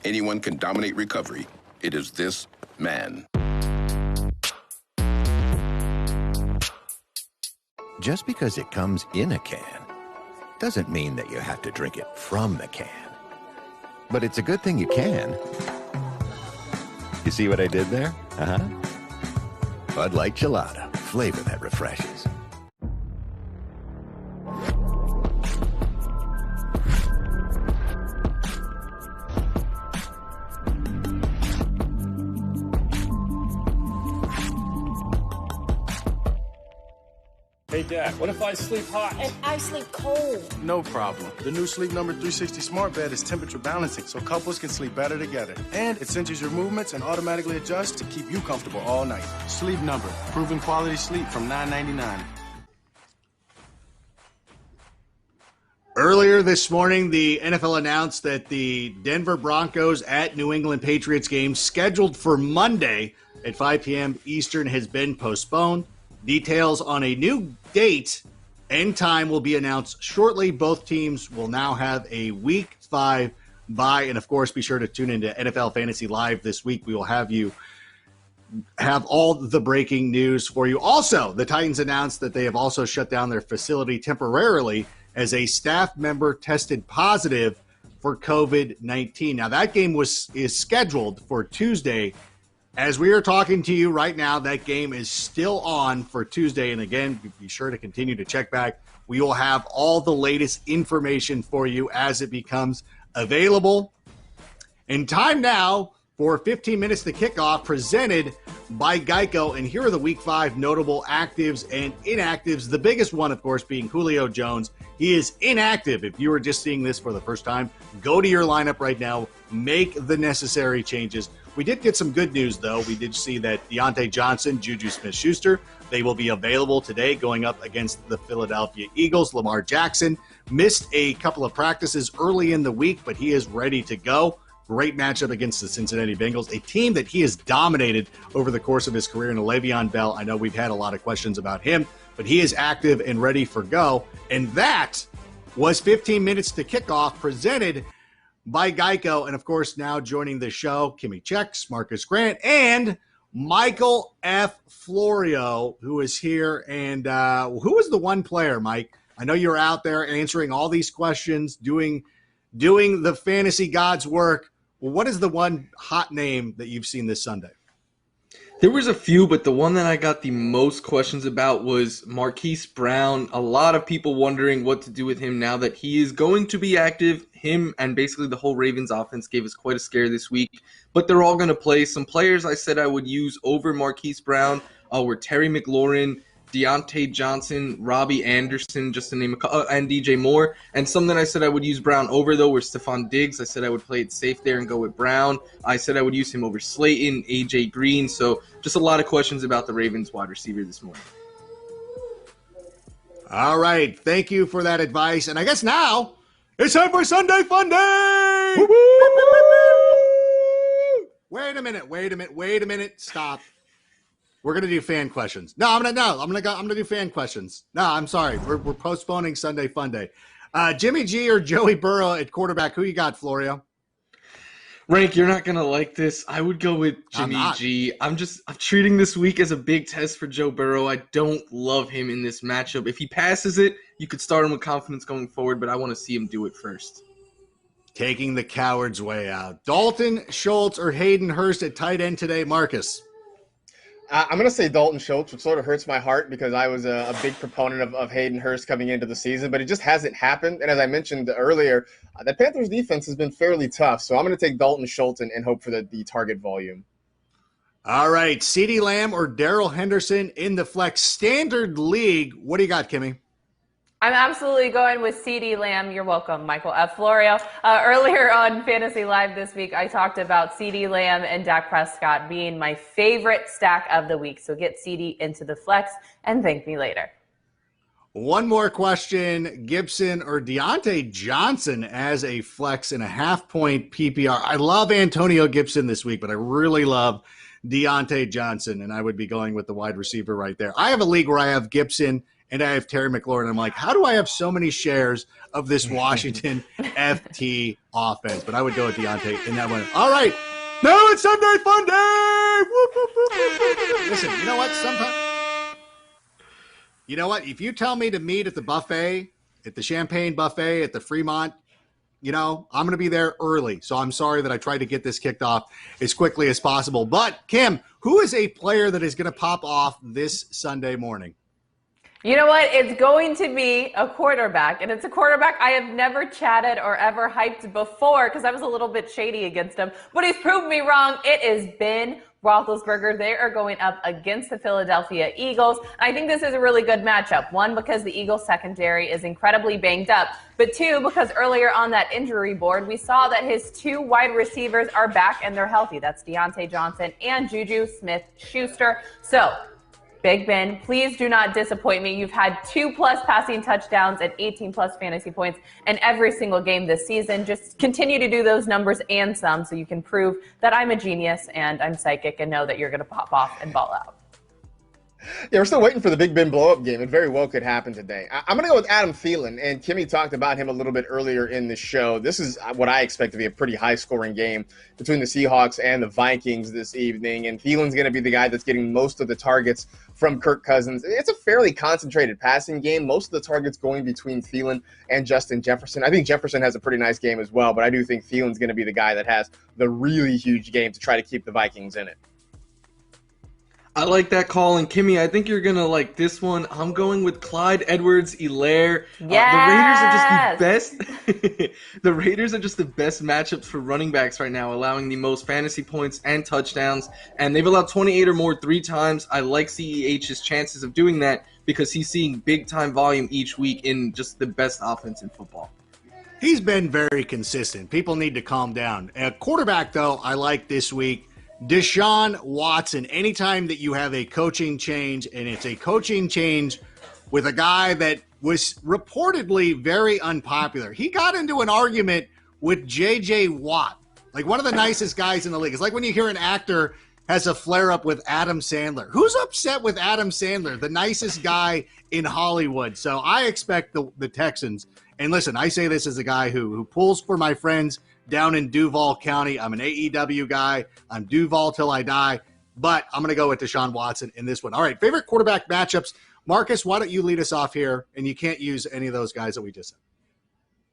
anyone can dominate recovery, it is this man. Just because it comes in a can doesn't mean that you have to drink it from the can. But it's a good thing you can. You see what I did there? Bud Light Gelada, flavor that refreshes. Hey, Dad, what if I sleep hot? And I sleep cold. No problem. The new Sleep Number 360 smart bed is temperature balancing, so couples can sleep better together. And it senses your movements and automatically adjusts to keep you comfortable all night. Sleep Number, proven quality sleep from $9.99. Earlier this morning, the NFL announced that the Denver Broncos at New England Patriots game scheduled for Monday at 5 p.m. Eastern has been postponed. Details on a new date and time will be announced shortly. Both teams will now have a Week 5 bye. And, of course, be sure to tune into NFL Fantasy Live this week. We will have all the breaking news for you. Also, the Titans announced that they have also shut down their facility temporarily as a staff member tested positive for COVID-19. Now, that game is scheduled for Tuesday. As we are talking to you right now, that game is still on for Tuesday. And again, be sure to continue to check back. We will have all the latest information for you as it becomes available. And time now for 15 minutes to kickoff, presented by Geico. And here are the Week 5 notable actives and inactives. The biggest one, of course, being Julio Jones. He is inactive. If you are just seeing this for the first time, go to your lineup right now. Make the necessary changes. We did get some good news, though. We did see that Deontay Johnson, Juju Smith-Schuster, they will be available today going up against the Philadelphia Eagles. Lamar Jackson missed a couple of practices early in the week, but he is ready to go. Great matchup against the Cincinnati Bengals, a team that he has dominated over the course of his career. And Le'Veon Bell, I know we've had a lot of questions about him, but he is active and ready for go. And that was 15 minutes to kickoff, presented by Geico. And, of course, now joining the show, Kimmy Chex, Marcus Grant, and Michael F. Florio, who is here. And who is the one player, Mike? I know you're out there answering all these questions, doing the fantasy gods work. What is the one hot name that you've seen this Sunday? There was a few, but the one that I got the most questions about was Marquise Brown. A lot of people wondering what to do with him now that he is going to be active. Him and basically the whole Ravens offense gave us quite a scare this week, but they're all going to play. Some players I said I would use over Marquise Brown were Terry McLaurin, Deontay Johnson, Robbie Anderson, just to name a couple, and DJ Moore. And some that I said I would use Brown over, though, were Stephon Diggs. I said I would play it safe there and go with Brown. I said I would use him over Slayton, AJ Green. So just a lot of questions about the Ravens wide receiver this morning. All right. Thank you for that advice. And I guess now it's time for Sunday Fun Day. Wait a minute. Stop. We're gonna do fan questions. I'm gonna do fan questions. No, I'm sorry. We're postponing Sunday Fun Day. Jimmy G or Joey Burrow at quarterback? Who you got, Florio? Rank, you're not gonna like this. I would go with Jimmy G. I'm treating this week as a big test for Joe Burrow. I don't love him in this matchup. If he passes it, you could start him with confidence going forward, but I want to see him do it first. Taking the coward's way out. Dalton Schultz or Hayden Hurst at tight end today, Marcus? I'm going to say Dalton Schultz, which sort of hurts my heart because I was a big proponent of Hayden Hurst coming into the season, but it just hasn't happened. And as I mentioned earlier, the Panthers defense has been fairly tough. So I'm going to take Dalton Schultz and hope for the target volume. All right. CeeDee Lamb or Darrell Henderson in the flex standard league. What do you got, Kimmy? I'm absolutely going with CeeDee Lamb. You're welcome, Michael F. Florio. Earlier on Fantasy Live this week, I talked about CeeDee Lamb and Dak Prescott being my favorite stack of the week. So get CeeDee into the flex and thank me later. One more question. Gibson or Deontay Johnson as a flex in a half-point PPR. I love Antonio Gibson this week, but I really love Deontay Johnson, and I would be going with the wide receiver right there. I have a league where I have Gibson and I have Terry McLaurin. I'm like, how do I have so many shares of this Washington FT offense? But I would go with Deontay in that one. All right. Now it's Sunday Fun Day. Whoop, whoop, whoop, whoop, whoop. Listen, you know what? If you tell me to meet at the buffet, at the Champagne Buffet, at the Fremont, I'm going to be there early. So I'm sorry that I tried to get this kicked off as quickly as possible. But, Kim, who is a player that is going to pop off this Sunday morning? You know what? It's going to be a quarterback, and it's a quarterback I have never chatted or ever hyped before because I was a little bit shady against him. But he's proved me wrong. It is Ben Roethlisberger. They are going up against the Philadelphia Eagles. I think this is a really good matchup. One, because the Eagles secondary is incredibly banged up. But two, because earlier on that injury board, we saw that his two wide receivers are back and they're healthy. That's Deontay Johnson and Juju Smith-Schuster. So, Big Ben, please do not disappoint me. You've had 2+ passing touchdowns and 18+ fantasy points in every single game this season. Just continue to do those numbers and some so you can prove that I'm a genius and I'm psychic and know that you're going to pop off and ball out. Yeah, we're still waiting for the Big Ben blow-up game. It very well could happen today. I'm going to go with Adam Thielen, and Kimmy talked about him a little bit earlier in the show. This is what I expect to be a pretty high-scoring game between the Seahawks and the Vikings this evening, and Thielen's going to be the guy that's getting most of the targets from Kirk Cousins. It's a fairly concentrated passing game. Most of the targets going between Thielen and Justin Jefferson. I think Jefferson has a pretty nice game as well, but I do think Thielen's going to be the guy that has the really huge game to try to keep the Vikings in it. I like that call, and Kimmy, I think you're gonna like this one. I'm going with Clyde Edwards-Helaire. Yes! The Raiders are just the best. The Raiders are just the best matchups for running backs right now, allowing the most fantasy points and touchdowns. And they've allowed 28 or more 3 times. I like CEH's chances of doing that because he's seeing big time volume each week in just the best offense in football. He's been very consistent. People need to calm down. Quarterback, though, I like this week. Deshaun Watson. Anytime that you have a coaching change, and it's a coaching change with a guy that was reportedly very unpopular. He got into an argument with J.J. Watt, like one of the nicest guys in the league. It's like when you hear an actor has a flare-up with Adam Sandler. Who's upset with Adam Sandler, the nicest guy in Hollywood? So I expect the Texans. And listen, I say this as a guy who pulls for my friends down in Duval County. I'm an AEW guy. I'm Duval till I die. But I'm going to go with Deshaun Watson in this one. All right, favorite quarterback matchups. Marcus, why don't you lead us off here? And you can't use any of those guys that we just said.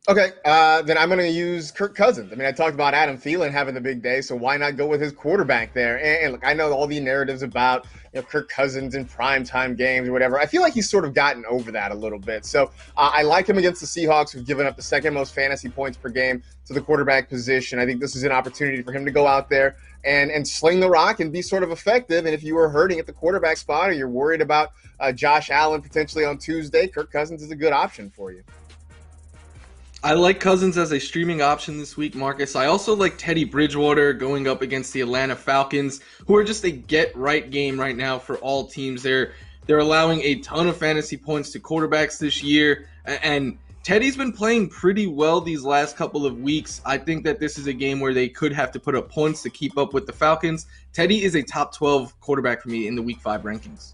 Okay, then I'm going to use Kirk Cousins. I mean, I talked about Adam Thielen having the big day, so why not go with his quarterback there? And look, I know all the narratives about Kirk Cousins in primetime games or whatever. I feel like he's sort of gotten over that a little bit. So I like him against the Seahawks, who've given up the second most fantasy points per game to the quarterback position. I think this is an opportunity for him to go out there and sling the rock and be sort of effective. And if you were hurting at the quarterback spot or you're worried about Josh Allen potentially on Tuesday, Kirk Cousins is a good option for you. I like Cousins as a streaming option this week, Marcus. I also like Teddy Bridgewater going up against the Atlanta Falcons, who are just a get-right game right now for all teams. They're allowing a ton of fantasy points to quarterbacks this year, and Teddy's been playing pretty well these last couple of weeks. I think that this is a game where they could have to put up points to keep up with the Falcons. Teddy is a top 12 quarterback for me in the Week 5 rankings.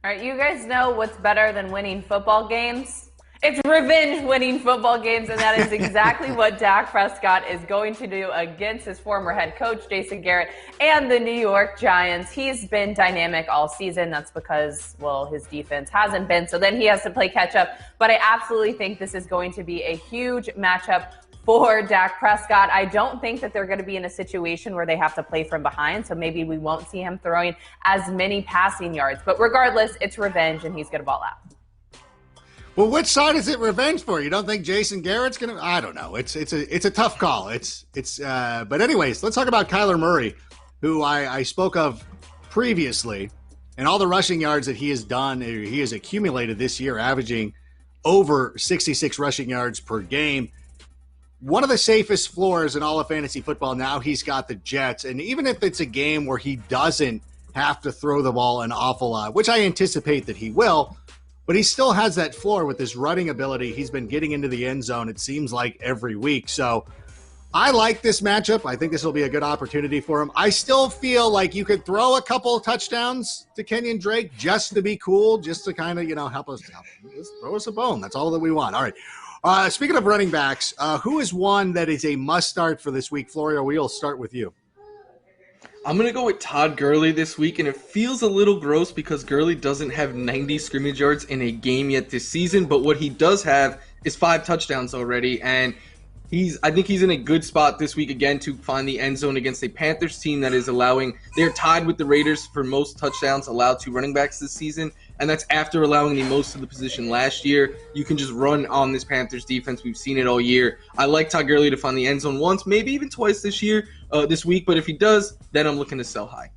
All right, you guys know what's better than winning football games? It's revenge winning football games, and that is exactly what Dak Prescott is going to do against his former head coach, Jason Garrett, and the New York Giants. He's been dynamic all season. That's because, well, his defense hasn't been, so then he has to play catch up. But I absolutely think this is going to be a huge matchup for Dak Prescott. I don't think that they're going to be in a situation where they have to play from behind, so maybe we won't see him throwing as many passing yards. But regardless, it's revenge, and he's going to ball out. Well, which side is it revenge for? You don't think Jason Garrett's going to? I don't know. It's a tough call. But anyways, let's talk about Kyler Murray, who I spoke of previously, and all the rushing yards that he has done. He has accumulated this year, averaging over 66 rushing yards per game. One of the safest floors in all of fantasy football. Now he's got the Jets, and even if it's a game where he doesn't have to throw the ball an awful lot, which I anticipate that he will. But he still has that floor with his running ability. He's been getting into the end zone, it seems like, every week. So I like this matchup. I think this will be a good opportunity for him. I still feel like you could throw a couple touchdowns to Kenyon Drake just to be cool, just to kind of, help us out. Just throw us a bone. That's all that we want. All right. Speaking of running backs, who is one that is a must start for this week? Florio, we'll start with you. I'm going to go with Todd Gurley this week, and it feels a little gross because Gurley doesn't have 90 scrimmage yards in a game yet this season, but what he does have is 5 touchdowns already, and I think he's in a good spot this week again to find the end zone against a Panthers team that is they're tied with the Raiders for most touchdowns allowed to running backs this season, and that's after allowing the most of the position last year. You can just run on this Panthers defense. We've seen it all year. I like Todd Gurley to find the end zone once, maybe even twice this week, but if he does, then I'm looking to sell high.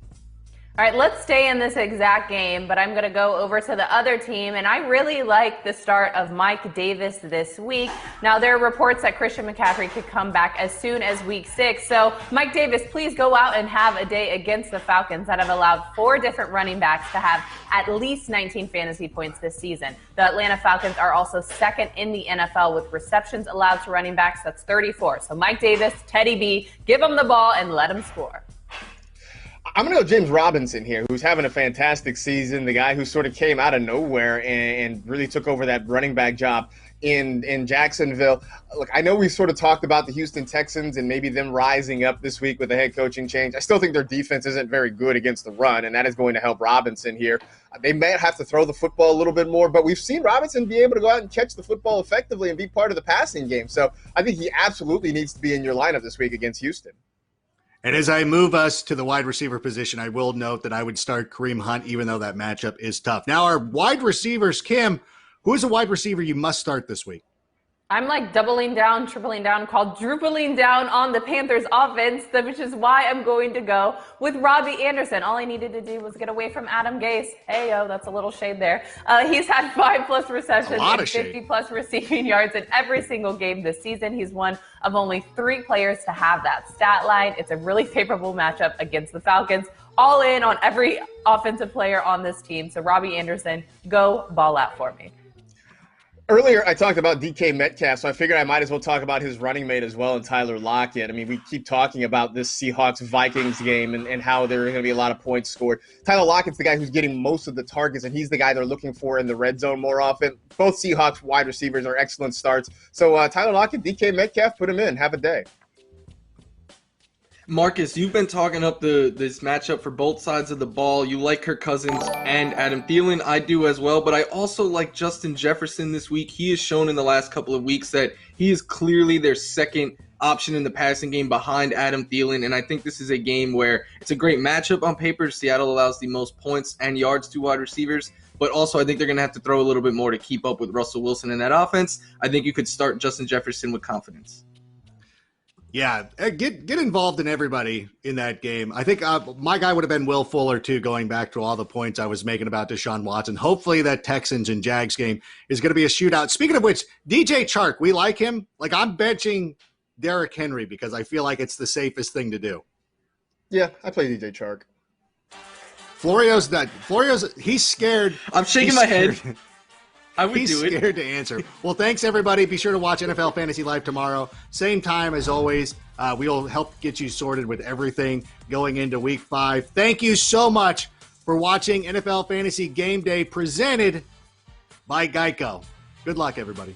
All right, let's stay in this exact game, but I'm going to go over to the other team, and I really like the start of Mike Davis this week. Now, there are reports that Christian McCaffrey could come back as soon as week 6, so Mike Davis, please go out and have a day against the Falcons that have allowed 4 different running backs to have at least 19 fantasy points this season. The Atlanta Falcons are also second in the NFL with receptions allowed to running backs. That's 34. So Mike Davis, Teddy B, give him the ball and let him score. I'm going to go James Robinson here, who's having a fantastic season, the guy who sort of came out of nowhere and really took over that running back job in Jacksonville. Look, I know we sort of talked about the Houston Texans and maybe them rising up this week with the head coaching change. I still think their defense isn't very good against the run, and that is going to help Robinson here. They may have to throw the football a little bit more, but we've seen Robinson be able to go out and catch the football effectively and be part of the passing game. So I think he absolutely needs to be in your lineup this week against Houston. And as I move us to the wide receiver position, I will note that I would start Kareem Hunt, even though that matchup is tough. Now, our wide receivers, Kim, who is a wide receiver you must start this week? I'm like doubling down, tripling down, quadrupling down on the Panthers offense, which is why I'm going to go with Robbie Anderson. All I needed to do was get away from Adam Gase. Hey, that's a little shade there. He's had 5+ receptions and 50+ receiving yards in every single game this season. He's one of only 3 players to have that stat line. It's a really favorable matchup against the Falcons. All in on every offensive player on this team. So Robbie Anderson, go ball out for me. Earlier, I talked about DK Metcalf, so I figured I might as well talk about his running mate as well, and Tyler Lockett. I mean, we keep talking about this Seahawks-Vikings game and how there are going to be a lot of points scored. Tyler Lockett's the guy who's getting most of the targets, and he's the guy they're looking for in the red zone more often. Both Seahawks wide receivers are excellent starts. So Tyler Lockett, DK Metcalf, put him in. Have a day. Marcus, you've been talking up this matchup for both sides of the ball. You like Kirk Cousins and Adam Thielen. I do as well, but I also like Justin Jefferson this week. He has shown in the last couple of weeks that he is clearly their second option in the passing game behind Adam Thielen, and I think this is a game where it's a great matchup on paper. Seattle allows the most points and yards to wide receivers, but also I think they're going to have to throw a little bit more to keep up with Russell Wilson in that offense. I think you could start Justin Jefferson with confidence. Yeah, get involved in everybody in that game. I think my guy would have been Will Fuller, too, going back to all the points I was making about Deshaun Watson. Hopefully that Texans and Jags game is going to be a shootout. Speaking of which, DJ Chark, we like him. Like, I'm benching Derrick Henry because I feel like it's the safest thing to do. Yeah, I play DJ Chark. Florio's, he's scared. I'm shaking my head. I would He's do it. scared to answer. Well, thanks, everybody. Be sure to watch NFL Fantasy Live tomorrow. Same time as always. We'll help get you sorted with everything going into Week 5. Thank you so much for watching NFL Fantasy Game Day presented by Geico. Good luck, everybody.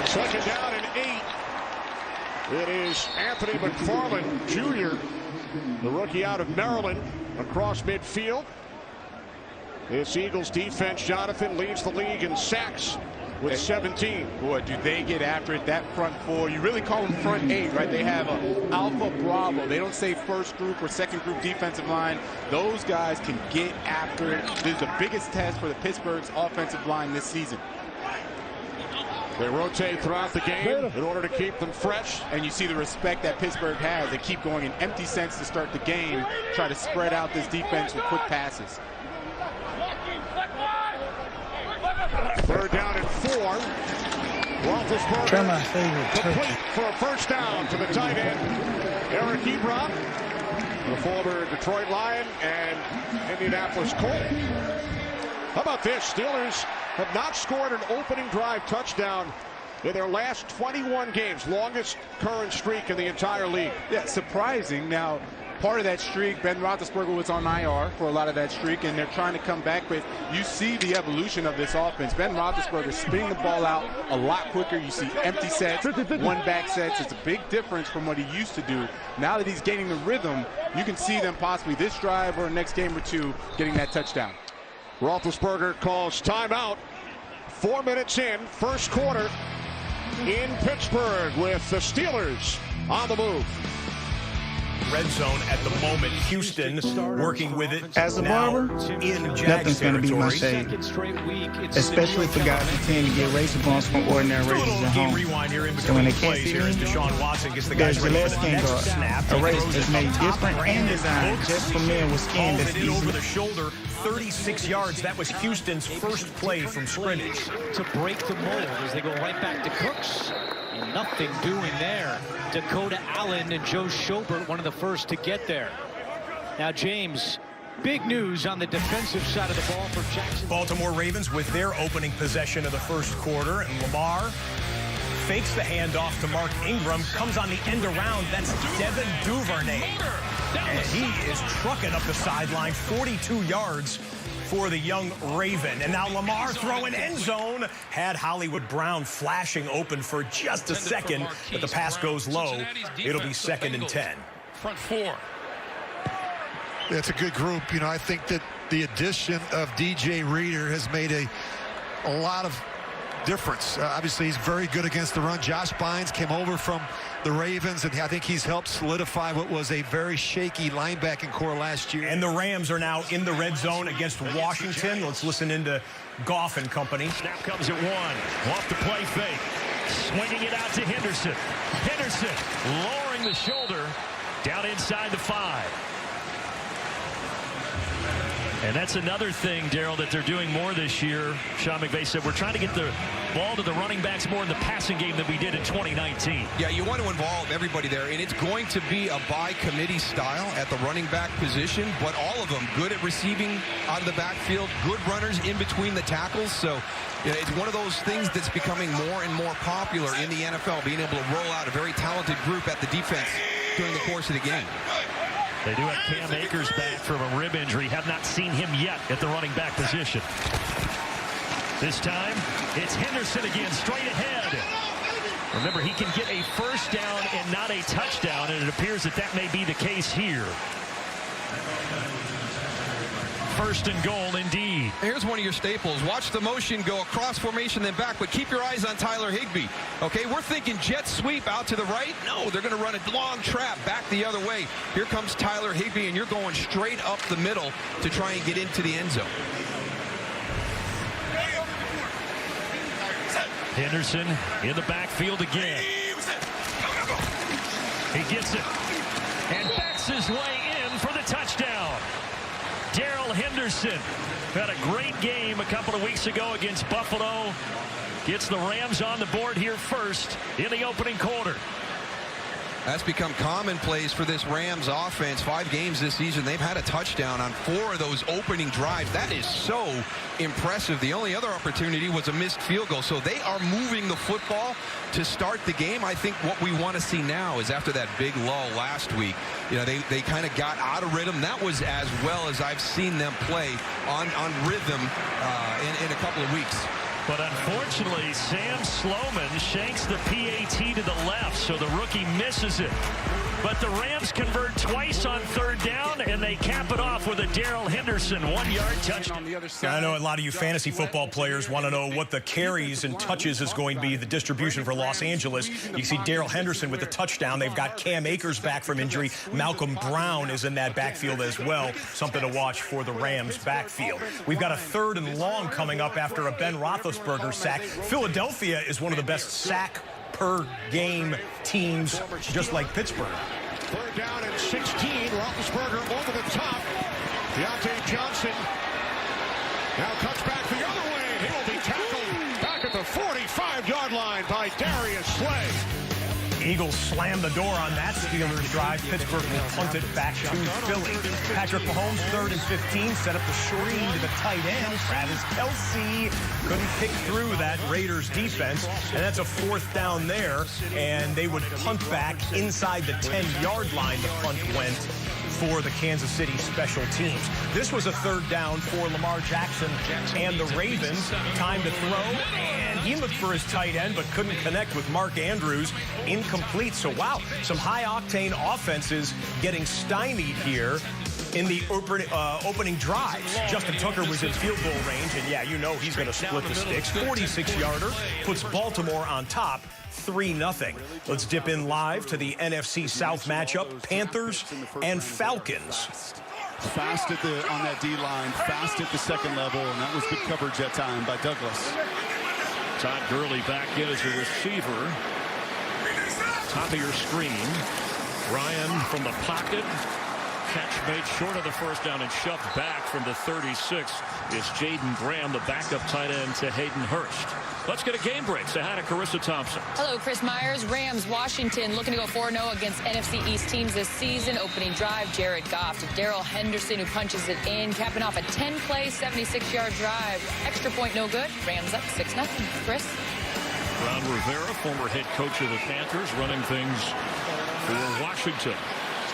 Second down and 8. It is Anthony McFarland Jr., the rookie out of Maryland, across midfield. This Eagles defense, Jonathan, leads the league in sacks with 17. Boy, do they get after it, that front four. You really call them front 8, right? They have a Alpha Bravo. They don't say first group or second group defensive line. Those guys can get after it. This is the biggest test for the Pittsburgh's offensive line this season. They rotate throughout the game in order to keep them fresh. And you see the respect that Pittsburgh has. They keep going in empty sets to start the game, try to spread out this defense with quick passes. Third down and 4. Roethlisberger complete for a first down to the tight end, Eric Ebron, the former Detroit Lion and Indianapolis Colt. How about this? Steelers have not scored an opening drive touchdown in their last 21 games, longest current streak in the entire league. Yeah, surprising. Now, part of that streak, Ben Roethlisberger was on IR for a lot of that streak, and they're trying to come back. But you see the evolution of this offense. Ben Roethlisberger spinning the ball out a lot quicker. You see empty sets, one-back sets. It's a big difference from what he used to do. Now that he's gaining the rhythm, you can see them possibly this drive or next game or two getting that touchdown. Roethlisberger calls timeout. 4 minutes in, first quarter in Pittsburgh with the Steelers on the move. Red zone at the moment. Houston working with it as a barber. In nothing's going to be my shade, especially for guys who tend to get razor bumps from ordinary razors at home. So when they can't see me, there's Gillette skin guard. A razor is made different and designed just for men with skin that's easy. Over the shoulder, 36 yards. That was Houston's first play from scrimmage. To break the mold as they go right back to Cooks. And nothing doing there. Dakota Allen and Joe Schobert, one of the first to get there. Now, James, big news on the defensive side of the ball for Jackson. Baltimore Ravens with their opening possession of the first quarter. And Lamar fakes the handoff to Mark Ingram, comes on the end around. That's Devin Duvernay. And he is trucking up the sideline, 42 yards for the young Raven. And now Lamar throwing end zone. Had Hollywood Brown flashing open for just a second, but the pass goes low. It'll be 2nd and 10. Front 4. It's a good group. You know, I think that the addition of DJ Reader has made a lot of difference. Obviously, he's very good against the run. Josh Bynes came over from the Ravens, and I think he's helped solidify what was a very shaky linebacking core last year. And the Rams are now in the red zone against Washington. Let's listen into Goff and company. Snap comes at 1. Off the play fake. Swinging it out to Henderson. Henderson lowering the shoulder down inside the 5. And that's another thing, Daryl, that they're doing more this year. Sean McVay said we're trying to get the ball to the running backs more in the passing game than we did in 2019. Yeah, you want to involve everybody there, and it's going to be a by-committee style at the running back position, but all of them good at receiving out of the backfield, good runners in between the tackles. So you know, it's one of those things that's becoming more and more popular in the NFL, being able to roll out a very talented group at the defense during the course of the game. They do have Cam Akers back from a rib injury. Have not seen him yet at the running back position. This time, it's Henderson again, straight ahead. Remember, he can get a first down and not a touchdown, and it appears that that may be the case here. 1st and goal, indeed. Here's one of your staples. Watch the motion go across formation, then back, but keep your eyes on Tyler Higbee. Okay, we're thinking jet sweep out to the right. No, they're going to run a long trap back the other way. Here comes Tyler Higbee, and you're going straight up the middle to try and get into the end zone. Henderson in the backfield again. He gets it and backs his way in for the touchdown. Darrell Henderson had a great game a couple of weeks ago against Buffalo. Gets the Rams on the board here first in the opening quarter. That's become commonplace for this Rams offense. 5 games this season, they've had a touchdown on 4 of those opening drives. That is so impressive. The only other opportunity was a missed field goal. So they are moving the football to start the game. I think what we want to see now is after that big lull last week, they kind of got out of rhythm. That was as well as I've seen them play on rhythm in a couple of weeks. But unfortunately, Sam Sloman shanks the PAT to the left, so the rookie misses it. But the Rams convert twice on 3rd down, and they cap it off with a Darrell Henderson 1-yard touchdown. I know a lot of you fantasy football players want to know what the carries and touches is going to be, the distribution for Los Angeles. You see Darrell Henderson with the touchdown. They've got Cam Akers back from injury. Malcolm Brown is in that backfield as well. Something to watch for the Rams backfield. We've got a 3rd and long coming up after a Ben Roethlisberger sack. Philadelphia is one of the best sack per game teams, just like Pittsburgh. 3rd down and 16. Roethlisberger over the top. Deontay Johnson now cuts back the other way. He will be tackled back at the 45-yard line by Darius Slay. Eagles slam the door on that Steelers drive. Pittsburgh will punt it back to Philly. Patrick Mahomes, 3rd and 15, set up the screen to the tight end. Travis Kelce couldn't pick through that Raiders defense, and that's a 4th down there, and they would punt back inside the 10-yard line. The punt went for the Kansas City special teams. This was a 3rd down for Lamar Jackson and the Ravens. Time to throw, and he looked for his tight end but couldn't connect with Mark Andrews. Incomplete. So, wow, some high-octane offenses getting stymied here in the opening drives. Justin Tucker was in field goal range, and yeah, you know he's going to split the sticks. 46-yarder puts Baltimore on top. 3-0. Let's dip in live to the NFC South matchup, Panthers and Falcons. Fast on that D-line, fast at the second level, and that was good coverage that time by Douglas. Todd Gurley back in as a receiver. Top of your screen. Ryan from the pocket. Catch made short of the 1st down and shoved back from the 36 is Jaden Graham, the backup tight end to Hayden Hurst. Let's get a game break. Say hi to Carissa Thompson. Hello, Chris Myers. Rams, Washington looking to go 4-0 against NFC East teams this season. Opening drive, Jared Goff to Darrell Henderson, who punches it in, capping off a 10-play, 76-yard drive. Extra point no good. Rams up 6-0. Chris? Ron Rivera, former head coach of the Panthers, running things for Washington.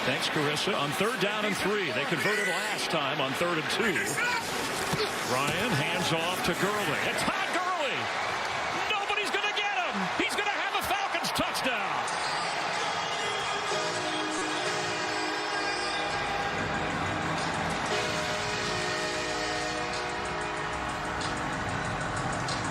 Thanks, Carissa. On 3rd down and 3. They converted last time on 3rd and 2. Ryan hands off to Gurley. And Todd Gurley! Nobody's going to get him! He's going to have a Falcons touchdown!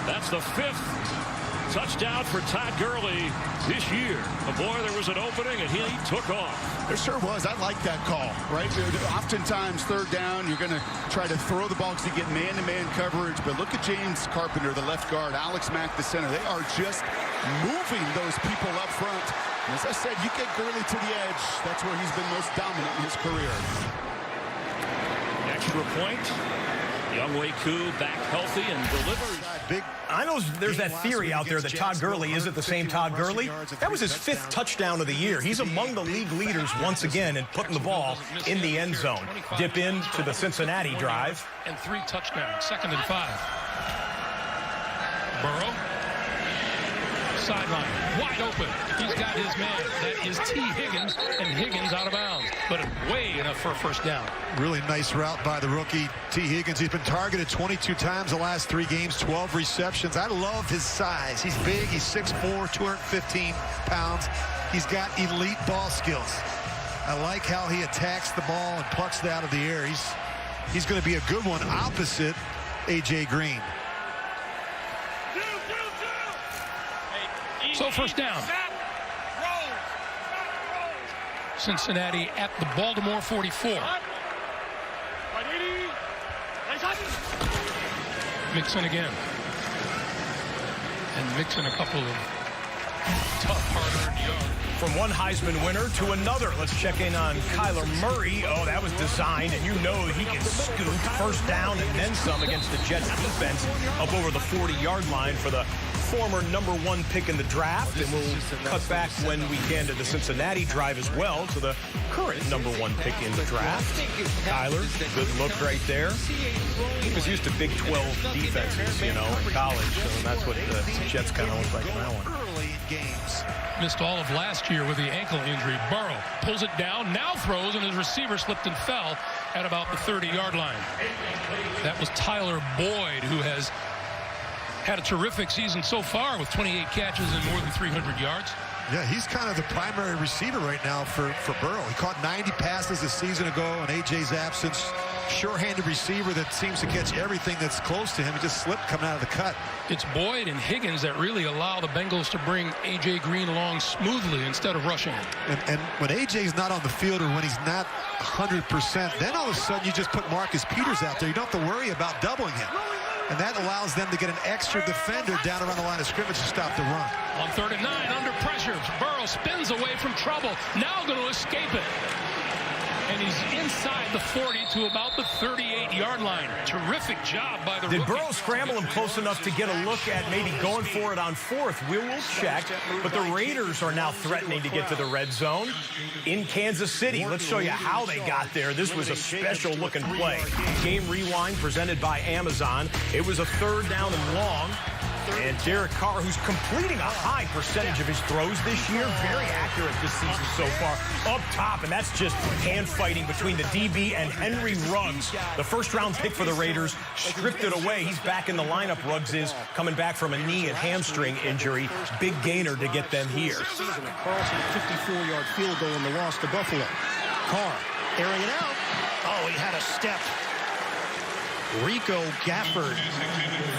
That's the 5th touchdown for Todd Gurley this year. Boy, there was an opening, and he took off. There sure was. I like that call, right? Oftentimes, 3rd down, you're going to try to throw the ball because you get man-to-man coverage. But look at James Carpenter, the left guard, Alex Mack, the center. They are just moving those people up front. And as I said, you get Gurley to the edge. That's where he's been most dominant in his career. Extra point. Younghoe Koo back healthy and delivers. I know there's that theory out there that Todd Gurley isn't the same Todd Gurley. That was his 5th touchdown of the year. He's among the league leaders once again in putting the ball in the end zone. Dip in to the Cincinnati drive. And 3 touchdowns, 2nd and 5. Burrow. Sideline, wide open. He's got his man. That is T. Higgins, and Higgins out of bounds. But way enough for a 1st down. Really nice route by the rookie, T. Higgins. He's been targeted 22 times the last 3 games, 12 receptions. I love his size. He's big. He's 6'4", 215 pounds. He's got elite ball skills. I like how he attacks the ball and plucks it out of the air. He's going to be a good one opposite A.J. Green. So 1st down. Cincinnati at the Baltimore 44. Mixon again. And Mixon a couple of tough, hard-earned yards. From one Heisman winner to another, let's check in on Kyler Murray. Oh, that was designed, and you know he can scoot 1st down and then some against the Jets defense up over the 40-yard line for the former #1 pick in the draft, and we'll cut back when we can to the Cincinnati drive as well to the current #1 pick in the draft. Kyler, good look right there. He was used to Big 12 defenses, you know, in college, so that's what the Jets kind of look like now. Early in games. Missed all of last year with the ankle injury. Burrow pulls it down, now throws, and his receiver slipped and fell at about the 30-yard line. That was Tyler Boyd, who has had a terrific season so far with 28 catches and more than 300 yards. Yeah, he's kind of the primary receiver right now for Burrow. He caught 90 passes a season ago in A.J.'s absence. Sure-handed receiver that seems to catch everything that's close to him. He just slipped coming out of the cut. It's Boyd and Higgins that really allow the Bengals to bring A.J. Green along smoothly instead of rushing him. And when A.J.'s not on the field or when he's not 100%, then all of a sudden you just put Marcus Peters out there. You don't have to worry about doubling him. And that allows them to get an extra defender down around the line of scrimmage to stop the run. On 3rd and 9, under pressure, Burrow spins away from trouble. Now going to escape it. And he's inside the 40 to about the 38-yard line. Terrific job by the rookie. Did Burrow scramble him close enough to get a look at maybe going for it on 4th? We will check. But the Raiders are now threatening to get to the red zone in Kansas City. Let's show you how they got there. This was a special-looking play. Game Rewind presented by Amazon. It was a 3rd down and long. And Derek Carr, who's completing a high percentage of his throws this year, very accurate this season so far, up top, and that's just hand-fighting between the DB and Henry Ruggs. The first-round pick for the Raiders stripped it away. He's back in the lineup. Ruggs is coming back from a knee and hamstring injury. Big gainer to get them here. Carlson, 54-yard field goal in the loss to Buffalo. Carr airing it out. Oh, he had a step. Rico Gafford,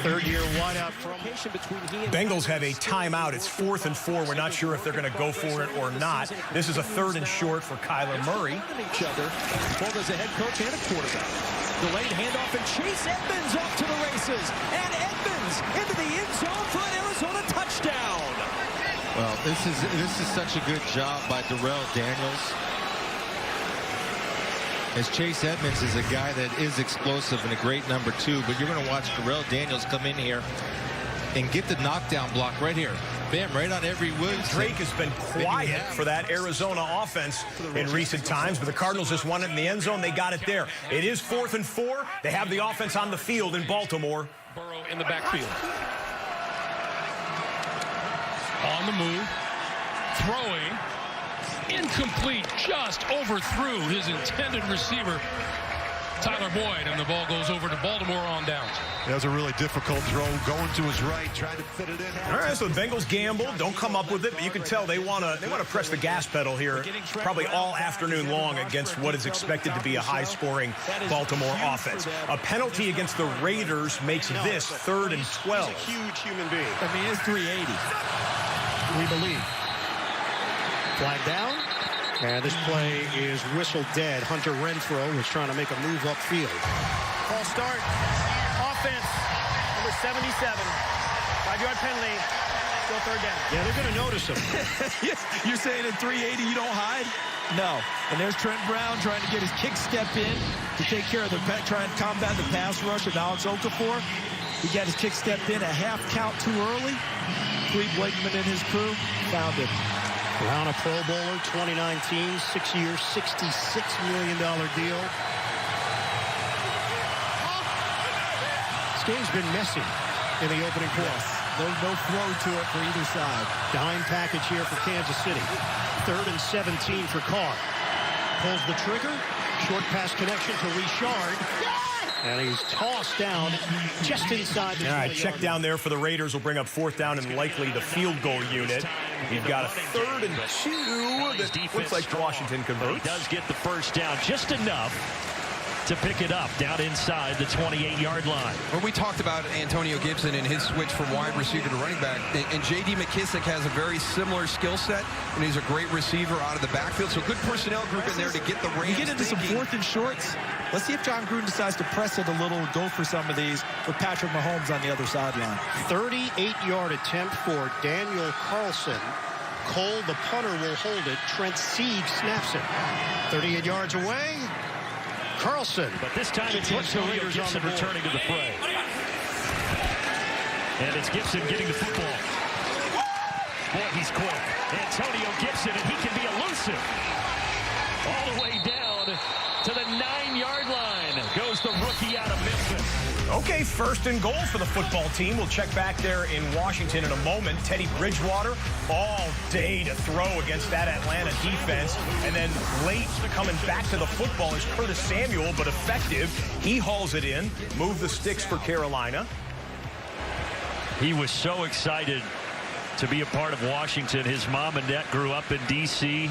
3rd-year wideout formation between he and Bengals have a timeout. It's 4th and 4. We're not sure if they're going to go for it or not. This is a 3rd and short for Kyler Murray. Each other, both as a head coach and a quarterback. Delayed handoff, and Chase Edmonds off to the races. And Edmonds into the end zone for an Arizona touchdown. Well, this is such a good job by Darrell Daniels. As Chase Edmonds is a guy that is explosive and a great #2, but you're going to watch Darrell Daniels come in here and get the knockdown block right here. Bam, right on every Woods. Drake has been quiet for that Arizona offense in recent times, but the Cardinals just won it in the end zone. They got it there. It is 4th and 4. They have the offense on the field in Baltimore. Burrow in the backfield. On the move. Throwing. Incomplete, just overthrew his intended receiver, Tyler Boyd, and the ball goes over to Baltimore on downs. That was a really difficult throw, going to his right, trying to fit it in. All right, so the Bengals gamble, don't come up with it, but you can tell they want to press the gas pedal here probably all afternoon long against what is expected to be a high-scoring Baltimore offense. A penalty against the Raiders makes this 3rd and 12. He's a huge human being. I mean, it's 380. We believe. Flag down, and this play is whistled dead. Hunter Renfrow was trying to make a move upfield. Ball start, offense, number 77, 5-yard penalty, still 3rd down. Yeah, they're going to notice him. You're saying at 380 you don't hide? No. And there's Trent Brown trying to get his kick step in to take care of the try and combat the pass rush of Alex Okafor. He got his kick step in a half count too early. Cleve Blakeman and his crew found him. Brown, a Pro Bowler, 2019, 6-year, $66 million deal. This game's been messy in the opening quarter. There's no flow to it for either side. Dime package here for Kansas City. 3rd and 17 for Carr. Pulls the trigger. Short pass connection to Richard. And he's tossed down just inside the 20-yard line. All right, check down there for the Raiders will bring up 4th down and likely the field goal unit. You've got a 3rd and 2 that looks like Washington converts. He does get the first down just enough to pick it up down inside the 28-yard line. When we talked about Antonio Gibson and his switch from wide receiver to running back, and J.D. McKissick has a very similar skill set, and he's a great receiver out of the backfield. So good personnel group in there to get the Rams. You get into some 4th and shorts. Let's see if John Gruden decides to press it a little, go for some of these with Patrick Mahomes on the other sideline. 38-yard attempt for Daniel Carlson. Cole, the punter, will hold it. Trent Sieg snaps it. 38 yards away. Carlson. But this time it's Antonio Gibson returning to the fray. And it's Gibson getting the football. Boy, he's quick. Antonio Gibson, and he can be elusive. All the way down to the 9-yard line goes the rookie out of Memphis. Okay, first and goal for the football team. We'll check back there in Washington in a moment. Teddy Bridgewater all day to throw against that Atlanta defense. And then late coming back to the football is Curtis Samuel, but effective. He hauls it in, move the sticks for Carolina. He was so excited to be a part of Washington. His mom and dad grew up in D.C.,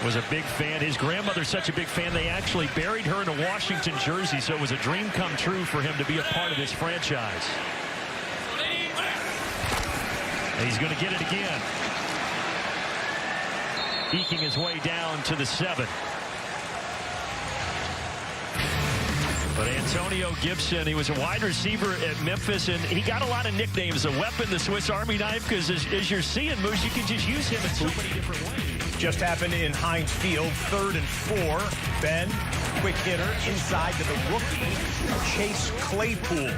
was a big fan. His grandmother's such a big fan, they actually buried her in a Washington jersey, so it was a dream come true for him to be a part of this franchise. And he's going to get it again. Eking his way down to the 7. But Antonio Gibson, he was a wide receiver at Memphis, and he got a lot of nicknames. A weapon, the Swiss Army knife, because as you're seeing, Moose, you can just use him in so many different ways. Just happened in Heinz Field, 3rd and 4. Ben, quick hitter, inside to the rookie, Chase Claypool.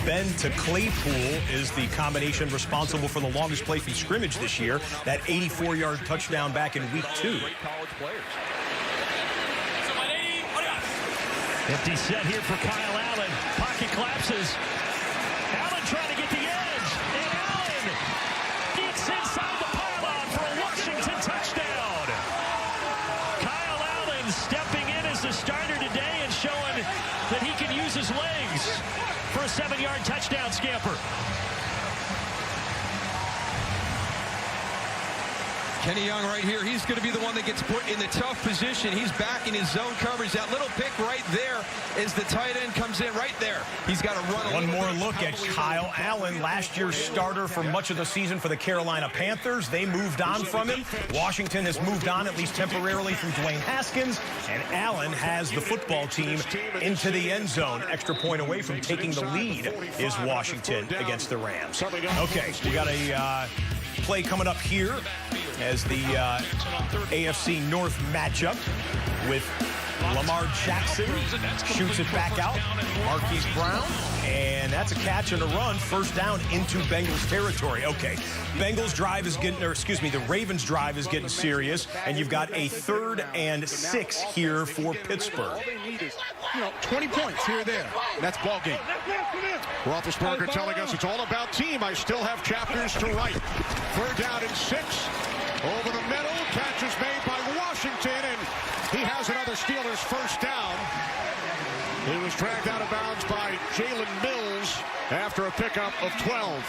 Ben to Claypool is the combination responsible for the longest play from scrimmage this year. That 84-yard touchdown back in week 2. Empty set here for Kyle Allen. Pocket collapses. Allen trying to get the edge. And Allen gets inside the pylon for a Washington touchdown. Kyle Allen stepping in as the starter today and showing that he can use his legs for a 7-yard touchdown scamper. Kenny Young right here. He's going to be the one that gets put in the tough position. He's back in his zone coverage. That little pick right there as the tight end comes in right there. He's got to run. One more look at Kyle Allen, last year's starter for much of the season for the Carolina Panthers. They moved on from him. Washington has moved on, at least temporarily, from Dwayne Haskins. And Allen has the football team into the end zone. Extra point away from taking the lead is Washington against the Rams. Okay, we got a play coming up here as the AFC North matchup with Lamar Jackson shoots it back out. Marquise Brown, and that's a catch and a run. First down into Bengals territory. Okay, Bengals drive is getting, or excuse me, the Ravens drive is getting serious, and you've got a 3rd and 6 here for Pittsburgh. All they need is, 20 points here or there. That's ball game. Roethlisberger telling us it's all about team. I still have chapters to write. 3rd down and 6. Over the middle, catch is made by Washington, and he has another Steelers first down. He was dragged out of bounds by Jalen Mills after a pickup of 12.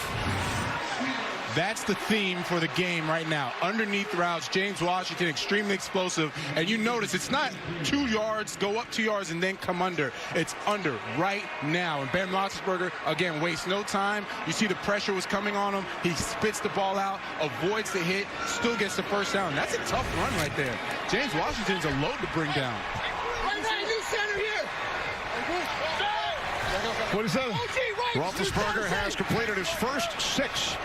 That's the theme for the game right now. Underneath routes, James Washington, extremely explosive. And you notice it's not 2 yards, go up 2 yards, and then come under. It's under right now. And Ben Roethlisberger, again, wastes no time. You see the pressure was coming on him. He spits the ball out, avoids the hit, still gets the first down. That's a tough run right there. James Washington's a load to bring down. What is that? Roethlisberger has completed his first 6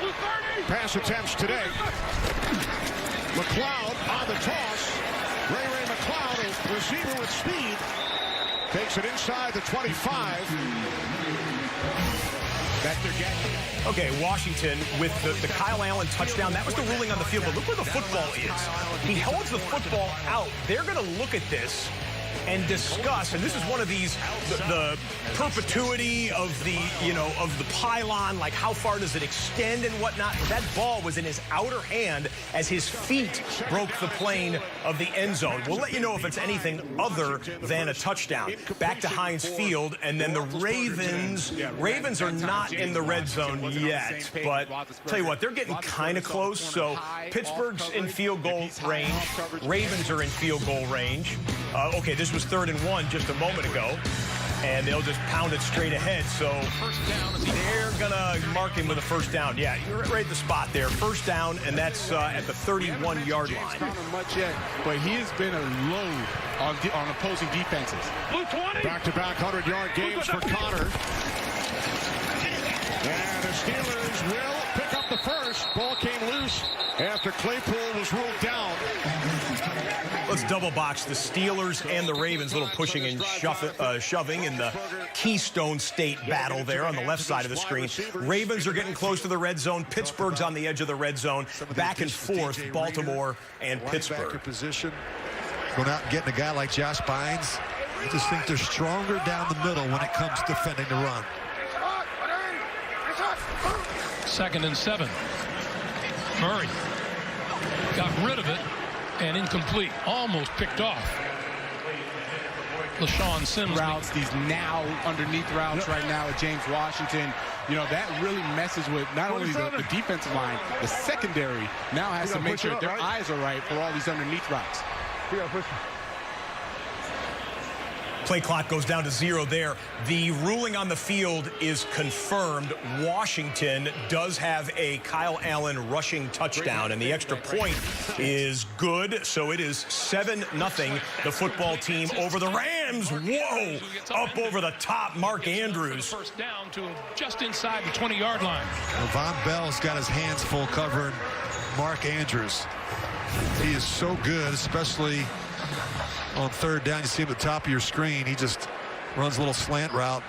pass attempts today. McLeod on the toss. Ray McLeod, a receiver with speed, takes it inside the 25. That's their game. Okay, Washington with the Kyle Allen touchdown. That was the ruling on the field, but look where the football is. He holds the football out. They're going to look at this and discuss, and this is one of these, the perpetuity of the, of the pylon, like how far does it extend and whatnot. That ball was in his outer hand as his feet broke the plane of the end zone. We'll let you know if it's anything other than a touchdown. Back to Heinz Field, and then the Ravens are not in the red zone yet, but tell you what, they're getting kind of close. So Pittsburgh's in field goal range. Ravens are in field goal range. Okay, this was 3rd and 1 just a moment ago, and they'll just pound it straight ahead. So they're gonna mark him with a first down. Yeah, you're right at the spot there. First down, and that's at the 31-yard line. Not much yet, but he has been a load on opposing defenses. Back-to-back 100-yard games for Connor. And the Steelers will pick up the first. Ball came loose after Claypool was ruled down. Listen, double box, the Steelers and the Ravens, little pushing and shoving in the Keystone State battle there on the left side of the screen. Ravens are getting close to the red zone. Pittsburgh's on the edge of the red zone. Back and forth, Baltimore and Pittsburgh. Position. Going out and getting a guy like Josh Bynes. I just think they're stronger down the middle when it comes to defending the run. 2nd and 7. Murray got rid of it and incomplete. Almost picked off. LaShawn Sims routes, these now underneath routes right now at James Washington. You know, that really messes with not only the defensive line, the secondary now has to make sure their eyes are right for all these underneath routes. Play clock goes down to 0 there. The ruling on the field is confirmed. Washington does have a Kyle Allen rushing touchdown, and the extra point is good. So it is 7-0. The football team over the Rams. Whoa! Up over the top, Mark Andrews. First down to just inside the 20-yard line. Well, Von Bell's got his hands full covering Mark Andrews. He is so good, especially on 3rd down. You see him at the top of your screen. He just runs a little slant route.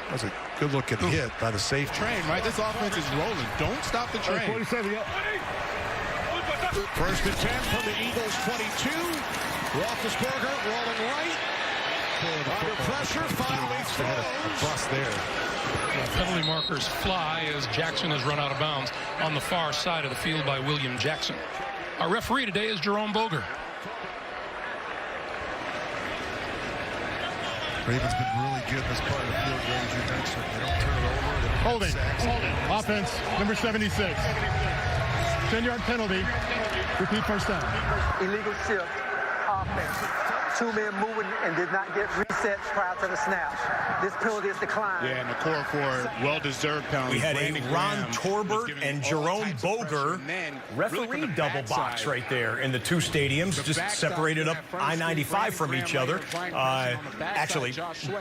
That was a good-looking hit by the safety. Train, right? This offense is rolling. Don't stop the train. 47, yeah. 1st and 10 from the Eagles 22. Roethlisberger rolling right. Under pressure, finally throws. Bust there. Penalty markers fly as Jackson has run out of bounds on the far side of the field by William Jackson. Our referee today is Jerome Boger. Ravens been really good in this part of the field, as you mentioned. They don't turn it over. Holding. Offense, number 76. 10-yard penalty. Repeat first down. Illegal shift. Offense. 2 men moving and did not get reset prior to the snap. This penalty is declined. Yeah, and the core for well-deserved penalty. We had a Ron Torbert and Jerome Boger referee double box right there in the 2 stadiums, just separated up I-95 from each other. Actually,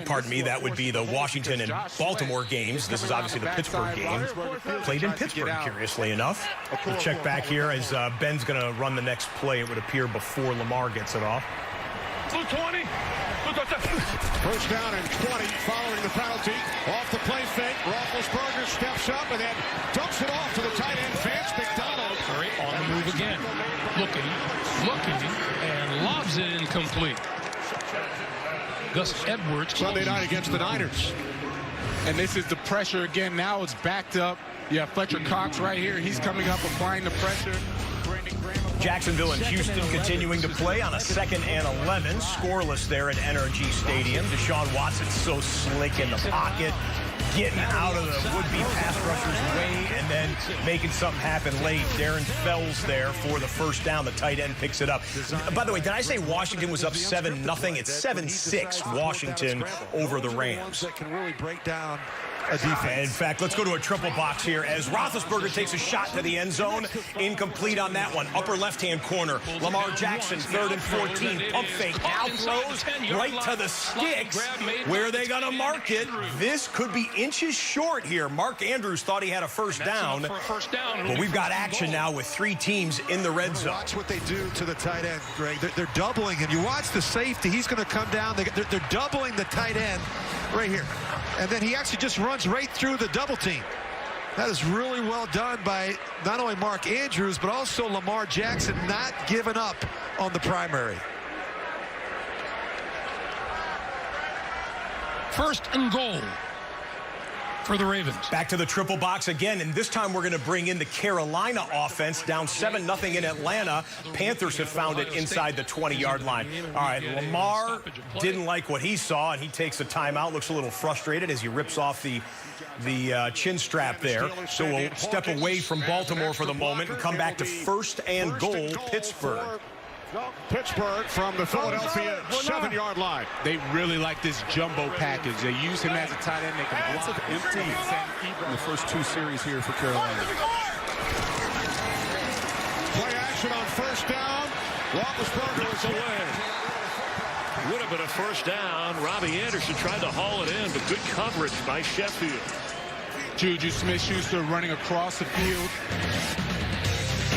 pardon me, that would be the Washington and Baltimore games. This is obviously the Pittsburgh game. Played in Pittsburgh, curiously enough. We'll check back here as Ben's going to run the next play, it would appear, before Lamar gets it off. 20. First down and 20 following the penalty. Off the play fake. Roethlisberger steps up and then dumps it off to the tight end, Vance McDonald. Murray on the move again. Looking, and lobs it incomplete. Gus Edwards. Sunday night against the Niners. And this is the pressure again. Now it's backed up. You have Fletcher Cox right here. He's coming up, applying the pressure. Jacksonville and Houston continuing to play on a 2nd and 11. Scoreless there at NRG Stadium. Deshaun Watson so slick in the pocket, getting out of the would-be pass rusher's way and then making something happen late. Darren Fells there for the first down. The tight end picks it up. By the way, did I say Washington was up 7-0? It's 7-6 Washington over the Rams. That can really break down a defense. In fact, let's go to a triple box here as Roethlisberger takes a shot to the end zone. Incomplete on that one. Upper left-hand corner. Lamar Jackson, 3rd and 14. Pump fake. Now throws right to the sticks. Where are they going to mark it? This could be inches short here. Mark Andrews thought he had a first down. But we've got action now with 3 teams in the red zone. Watch what they do to the tight end, Greg. They're doubling him. You watch the safety. He's going to come down. They're doubling the tight end right here. And then he actually just runs right through the double team. That is really well done by not only Mark Andrews, but also Lamar Jackson, not giving up on the primary. 1st and goal for the Ravens. Back to the triple box again, and this time we're going to bring in the Carolina offense, down 7-0 in Atlanta. Panthers have found it inside the 20-yard line. All right, Lamar didn't like what he saw, and he takes a timeout. Looks a little frustrated as he rips off the chin strap there. So we'll step away from Baltimore for the moment and come back to 1st and goal, Pittsburgh. Pittsburgh from the Philadelphia 7-yard line. They really like this jumbo package. They use him as a tight end. They can block empty in the first 2 series here for Carolina. Play action on 1st down. Roethlisberger is away. Would have been a first down. Robbie Anderson tried to haul it in, but good coverage by Sheffield. Juju Smith-Schuster running across the field.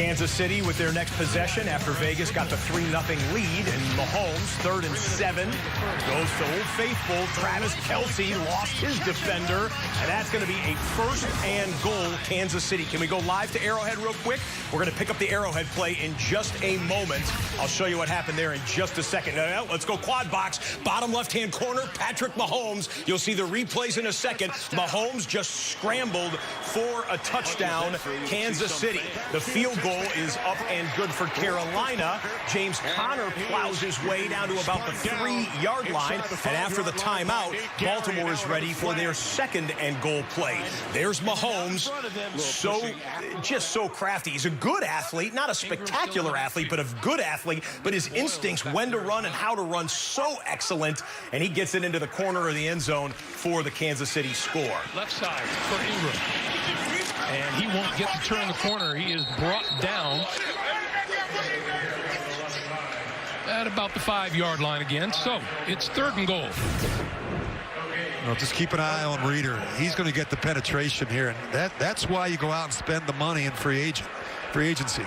Kansas City with their next possession after Vegas got the 3-0 lead, and Mahomes, 3rd and 7, goes to Old Faithful. Travis Kelce lost his defender, and that's going to be a 1st and goal, Kansas City. Can we go live to Arrowhead real quick? We're going to pick up the Arrowhead play in just a moment. I'll show you what happened there in just a second. Now, let's go quad box. Bottom left-hand corner, Patrick Mahomes. You'll see the replays in a second. Mahomes just scrambled for a touchdown, Kansas City. The field goal is up and good for Carolina. James Conner plows his way down to about the 3-yard line. And after the timeout, Baltimore is ready for their 2nd and goal play. There's Mahomes. Just so crafty. He's a good athlete, not a spectacular athlete, but a good athlete. But his instincts when to run and how to run so excellent. And he gets it into the corner of the end zone for the Kansas City score. Left side for Ingram. And he won't get to turn the corner. He is brought down at about the 5-yard line again. So it's 3rd and goal. Well, just keep an eye on Reader. He's going to get the penetration here, and that's why you go out and spend the money in free agency.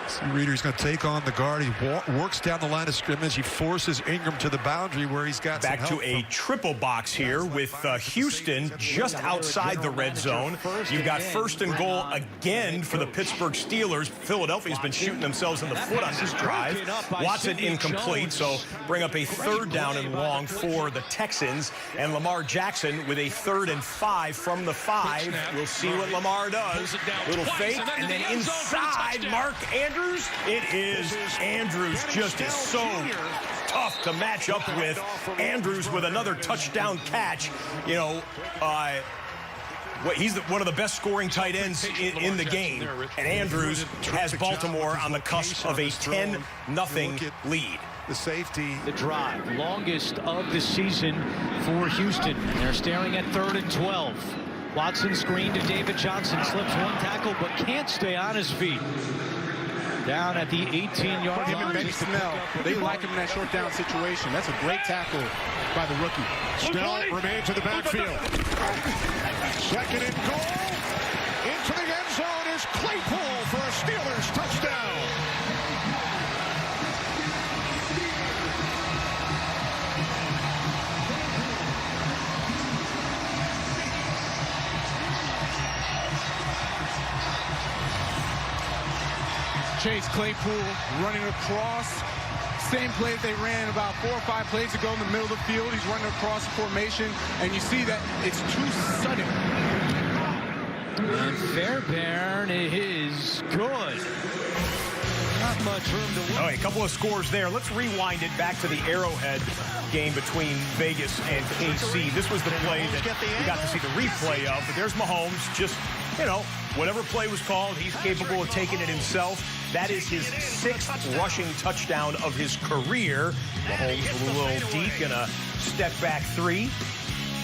See, Reader's going to take on the guard. He works down the line of scrimmage. He forces Ingram to the boundary where he's got back to a triple box here with Houston just outside the red zone. You've got 1st and goal again for the Pittsburgh Steelers. Philadelphia's been shooting themselves in the foot on this drive. Watson incomplete, so bring up a 3rd down and long for the Texans. And Lamar Jackson with a 3rd and 5 from the 5. We'll see what Lamar does. Little fake, and then inside, Mark Andrews. It is Andrews. Just is so tough to match up with. Andrews with another touchdown catch. You know, he's one of the best scoring tight ends in the game. And Andrews has Baltimore on the cusp of a 10-0 lead. The safety. The drive, longest of the season for Houston. They're staring at 3rd and 12. Watson screen to David Johnson. Slips one tackle but can't stay on his feet. Down at the 18-yard line. Benny Snell, they like him in that short down situation. That's a great tackle by the rookie. Snell remains in the backfield. 2nd and goal. Into the end zone is Claypool for a Steelers touchdown. Chase Claypool running across. Same play they ran about 4 or 5 plays ago in the middle of the field. He's running across the formation, and you see that it's too sudden. And Fairbairn is good. Not much room to win. All right, a couple of scores there. Let's rewind it back to the Arrowhead game between Vegas and KC. This was the play that we got to see the replay of, but there's Mahomes just, you know, whatever play was called, he's capable of taking it himself. That is his 6th rushing touchdown of his career. Mahomes with a little deke and a step back 3.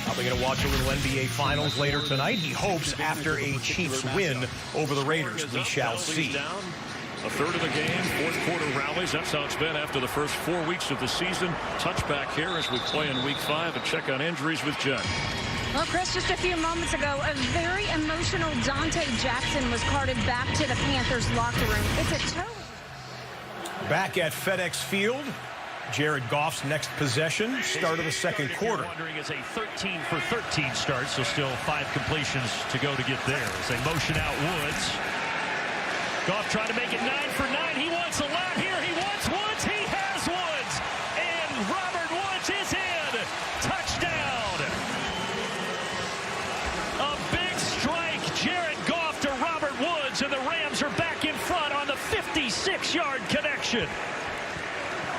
Probably going to watch a little NBA Finals later tonight. He hopes after a Chiefs win over the Raiders. We shall see. A 3rd of the game, 4th quarter rallies. That's how it's been after the first 4 weeks of the season. Touchback here as we play in week 5 and check on injuries with Jen. Well, Chris, just a few moments ago, a very emotional Dante Jackson was carted back to the Panthers locker room. It's a toe. Back at FedEx Field, Jared Goff's next possession, start of the 2nd quarter. Wondering is a 13 for 13 start, so still 5 completions to go to get there. As they motion out Woods. Goff trying to make it 9 for 9. He wants a lot here. He wants Woods. He has Woods. And Robert Woods is in. Touchdown. A big strike. Jared Goff to Robert Woods. And the Rams are back in front on the 56-yard connection.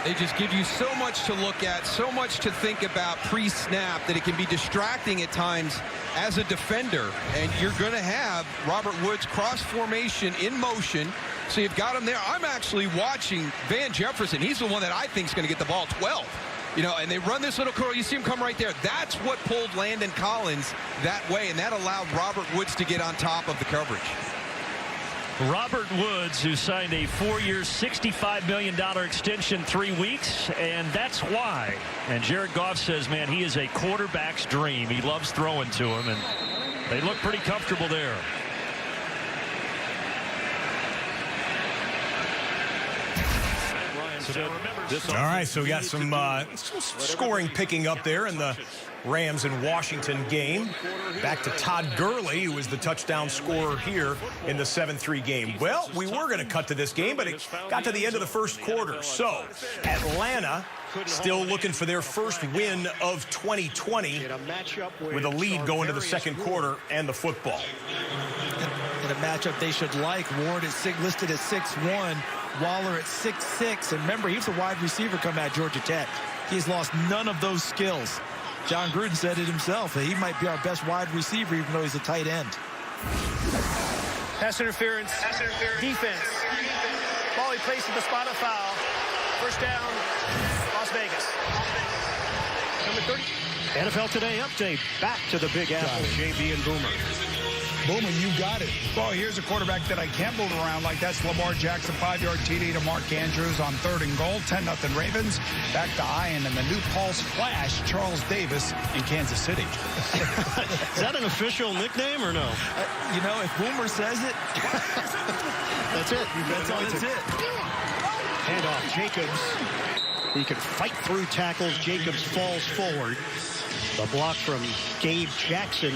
They just give you so much to look at, so much to think about pre-snap that it can be distracting at times as a defender. And you're going to have Robert Woods cross formation in motion. So you've got him there. I'm actually watching Van Jefferson. He's the one that I think is going to get the ball 12. You know, and they run this little curl. You see him come right there. That's what pulled Landon Collins that way, and that allowed Robert Woods to get on top of the coverage. Robert Woods, who signed a 4-year, $65 million extension 3 weeks, and that's why. And Jared Goff says, man, he is a quarterback's dream. He loves throwing to him, and they look pretty comfortable there. All right, so we got some scoring picking up there in the Rams and Washington game. Back to Todd Gurley, who was the touchdown scorer here in the 7-3 game. Well, we were going to cut to this game, but it got to the end of the first quarter. So Atlanta still looking for their first win of 2020 with a lead going to the second quarter and the football. In a matchup they should like. Ward is listed as 6'1", Waller at 6'6", and remember, he was a wide receiver coming at Georgia Tech. He's lost none of those skills. John Gruden said it himself, that he might be our best wide receiver, even though he's a tight end. Pass interference. Defense. Ball he placed at the spot of foul. First down, Las Vegas. Number 30. NFL Today update. Back to the Big Apple, JB and Boomer. Boomer, you got it. Well, here's a quarterback that I can't move around like that's Lamar Jackson, 5-yard TD to Mark Andrews on 3rd and goal. 10-0 Ravens. Back to Ian and the new Pulse Flash, Charles Davis in Kansas City. Is that an official nickname or no? You know, if Boomer says it, that's it. That's it. Handoff, Jacobs. He can fight through tackles. Jacobs falls forward. The block from Gabe Jackson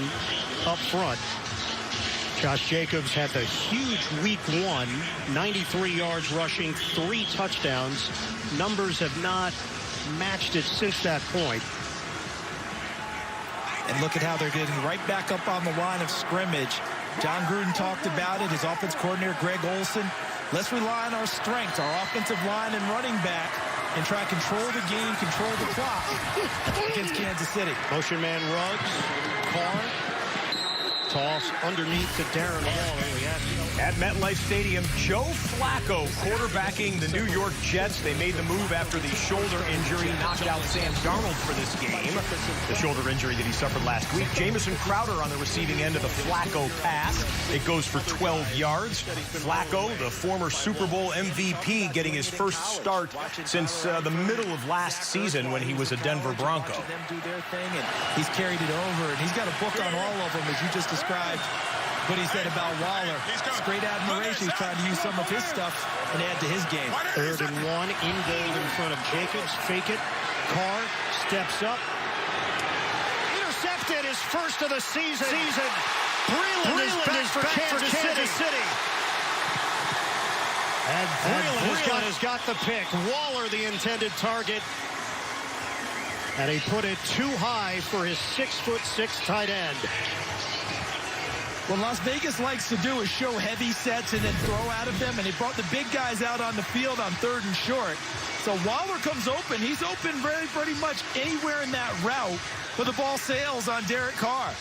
up front. Josh Jacobs had the huge week 1, 93 yards rushing, 3 touchdowns. Numbers have not matched it since that point. And look at how they're getting right back up on the line of scrimmage. John Gruden talked about it, his offense coordinator Greg Olson. Let's rely on our strengths, our offensive line and running back, and try to control the game, control the clock against Kansas City. Motion man Ruggs, Carr. Toss underneath to Darren Waller. At MetLife Stadium, Joe Flacco quarterbacking the New York Jets. They made the move after the shoulder injury, knocked out Sam Darnold for this game. The shoulder injury that he suffered last week. Jamison Crowder on the receiving end of the Flacco pass. It goes for 12 yards. Flacco, the former Super Bowl MVP, getting his first start since the middle of last season when he was a Denver Bronco. He's carried it over, and he's got a book on all of them, as you just described what he said about Waller. It's great admiration. He's trying to use some of his stuff and add to his game. 3rd and 1, in goal in front of Jacobs. Fake it. Carr steps up. Intercepted, his first of the season. Breland is back for Kansas City. And Breland has got the pick. Waller, the intended target. And he put it too high for his 6'6" tight end. What Las Vegas likes to do is show heavy sets and then throw out of them, and he brought the big guys out on the field on 3rd and short. So Waller comes open. He's open pretty much anywhere in that route, but the ball sails on Derek Carr.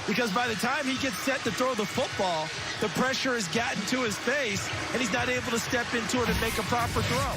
Because by the time he gets set to throw the football, the pressure has gotten to his face, and he's not able to step into it and make a proper throw.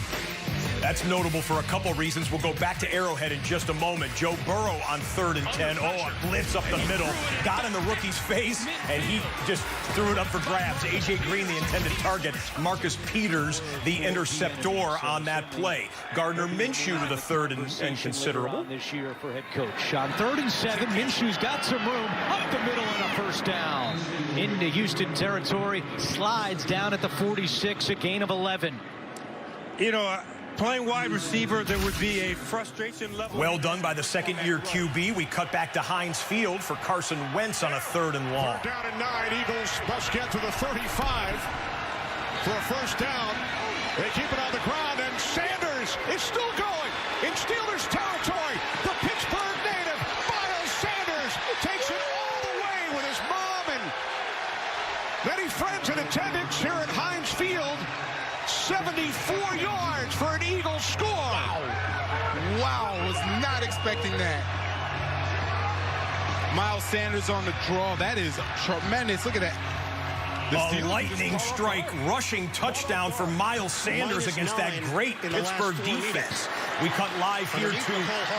That's notable for a couple reasons. We'll go back to Arrowhead in just a moment. Joe Burrow on 3rd and 10. Oh, a blitz up the middle. Got in the rookie's face, and he just threw it up for grabs. A.J. Green, the intended target. Marcus Peters, the interceptor on that play. Gardner Minshew with a 3rd and considerable. This year for head coach. On 3rd and 7, Minshew's got some room. Up the middle and a first down. Into Houston territory. Slides down at the 46, a gain of 11. You know, playing wide receiver, there would be a frustration level. Well done by the second-year QB. We cut back to Heinz Field for Carson Wentz on a 3rd and long. 3rd down and 9. Eagles must get to the 35 for a first down. They keep it on the ground, and Sanders is still going in Steelers territory. The Pittsburgh native, Miles Sanders, takes it all the way with his mom and many friends in attendance here at Heinz Field. 74 yards for an Eagles score. Wow, was not expecting that. Miles Sanders on the draw. That is tremendous. Look at that. A lightning strike rushing touchdown for Miles Sanders against that great Pittsburgh defense. We cut live here to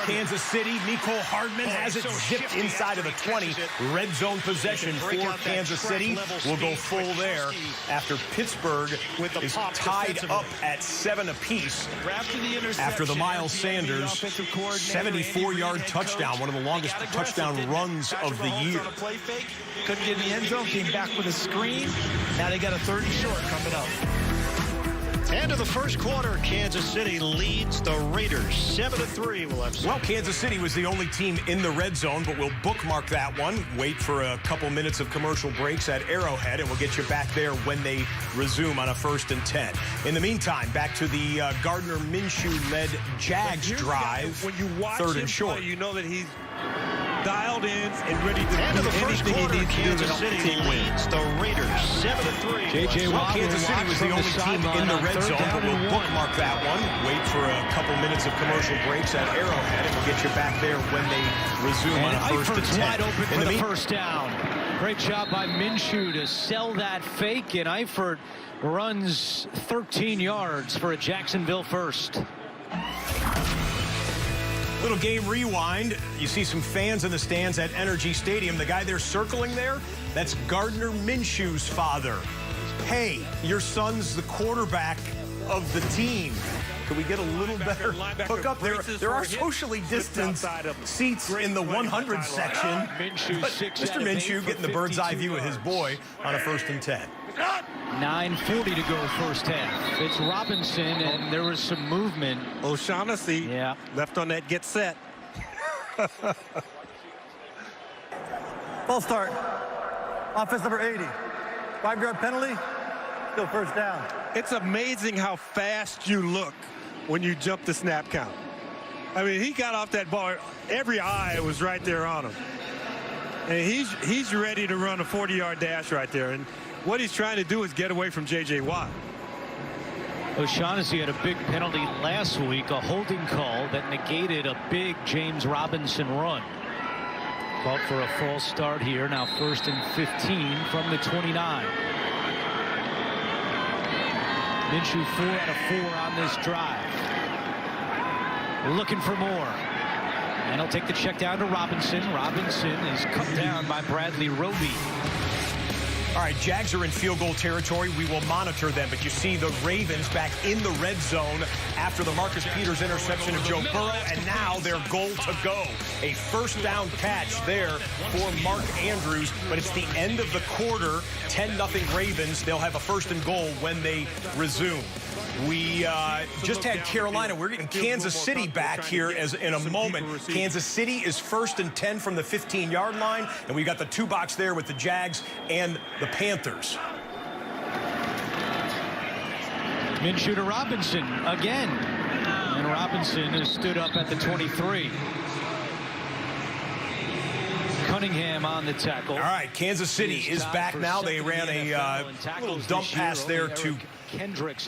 Kansas City. Mecole Hardman has it zipped inside of the 20. Red zone possession for Kansas City. We'll go full there after Pittsburgh is tied up at 7 apiece after the Miles Sanders 74-yard touchdown, one of the longest touchdown runs of the year. Couldn't get in the end zone, came back with a screen. Now they got a 30 short coming up. End of the first quarter, Kansas City leads the Raiders 7-3. We'll have Well, Kansas City was the only team in the red zone, but we'll bookmark that one. Wait for a couple minutes of commercial breaks at Arrowhead, and we'll get you back there when they resume on a 1st and 10. In the meantime, back to the Gardner Minshew-led Jags drive. When you watch 3rd him and short. play, you know that he's dialed in and ready to End do of the first anything quarter, he needs to do to Kansas help the City team win. leads the Raiders 7-3. J.J. Well, Watt Kansas City was the only team in the red zone, but we'll bookmark that one. Wait for a couple minutes of commercial breaks at Arrowhead, and we'll get you back there when they resume on a 1st and 10. Wide open for the first down. Great job by Minshew to sell that fake, and Eifert runs 13 yards for a Jacksonville first. Little game rewind. You see some fans in the stands at Energy Stadium. The guy they're circling there, that's Gardner Minshew's father. Hey, your son's the quarterback of the team. Can we get a little better hookup? There are socially distanced seats in the 100 section. Mr. Minshew getting the bird's eye view of his boy on a 1st and 10. 9:40 to go first half. It's Robinson, and there was some movement. O'Shaughnessy left on that get set. Full start. Offense number 80. 5-yard penalty. Still first down. It's amazing how fast you look when you jump the snap count. I mean, he got off that ball. Every eye was right there on him. And he's ready to run a 40-yard dash right there. And what he's trying to do is get away from J.J. Watt. O'Shaughnessy had a big penalty last week, a holding call that negated a big James Robinson run. Called for a false start here. Now 1st and 15 from the 29. Minshew 4 out of 4 on this drive. Looking for more. And he'll take the check down to Robinson. Robinson is cut down by Bradley Roby. All right, Jags are in field goal territory. We will monitor them, but you see the Ravens back in the red zone after the Marcus Peters interception of Joe Burrow, and now their goal to go. A 1st down catch there for Mark Andrews, but it's the end of the quarter, 10-0 Ravens. They'll have a 1st and goal when they resume. We just had Carolina. We're getting Kansas City back here in a moment. Kansas City is 1st and 10 from the 15-yard line, and we got the 2-box there with the Jags and the Panthers. Minshew to Robinson again. And Robinson has stood up at the 23. Cunningham on the tackle. All right, Kansas City is back now. They ran a little dump pass there to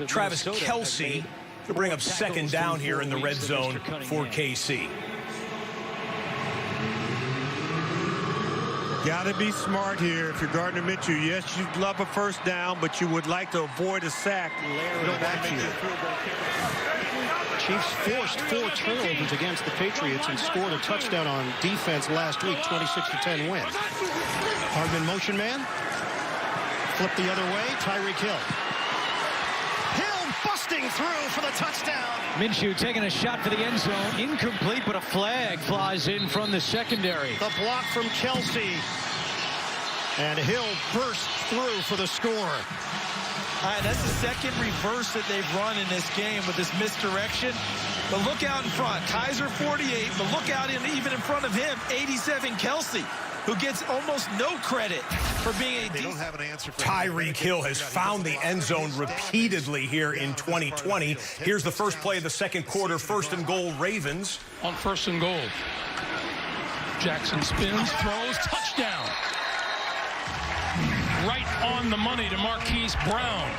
Travis Kelce to bring up 2nd down here in the red zone for KC. Got to be smart here if you're Gardner Minshew. Yes, you'd love a 1st down, but you would like to avoid a sack. Chiefs forced 4 turnovers against the Patriots and scored a touchdown on defense last week, 26-10 win. Hardman motion man. Flip the other way, Tyreek Hill. Hill busting through for the touchdown. Minshew taking a shot for the end zone. Incomplete, but a flag flies in from the secondary. The block from Kelce. And Hill bursts through for the score. All right, that's the 2nd reverse that they've run in this game with this misdirection. But look out in front. Kaiser 48, but look out even in front of him, 87 Kelce, who gets almost no credit for being a... They don't have an answer for Tyreek Hill has found the end zone repeatedly here in 2020. Here's the first play of the 2nd quarter, 1st and goal, Ravens. On 1st and goal. Jackson spins, throws, touchdown. Right on the money to Marquise Brown.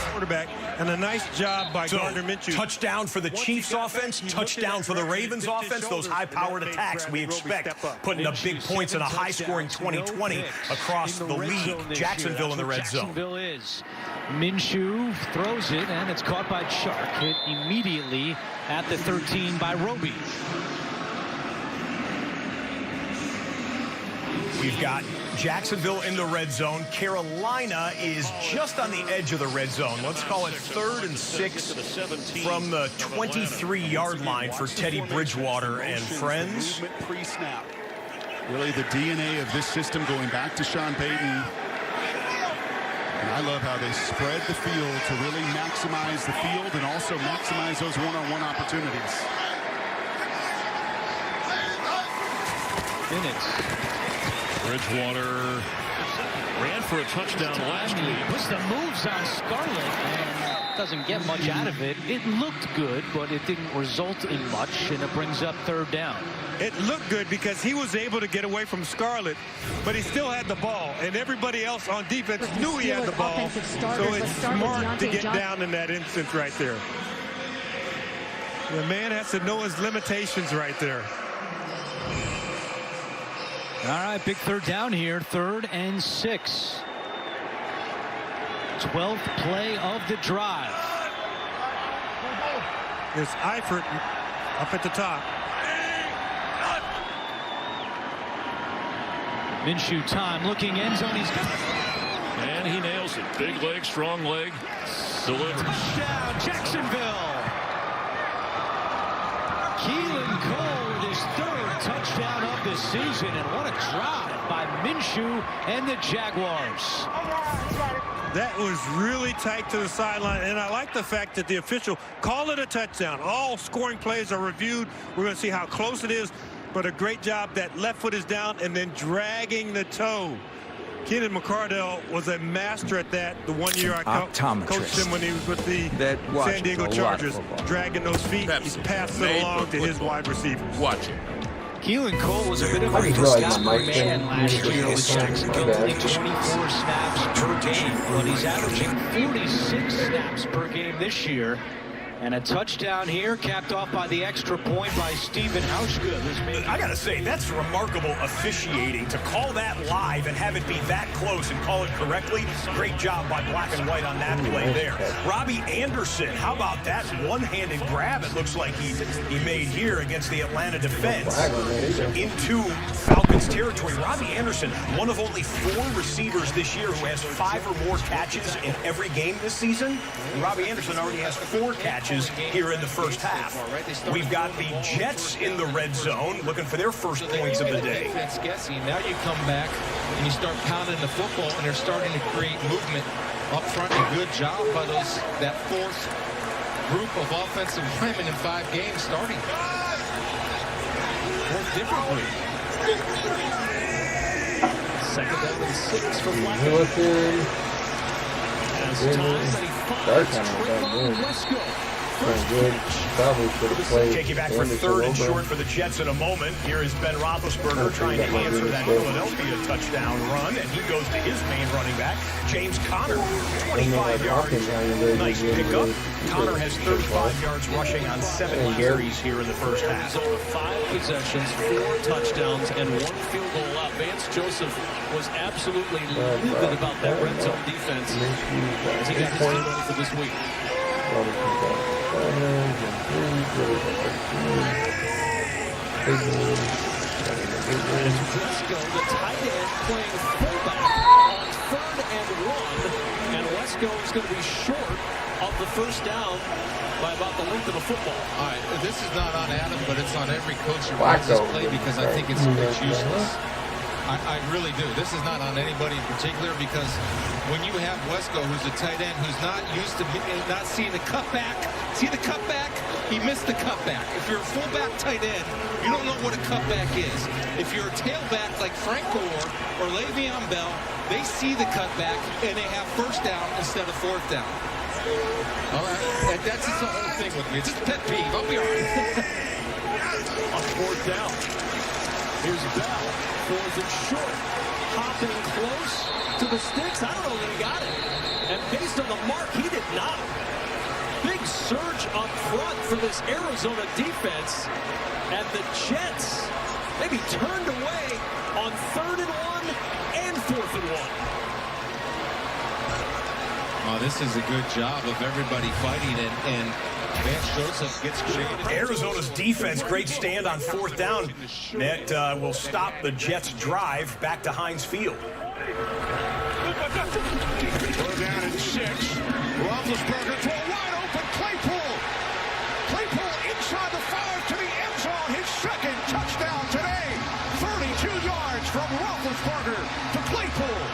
Quarterback, and a nice job by Gardner Minshew. Touchdown for the Chiefs offense, touchdown for the Ravens offense. Those high-powered attacks we expect, putting up big points in a high-scoring 2020 across the league. Jacksonville in the red zone. Jacksonville is. Minshew throws it, and it's caught by Chark. Hit immediately at the 13 by Roby. We've got Jacksonville in the red zone. Carolina is just on the edge of the red zone. Let's call it 3rd and 6 from the 23-yard line for Teddy Bridgewater and friends. Really the DNA of this system going back to Sean Payton. And I love how they spread the field to really maximize the field and also maximize those one-on-one opportunities. Minutes. Bridgewater ran for a touchdown last week. Puts the moves on Scarlett and doesn't get much out of it. It looked good, but it didn't result in much, and it brings up third down. It looked good because he was able to get away from Scarlett, but he still had the ball, and everybody else on defense knew he had the ball. So it's smart to get down in that instance right there. The man has to know his limitations right there. All right, big third down here, 3rd and 6. 12th play of the drive. There's Eifert up at the top. Minshew time, looking end zone. He's got it. And he nails it. Big leg, strong leg. Delivers. Touchdown, Jacksonville. Keelan Cole with his 3rd touchdown of the season. And what a drive by Minshew and the Jaguars. That was really tight to the sideline, and I like the fact that the official called it a touchdown. All scoring plays are reviewed. We're going to see how close it is, but a great job. That left foot is down and then dragging the toe. Keenan McCardell was a master at that the 1 year I coached him when he was with the San Diego Chargers, dragging those feet. He's passed it along to his wide receivers. Watch it. Keelan Cole was a bit of a disgusting man last year with Jacksonville, only 24 snaps per game, but he's averaging 46 snaps per game this year. And a touchdown here, capped off by the extra point by Stephen Hauschka. I got to say, that's remarkable officiating. To call that live and have it be that close and call it correctly, great job by Black and White on that play there. Robbie Anderson, how about that one-handed grab it looks like he made here against the Atlanta defense into Falcons territory. Robbie Anderson, one of only 4 receivers this year who has 5 or more catches in every game this season. And Robbie Anderson already has 4 catches here in the first half. We've got the Jets in the red zone looking for their first points of the day. Guessing. Now you come back and you start pounding the football, and they're starting to create movement up front. A good job by that 4th group of offensive linemen in 5 games starting. 4th different group. 2nd down and 6 for Blackman. As time that he finds Trayvon Wesco. Good. Probably should have played. Take you back for 3rd and short for the Jets in a moment. Here is Ben Roethlisberger trying to answer that Philadelphia touchdown run, and he goes to his main running back, James Conner, 25 yards. Nice pickup. Conner has 35 yards rushing on 7 carries here in the first half. 5 possessions, 4 touchdowns, and 1 field goal out. Vance Joseph was absolutely livid about that red zone defense as he got his team ready for this week. And Wesco, the tight end, playing fullback on 3rd and 1. And Wesco is going to be short of the first down by about the length of a football. All right, this is not on Adam, but it's on every coach who runs this play because I think it's useless. I really do. This is not on anybody in particular because when you have Wesco, who's a tight end, who's not used to not seeing the cutback, see the cutback? He missed the cutback. If you're a fullback tight end, you don't know what a cutback is. If you're a tailback like Frank Gore or Le'Veon Bell, they see the cutback and they have 1st down instead of 4th down. All right, that's just the whole thing with me. It's just a pet peeve. I'll be all right. On 4th down, here's Bell. 4th and short. Hopping close to the sticks. I don't know that he got it. And based on the mark, he did not. Big surge up front for this Arizona defense. And the Jets maybe turned away on 3rd and 1 and 4th and 1. Oh, this is a good job of everybody fighting and Vance Joseph gets created. Arizona's defense, great stand on 4th down. That will stop the Jets' drive back to Heinz Field. 3rd down and 6. Roethlisberger to a wide open Claypool. Claypool inside the 5 to the end zone. His 2nd touchdown today. 32 yards from Roethlisberger to Claypool.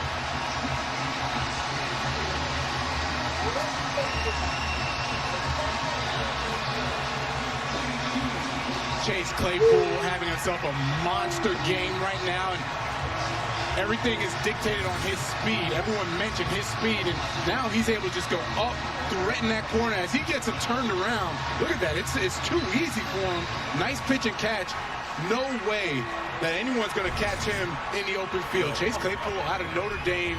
Chase Claypool having himself a monster game right now, and everything is dictated on his speed. Everyone mentioned his speed, and now he's able to just go up, threaten that corner as he gets him turned around. Look at that. It's too easy for him. Nice pitch and catch. No way that anyone's going to catch him in the open field. Chase Claypool out of Notre Dame.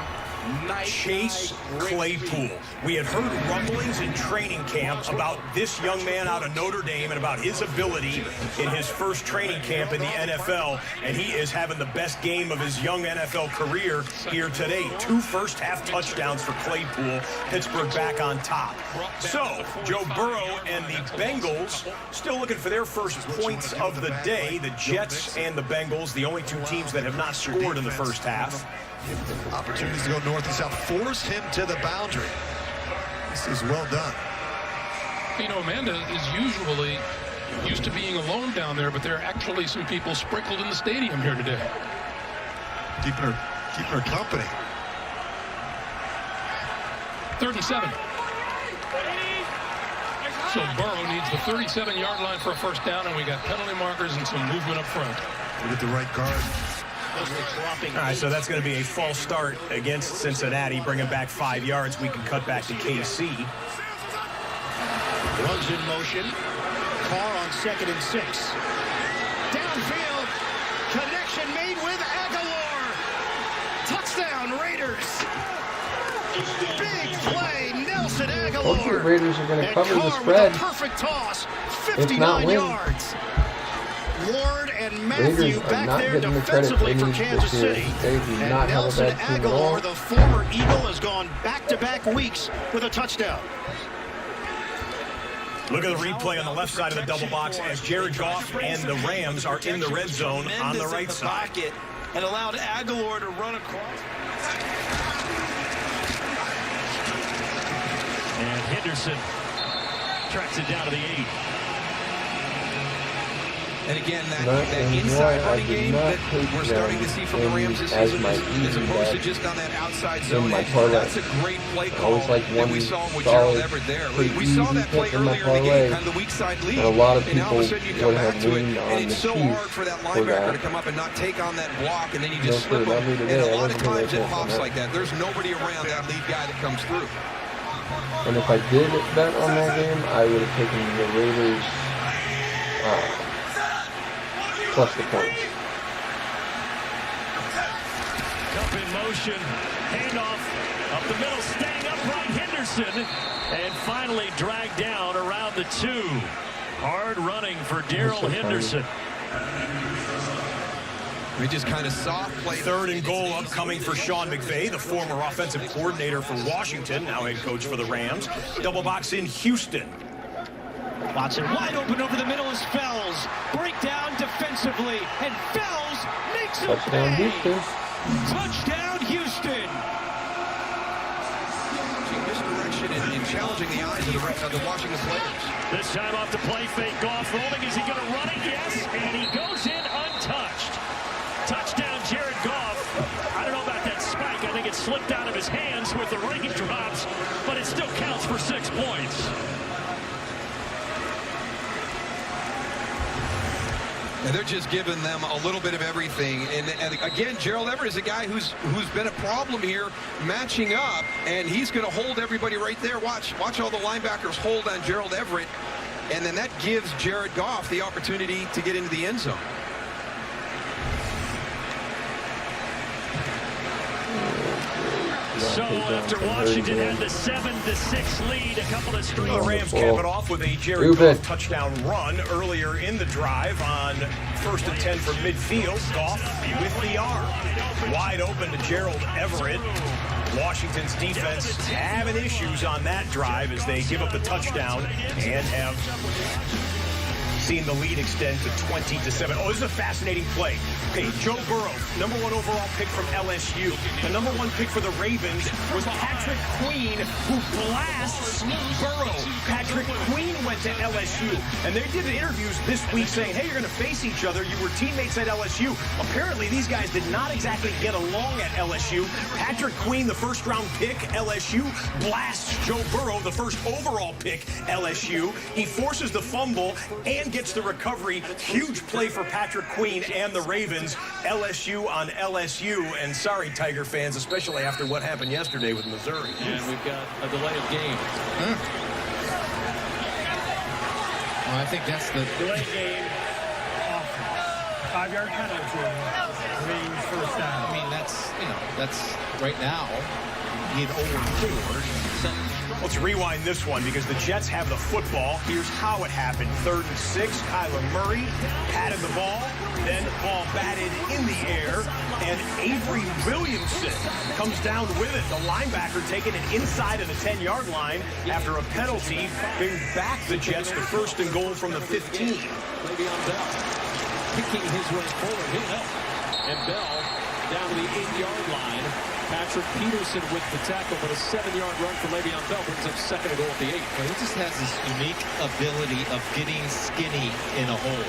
Chase Claypool. We had heard rumblings in training camp about this young man out of Notre Dame and about his ability in his first training camp in the NFL, and he is having the best game of his young NFL career here today. 2 first-half touchdowns for Claypool. Pittsburgh back on top. So, Joe Burrow and the Bengals still looking for their first points of the day. The Jets and the Bengals, the only 2 teams that have not scored in the first half. Opportunities to go north and south. Force him to the boundary. This is well done. You know, Amanda is usually used to being alone down there, but there are actually some people sprinkled in the stadium here today. Keeping her company. 3rd and 7. So Burrow needs the 37-yard line for a first down, and we got penalty markers and some movement up front. With the right guard. All right, so that's going to be a false start against Cincinnati. Bring him back 5 yards. We can cut back to KC. Runs in motion. Carr on 2nd and 6. Downfield. Connection made with Aguilar. Touchdown, Raiders. Big play, Nelson Aguilar. Hopefully the Raiders are going to cover the spread. With a perfect toss. 59 yards. Ward and Matthew back there defensively for Kansas City. And Nelson Aguilar, the former Eagle, has gone back-to-back weeks with a touchdown. Look at the replay on the left side of the double box as Jared Goff and the Rams are in the red zone on the right side. And allowed Aguilar to run across. And Henderson tracks it down to the 8. And again, that inside running game that we're starting to see from the Rams this season, as opposed to just on that outside zone. That's a great play call that we saw with Gerald Everett there. We saw that play earlier in the game, kind of the weak side lead, and now all of a sudden you come back to it, and it's so hard for that linebacker to come up and not take on that block, and then you just slip them. And a lot of times it hops like that. There's nobody around that lead guy that comes through. And if I did bet on that game, I would have taken the Raiders plus the points. Up in motion, handoff up the middle, staying upright, Henderson, and finally dragged down around the 2. Hard running for Darrell Henderson. We just kind of soft play. 3rd and goal upcoming for Sean McVay, the former offensive coordinator for Washington, now head coach for the Rams. Double box in Houston. Watson wide open over the middle is Fells. Breakdown defensively, and Fells makes a Touchdown, play. Houston. Touchdown, Houston. Misdirection and challenging the eyes of the Washington players. This time off the play fake. Goff rolling. Is he going to run it? Yes, and he goes in untouched. Touchdown, Jared Goff. I don't know about that spike. I think it slipped out of his hands with the raindrops, but it still counts for 6 points. And they're just giving them a little bit of everything. And again, Gerald Everett is a guy who's been a problem here matching up, and he's going to hold everybody right there. Watch all the linebackers hold on Gerald Everett, and then that gives Jared Goff the opportunity to get into the end zone. So after Washington had the 7-6 lead, a couple of straight. The Rams cap it off with a Jared Goff touchdown run earlier in the drive on 1st and 10 from midfield. Goff with the arm. Wide open to Gerald Everett. Washington's defense having issues on that drive as they give up the touchdown and have seeing the lead extend to 20-7. Oh, this is a fascinating play. Okay, Joe Burrow, #1 overall pick from LSU. The #1 pick for the Ravens was Patrick Queen, who blasts Burrow. Patrick Queen went to LSU, and they did interviews this week saying, hey, you're going to face each other. You were teammates at LSU. Apparently, these guys did not exactly get along at LSU. Patrick Queen, the first-round pick, LSU, blasts Joe Burrow, the first overall pick, LSU. He forces the fumble and gets the recovery. Huge play for Patrick Queen and the Ravens. LSU on LSU. And sorry, Tiger fans, especially after what happened yesterday with Missouri. And we've got a delay of game. Well, I think that's the delay game. 5-yard penalty. Means first down. I mean, that's right now. Need over 4. Let's rewind this one because the Jets have the football. Here's how it happened. 3rd and 6. Kyler Murray patted the ball, then ball batted in the air, and Avery Williamson comes down with it. The linebacker taking it inside of the 10-yard line after a penalty. Bring back the Jets to 1st and goal from the 15. Le'Veon Bell picking his way forward. He'll help. And Bell down to the 8-yard line. Patrick Peterson with the tackle, but a 7-yard run for Le'Veon Bell brings up 2nd and goal at the 8. Well, he just has this unique ability of getting skinny in a hole.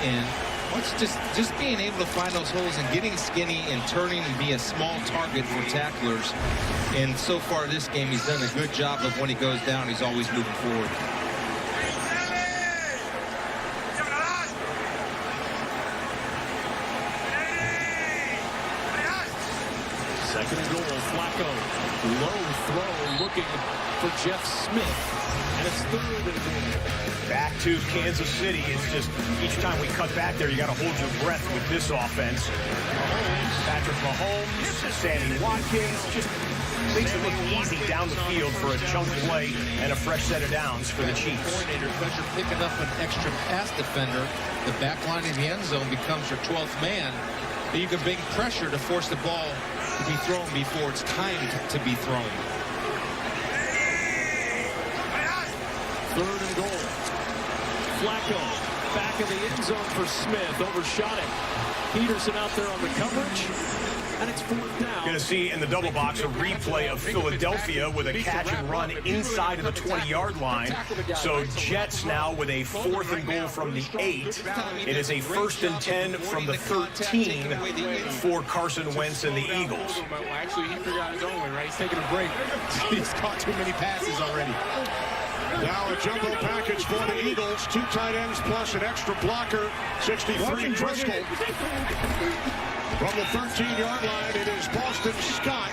And what's just being able to find those holes and getting skinny and turning and be a small target for tacklers. And so far this game, he's done a good job of when he goes down, he's always moving forward. Second and goal, Flacco. Low throw looking for Jeff Smith. And it's 3rd and goal. Back to Kansas City. It's just each time we cut back there, you got to hold your breath with this offense. Patrick Mahomes, Sammy Watkins, just makes it look easy down the field for a chunk play and a fresh set of downs for the Chiefs. Coordinator, because you're picking up an extra pass defender, the back line in the end zone becomes your 12th man. You can bring pressure to force the ball to be thrown before it's timed to be thrown. 3rd and goal. Flacco back in the end zone for Smith. Overshot it. Peterson out there on the coverage. And it's 4th down. Going to see in the double box a replay of Philadelphia with a catch and run inside of the 20-yard line. So Jets now with a 4th and goal from the 8. It is a 1st and 10 from the 13 for Carson Wentz and the Eagles. Actually, he forgot his own way, right? He's taking a break. He's caught too many passes already. Now a jumbo package for the Eagles. 2 tight ends plus an extra blocker. 63 Driscoll. From the 13-yard line, it is Boston Scott.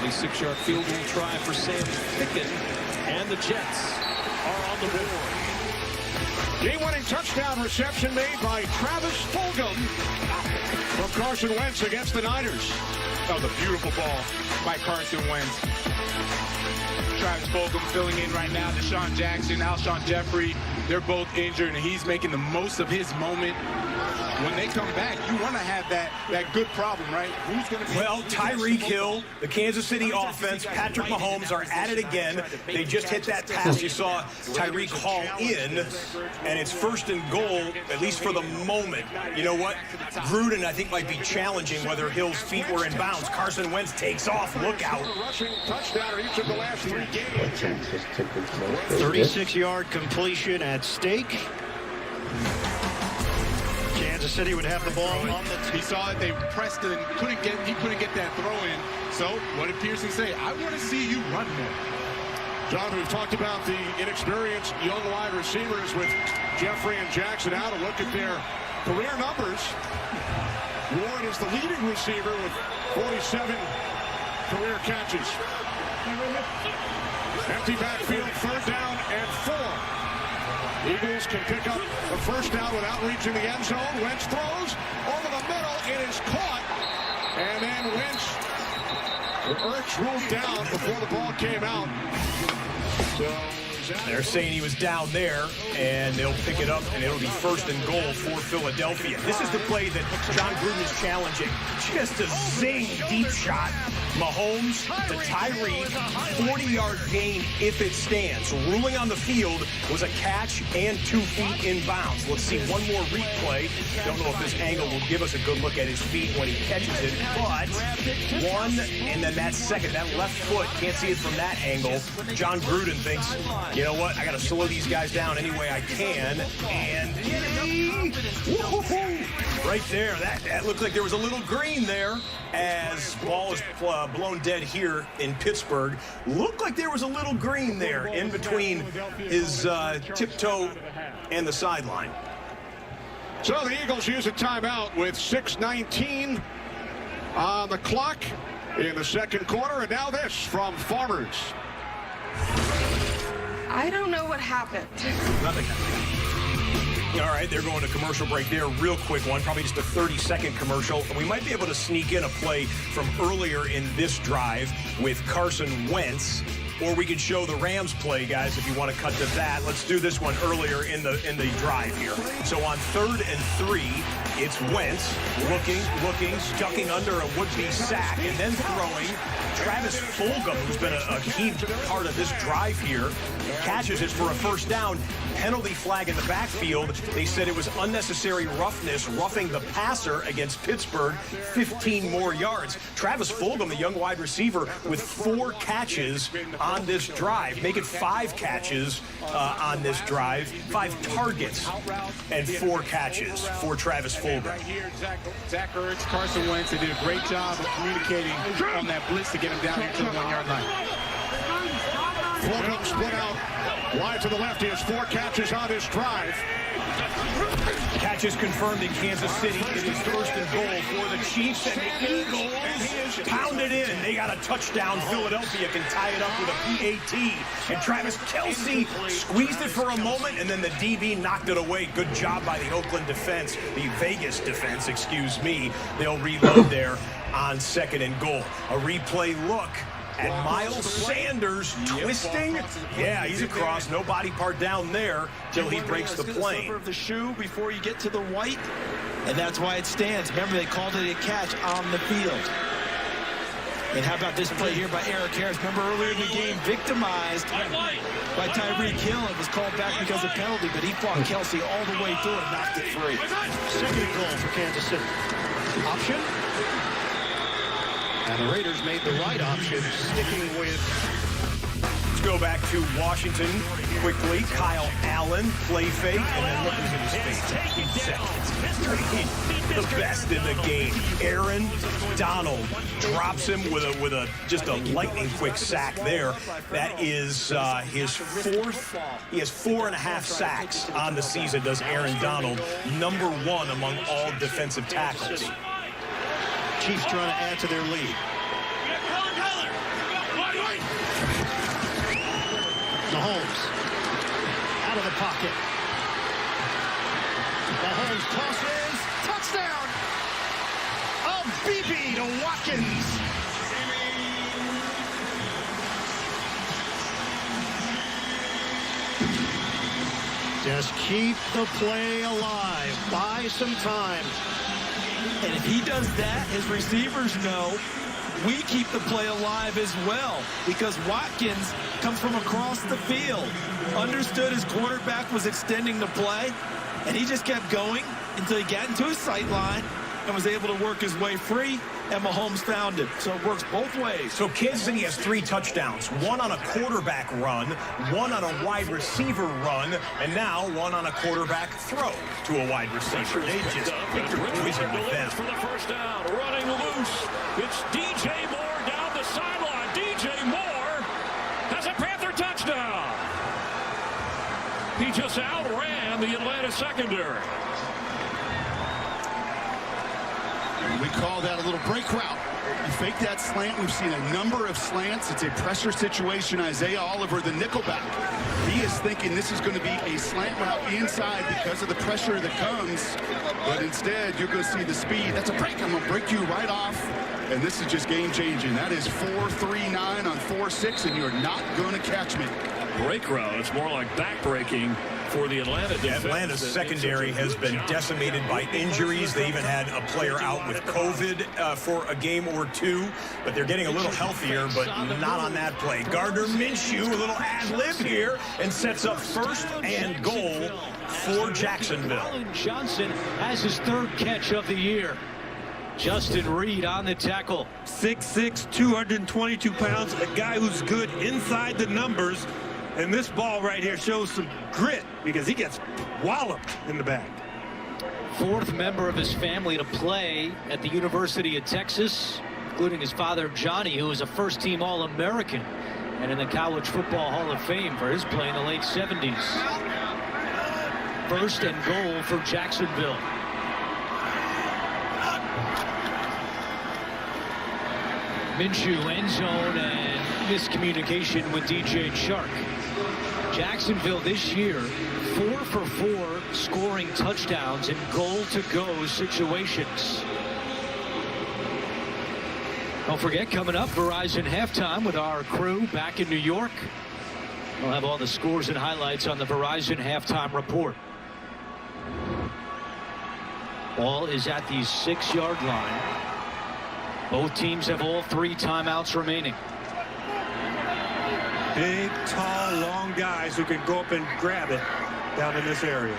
26-yard field goal try for Sam Ficken. And the Jets are on the board. Game-winning touchdown reception made by Travis Fulgham from Carson Wentz against the Niners. That was a beautiful ball by Carson Wentz. Travis Fulgham filling in right now. Deshaun Jackson, Alshon Jeffrey, they're both injured, and he's making the most of his moment. When they come back, you want to have that good problem, right? Who's going to be... Well, Tyreek Hill, the Kansas City offense, Patrick Mahomes are at it again. They just hit that pass. You saw Tyreek haul in, and it's 1st and goal, at least for the moment. You know what? Gruden, I think, might be challenging whether Hill's feet were in bounds. Carson Wentz takes off. Look out. Rushing touchdown in each of the last 3 games. 36-yard completion at stake. Kansas City would have the ball on the He saw it. They pressed it and he couldn't get that throw in. So what did Pearson say? I want to see you run more. John, we've talked about the inexperienced young wide receivers with Jeffrey and Jackson out. A look at their career numbers. Ward is the leading receiver with 47 career catches. Empty backfield, 3rd down and 4. Eagles can pick up a 1st down without reaching the end zone. Wentz throws over the middle. It is caught. And then Wentz, Ertz ruled down before the ball came out. So They're saying he was down there, and they'll pick it up, and it'll be 1st and goal for Philadelphia. This is the play that John Gruden is challenging. Just a zing deep shot. Mahomes to Tyreek, 40-yard gain if it stands. Ruling on the field was a catch and 2 feet in bounds. Let's see one more replay. Don't know if this angle will give us a good look at his feet when he catches it, but one, and then that second, that left foot, can't see it from that angle. John Gruden thinks, you know what, I got to slow these guys down any way I can, and right there, that looked like there was a little green there as ball is blown dead here in Pittsburgh. Looked like there was a little green there in between his tiptoe and the sideline. So the Eagles use a timeout with 6:19 on the clock in the second quarter. And now this from Farmers. I don't know what happened. Nothing. All right, they're going to commercial break there. Real quick one, probably just a 30-second commercial. We might be able to sneak in a play from earlier in this drive with Carson Wentz, or we could show the Rams play, guys, if you want to cut to that. Let's do this one earlier in the drive here. So on 3rd and 3, it's Wentz looking, ducking under a would-be sack, and then throwing. Travis Fulgham, who's been a key part of this drive here, catches it for a 1st down. Penalty flag in the backfield. They said it was unnecessary roughness, roughing the passer against Pittsburgh, 15 more yards. Travis Fulgham, the young wide receiver, with 4 catches on this drive. Make it 5 catches on this drive, 5 targets and 4 catches for Travis Fulgham. Right here, Zach Ertz, Carson Wentz, they did a great job of communicating on that blitz to get him down here to the 1-yard line. Fulgham split out wide to the left. He has 4 catches on this drive. Catches confirmed in Kansas City. It is 1st and goal for the Chiefs, and the Eagles pound it in. They got a touchdown. Philadelphia can tie it up with a PAT. And Travis Kelce squeezed it for a moment, and then the DB knocked it away. Good job by the Oakland defense, the Vegas defense, excuse me. They'll reload there on 2nd and goal. A replay look at Miles Sanders twisting. Yeah, he's across. No body part down there till he breaks the plane. Of the shoe before you get to the white, and that's why it stands. Remember, they called it a catch on the field. And how about this play here by Eric Harris? Remember earlier in the game, victimized by Tyreek Hill. It was called back because of penalty, but he fought Kelce all the way through and knocked it free. 2nd and goal for Kansas City. Option. And the Raiders made the right option, sticking with. Let's go back to Washington quickly. Kyle Allen, play fake, and then look who's in his face. The best in the game. Aaron Donald drops him with a just a lightning quick sack there. That is his 4th. He has 4.5 sacks on the season, does Aaron Donald. #1 among all defensive tackles. Chiefs trying to add to their lead. Mahomes out of the pocket. Mahomes tosses. Touchdown! A BB to Watkins. Just keep the play alive. Buy some time. And if he does that, his receivers know we keep the play alive as well, because Watkins comes from across the field, understood his quarterback was extending the play, and he just kept going until he got into his sight line and was able to work his way free, and Mahomes found him. So it works both ways. So Kansas City has 3 touchdowns, 1 on a quarterback run, 1 on a wide receiver run, and now 1 on a quarterback throw to a wide receiver. They just picked their poison with them. For the 1st down, running loose. It's DJ Moore down the sideline. DJ Moore has a Panther touchdown. He just outran the Atlanta secondary. We call that a little break route. You fake that slant. We've seen a number of slants. It's a pressure situation. Isaiah Oliver, the nickelback. He is thinking this is going to be a slant route inside because of the pressure that comes. But instead, you're going to see the speed. That's a break. I'm going to break you right off. And this is just game changing. That is 4.39 on 4.6, and you're not going to catch me. break route. It's more like back-breaking for the Atlanta defense. Atlanta's secondary has been decimated by injuries. They even had a player out with COVID for a game or two, but they're getting a little healthier, but not on that play. Gardner Minshew, a little ad-lib here, and sets up 1st and goal for Jacksonville. Allen Johnson has his 3rd catch of the year. Justin Reed on the tackle. 6'6", 222 pounds, a guy who's good inside the numbers. And this ball right here shows some grit because he gets walloped in the back. 4th member of his family to play at the University of Texas, including his father, Johnny, who was a first-team All-American and in the College Football Hall of Fame for his play in the late 70s. 1st and goal for Jacksonville. Minshew, end zone, and miscommunication with DJ Chark. Jacksonville this year, 4 for 4 scoring touchdowns in goal-to-go situations. Don't forget, coming up, Verizon Halftime with our crew back in New York. We'll have all the scores and highlights on the Verizon Halftime Report. Ball is at the 6-yard line. Both teams have all 3 timeouts remaining. Big, tall, long guys who can go up and grab it down in this area.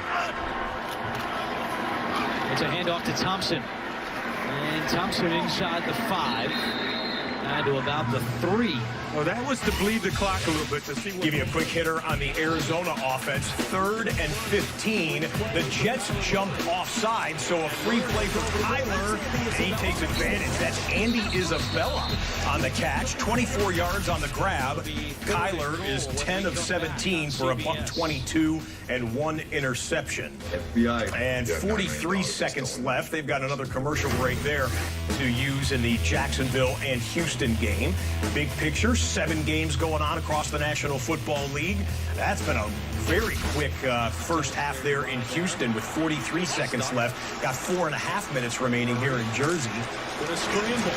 It's a handoff to Thompson. And Thompson inside the 5. Down to about the 3. Oh, that was to bleed the clock a little bit to see what... Give you a quick hitter on the Arizona offense. 3rd and 15. The Jets jumped offside, so a free play for Kyler. He takes advantage. That's Andy Isabella on the catch. 24 yards on the grab. Kyler is 10 of 17 for a $122 and 1 interception. FBI. And 43 seconds left. They've got another commercial break there to use in the Jacksonville and Houston game. Big picture. 7 games going on across the National Football League. That's been a very quick first half there in Houston with 43 seconds left. Got 4.5 minutes remaining here in Jersey. With a scramble.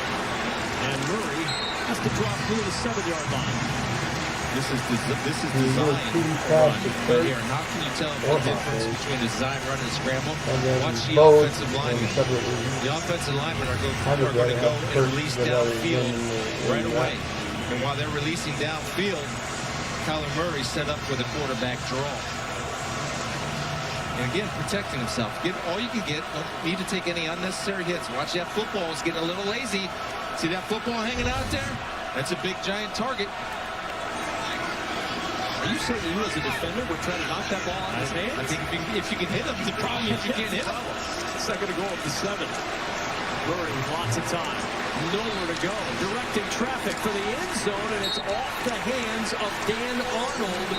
And Murray has to drop through the 7-yard line. This is design run right here. How can you tell the difference between a design run and scramble? Watch the offensive linemen. The offensive linemen are going to go and release downfield right away. And while they're releasing downfield, Kyler Murray set up for the quarterback draw. And again, protecting himself. Get all you can get. Don't need to take any unnecessary hits. Watch that football. It's getting a little lazy. See that football hanging out there? That's a big, giant target. Are you saying you as a defender would try to knock that ball out of his hands? I think if you can hit him, the problem is you can't hit him. It's not going to go up to 7. Murray with lots of time. Nowhere to go. Directing traffic for the end zone, and it's off the hands of Dan Arnold.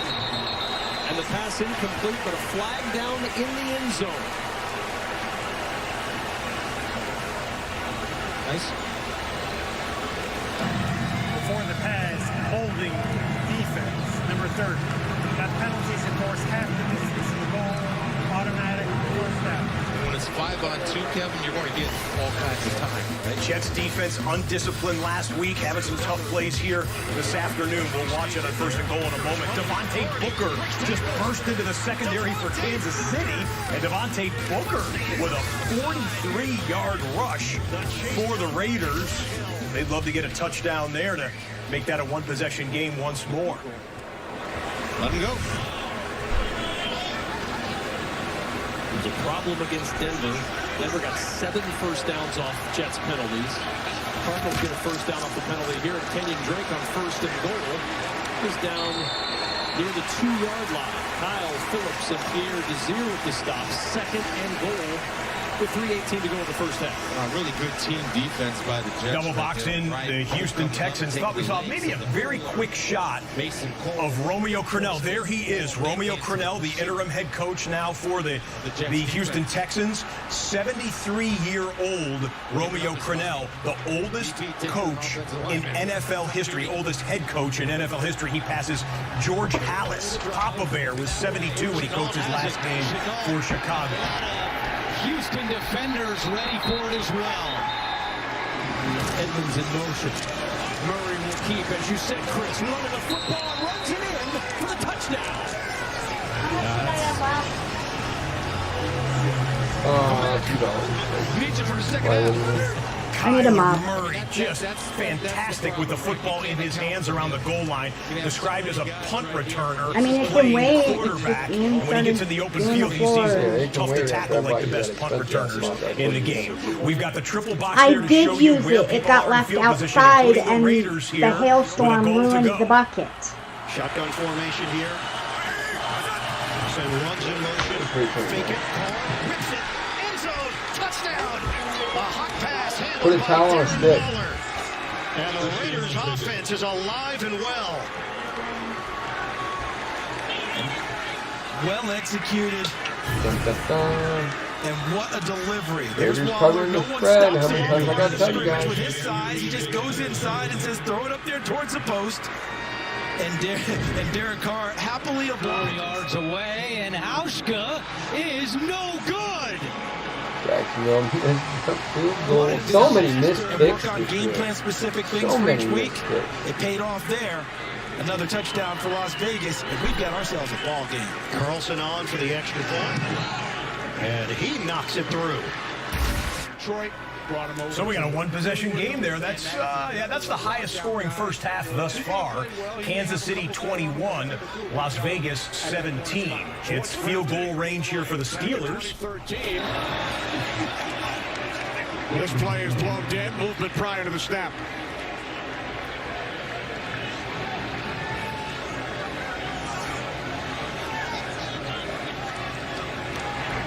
And the pass incomplete, but a flag down in the end zone. Nice. Before the pass, holding defense, number 30. Got penalties, of course, half the distance of the ball, automatic, first down. When it's 5-on-2, Kevin, you're going to get all kinds of time. The Jets defense undisciplined last week, having some tough plays here this afternoon. We'll watch it on 1st and goal in a moment. Devontae Booker just burst into the secondary for Kansas City, and Devontae Booker with a 43-yard rush for the Raiders. They'd love to get a touchdown there to make that a 1-possession game once more. Let him go. There's a problem against Denver. Denver got 7 first downs off Jets penalties. Cardinals get a first down off the penalty here. Kenyon Drake on 1st and goal is down near the 2-yard line. Kyle Phillips and Pierre Desir with the stop. 2nd and goal with 3:18 to go in the first half. Really good team defense by the Jets. Double box in the Houston Texans. Thought we saw maybe a very quick shot of Romeo Crennel. There he is, Romeo Crennel, the interim head coach now for the Houston Texans. 73-year-old Romeo Crennel, the oldest coach in NFL history, oldest head coach in NFL history. He passes George Halas. Papa Bear was 72 when he coached his last game for Chicago. Houston defenders ready for it as well. Edmonds in motion. Murray will keep, as you said, Chris, running the football and runs it in for the touchdown. Needs it for a second half. I need a mop. Murray just fantastic with the football in his hands around the goal line. Described as a punt returner. I mean, it can wait. Quarterback. And when he gets in the open field, he sees tough to tackle like the best punt returners in the game. We've got the triple box there to show you where it got left outside, and the hailstorm ruined the bucket. Shotgun formation here. So runs in motion. Fake it. Whips it. End zone. Touchdown. A hot pass. Put a towel on a stick. And the Raiders offense is alive and well. Well executed. Dun, dun, dun. And what a delivery. There's Waller. covering the spread. How many times I got to tell you guys? With his size, he just goes inside and says, throw it up there towards the post. And Derek Carr happily aboard. 4 yards away, and Hauschka is no good. Jacksonville missed field goal. So many missed kicks. Work on game plan specific things for each week. It paid off there. Another touchdown for Las Vegas, and we've got ourselves a ball game. Carlson on for the extra point. And he knocks it through. Detroit brought him over. So we got a one-possession game there. That's the highest scoring first half thus far. Kansas City 21, Las Vegas 17. It's field goal range here for the Steelers. This play is blown dead. Movement prior to the snap.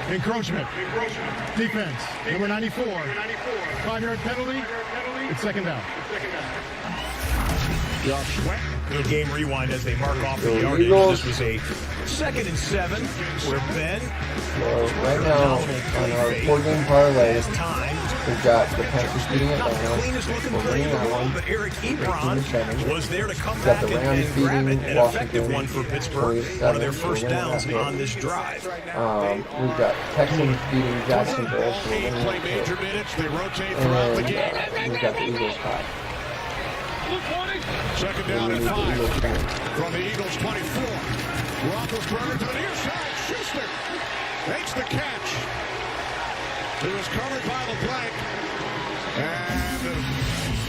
Encroachment. Defense. Number 94. 5-yard penalty. It's second down. Little game rewind as they mark off the yardage. This was a 2nd and 7 where Ben. Well, right now on our 4-game parlay, we've got the Panthers beating Atlanta. We're winning that one. But Eric Ebron was there to come We've got back the Rams and grab it. beating An effective one for Pittsburgh. 47. One of their first downs on this drive. We've got Texans beating Jacksonville. So we're winning that too. And we've got the Eagles hot. Second down and 5 from the Eagles 24. Roethlisberger to the near side. Schuster makes the catch. It was covered by LeBlanc. And the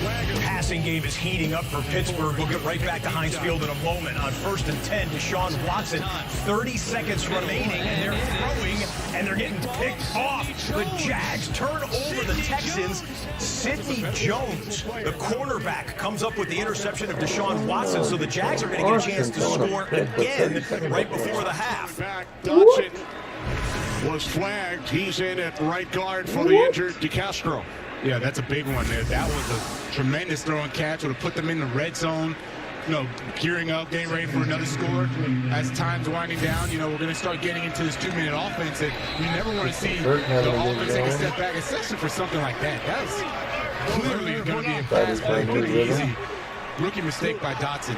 flag is... Passing game is heating up for Pittsburgh. We'll get right back to Heinz Field in a moment. On 1st and 10, Deshaun Watson, 30 seconds remaining, and they're throwing, and they're getting picked off. The Jags turn over the Texans. Sidney Jones, the cornerback, comes up with the interception of Deshaun Watson, so the Jags are going to get a chance to score again right before the half. Dodson was flagged. He's in at right guard for the injured DeCastro. Yeah, that's a big one there. That was a tremendous throw and catch. Would have put them in the red zone, gearing up, getting ready for another score. As time's winding down, we're going to start getting into this 2-minute offense. And you never want to see the offense take a step back, especially for something like that. That's clearly going to be a pass play. Pretty easy rookie mistake by Dotson.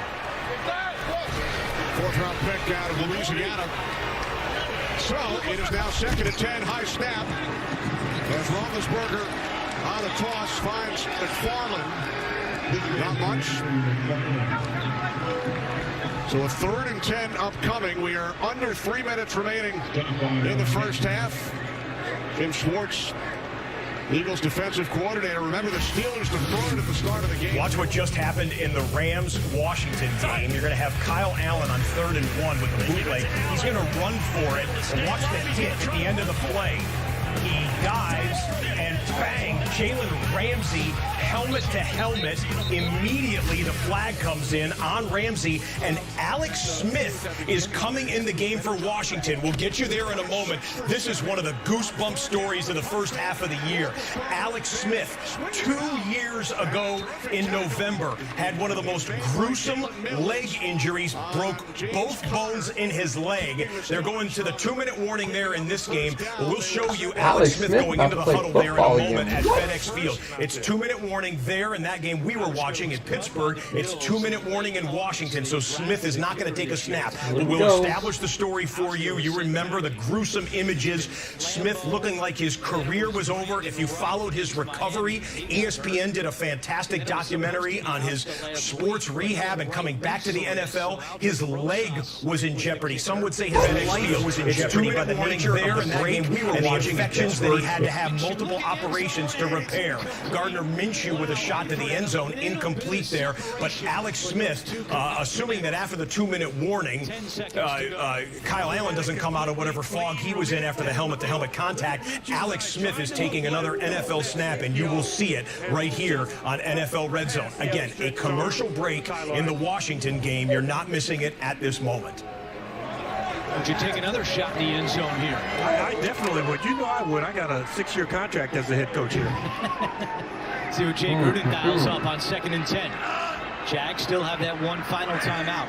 4th round pick out of Louisiana. So it is now 2nd and 10, high snap. As Roethlisberger on the toss finds McFarland. Not much. So a 3rd and 10 upcoming. We are under 3 minutes remaining in the first half. Jim Schwartz, Eagles defensive coordinator. Remember, the Steelers deferred at the start of the game. Watch what just happened in the Rams-Washington game. You're going to have Kyle Allen on 3rd and 1 with the bootleg. He's going to run for it. And watch the hit at the end of the play. He dives and bang, Jalen Ramsey, helmet to helmet. Immediately the flag comes in on Ramsey, and Alex Smith is coming in the game for Washington. We'll get you there in a moment. This is one of the goosebump stories of the first half of the year. Alex Smith, 2 years ago in November, had one of the most gruesome leg injuries, broke both bones in his leg. They're going to the 2-minute warning there in this game. We'll show you Alex Smith going into the huddle there in a moment at FedEx Field. It's 2-minute warning. warning there in that game we were watching in Pittsburgh. It's 2-minute warning in Washington, so Smith is not going to take a snap. But we'll establish the story for you. You remember the gruesome images. Smith looking like his career was over. If you followed his recovery, ESPN did a fantastic documentary on his sports rehab and coming back to the NFL. His leg was in jeopardy. Some would say his life was in jeopardy by the nature of the break we were watching, infections that he had to have multiple operations to repair. Gardner Minshew with a shot to the end zone, incomplete there. But Alex Smith, assuming that after the 2-minute warning, Kyle Allen doesn't come out of whatever fog he was in after the helmet-to-helmet contact, Alex Smith is taking another NFL snap, and you will see it right here on NFL Red Zone. Again, a commercial break in the Washington game. You're not missing it at this moment. Would you take another shot in the end zone here? I definitely would. You know I would. I got a 6-year contract as the head coach here. See what Jay Gruden dials up on 2nd and 10. Jags still have that one final timeout.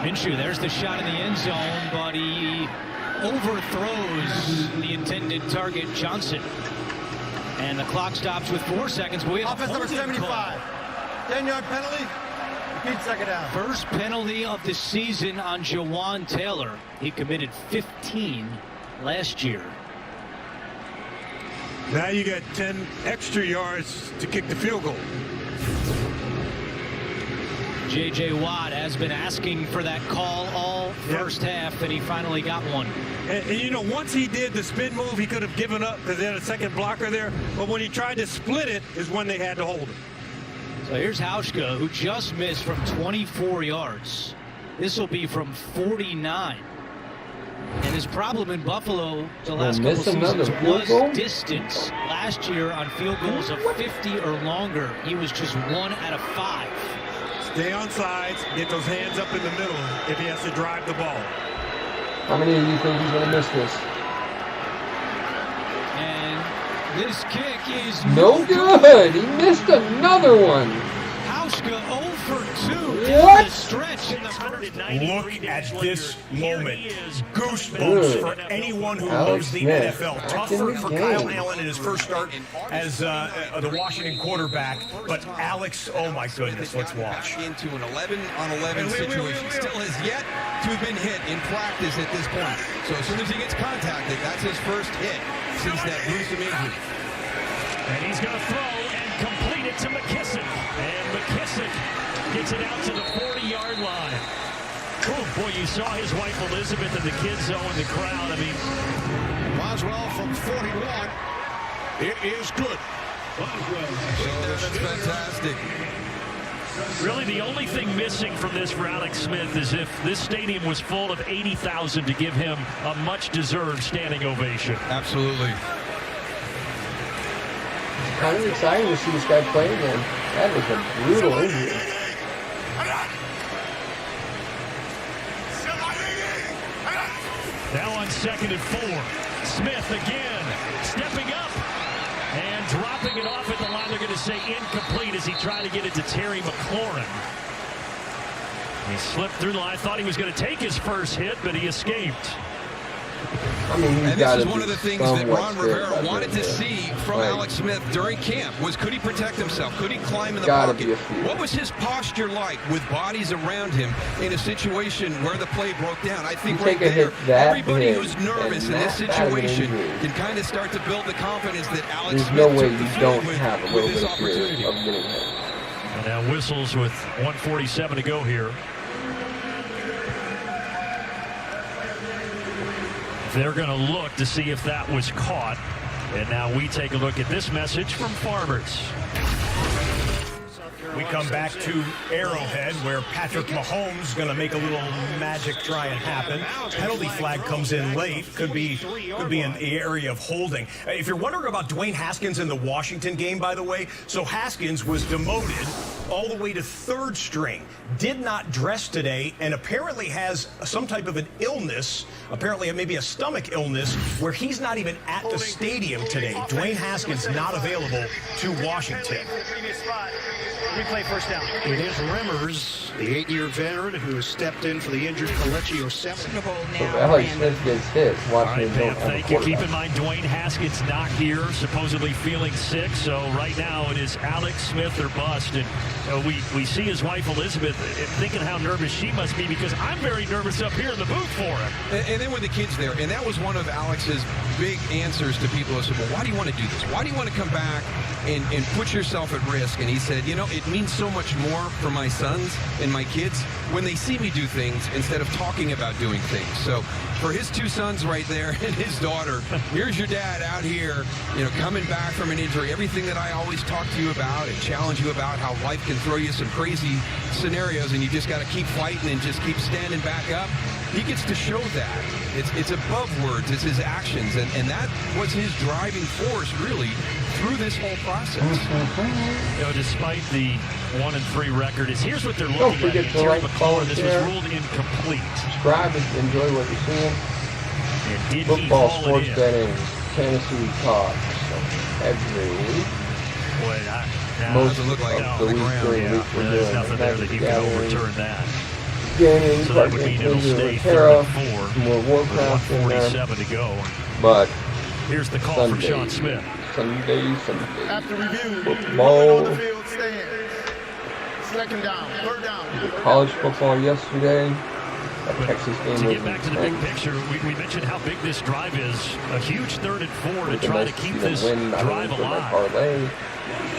Minshew, there's the shot in the end zone, but he overthrows the intended target, Johnson. And the clock stops with 4 seconds. We have offense number 75. 10-yard penalty. Repeat second down. First penalty of the season on Jawan Taylor. He committed 15 last year. Now you got 10 extra yards to kick the field goal. J.J. Watt has been asking for that call all first half, and he finally got one. And you know, once he did the spin move, he could have given up because they had a second blocker there. But when he tried to split it is when they had to hold him. So here's Hauschka, who just missed from 24 yards. This will be from 49. And his problem in Buffalo the last couple seasons was distance. Last year on field goals of 50 or longer, he was just 1 out of 5. Stay on sides, get those hands up in the middle if he has to drive the ball. How many of you think he's going to miss this? And this kick is no good. He missed another one. Hauschka 0 for 2 down the stretch in the Look at this moment. Goosebumps for anyone who loves the NFL. Tough for Kyle Allen in his first start as the Washington quarterback. But Alex, oh my goodness, let's watch. Into an 11-on-11 situation. Still has yet to have been hit in practice at this point. So as soon as he gets contacted, that's his first hit since that gruesome injury. And he's going to throw and complete it to McKissick. And McKissick gets it out to the 40-yard line. Oh, boy, you saw his wife Elizabeth in the kids' zone, the crowd. I mean, Boswell from 41. It is good. That's fantastic. Really, the only thing missing from this for Alex Smith is if this stadium was full of 80,000 to give him a much-deserved standing ovation. Absolutely. It's kind of exciting to see this guy play again. That was a brutal injury. Now on 2nd and 4. Smith again stepping up and dropping it off at the line. They're going to say incomplete as he tried to get it to Terry McLaurin. He slipped through the line. I thought he was going to take his first hit, but he escaped. I mean, and this is one of the things that Ron Rivera wanted to see from Alex Smith during camp was, could he protect himself? Could he climb in the pocket? What was his posture like with bodies around him in a situation where the play broke down? I think right there, everybody who's nervous in this situation can kind of start to build the confidence that Alex Smith took the field with this opportunity. And now whistles with 1:47 to go here. They're going to look to see if that was caught. And now we take a look at this message from Farmers. We come back to Arrowhead, where Patrick Mahomes is going to make a little magic try and happen. Penalty flag comes in late. Could be in the area of holding. If you're wondering about Dwayne Haskins in the Washington game, by the way, so Haskins was demoted all the way to third string. Did not dress today and apparently has some type of an illness, apparently maybe a stomach illness, where he's not even at the stadium today. Dwayne Haskins not available to Washington. Replay first down. It is Remmers, the 8-year veteran who has stepped in for the injured Kelechi Osemele. Alex Smith gets hit. Watching him don't have a Thank you. Keep in mind, Dwayne Haskins not here, supposedly feeling sick. So right now it is Alex Smith or bust. And we see his wife Elizabeth thinking how nervous she must be, because I'm very nervous up here in the booth for him. And then with the kids there, and that was one of Alex's big answers to people who said, well, why do you want to do this? Why do you want to come back and put yourself at risk? And he said, you know, it means so much more for my sons and my kids when they see me do things instead of talking about doing things. So for his 2 sons right there and his daughter, here's your dad out here, you know, coming back from an injury. Everything that I always talk to you about and challenge you about, how life can throw you some crazy scenarios and you just got to keep fighting and just keep standing back up. He gets to show that. It's above words. It's his actions. And that was his driving force, really, through this whole process. You know, despite the 1-3 record, here's what they're looking at. Terry McCullough, this was ruled incomplete. Subscribe and enjoy what you're seeing. And did Football, he sports it betting, fantasy talk every week. Boy, Most doesn't look like of the week during the week we're there's doing nothing there that you can overturn that. Gaming, So that would mean it'll stay 3-4. More Warcraft in there. 147 to go. But here's the call from Sean Smith. Sunday. After review, Football. on the field, stand. Second down, third down. College football yesterday. That Texas game to was get back to the big picture, we mentioned how big this drive is. A huge 3rd and 4 to try to keep this drive alive.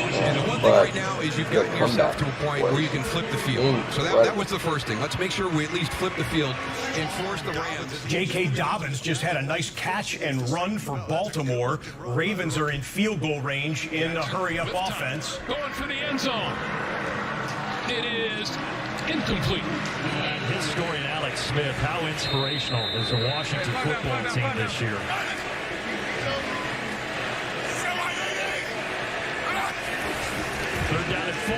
And the one thing right now is you've gotten yourself to a point where you can flip the field. So that was the first thing. Let's make sure we at least flip the field and force the Rams. J.K. Dobbins just had a nice catch and run for Baltimore. Ravens are in field goal range in a hurry-up offense. Going for the end zone. It is incomplete. His story and Alex Smith, how inspirational is the Washington football team this year. 3rd down and 4.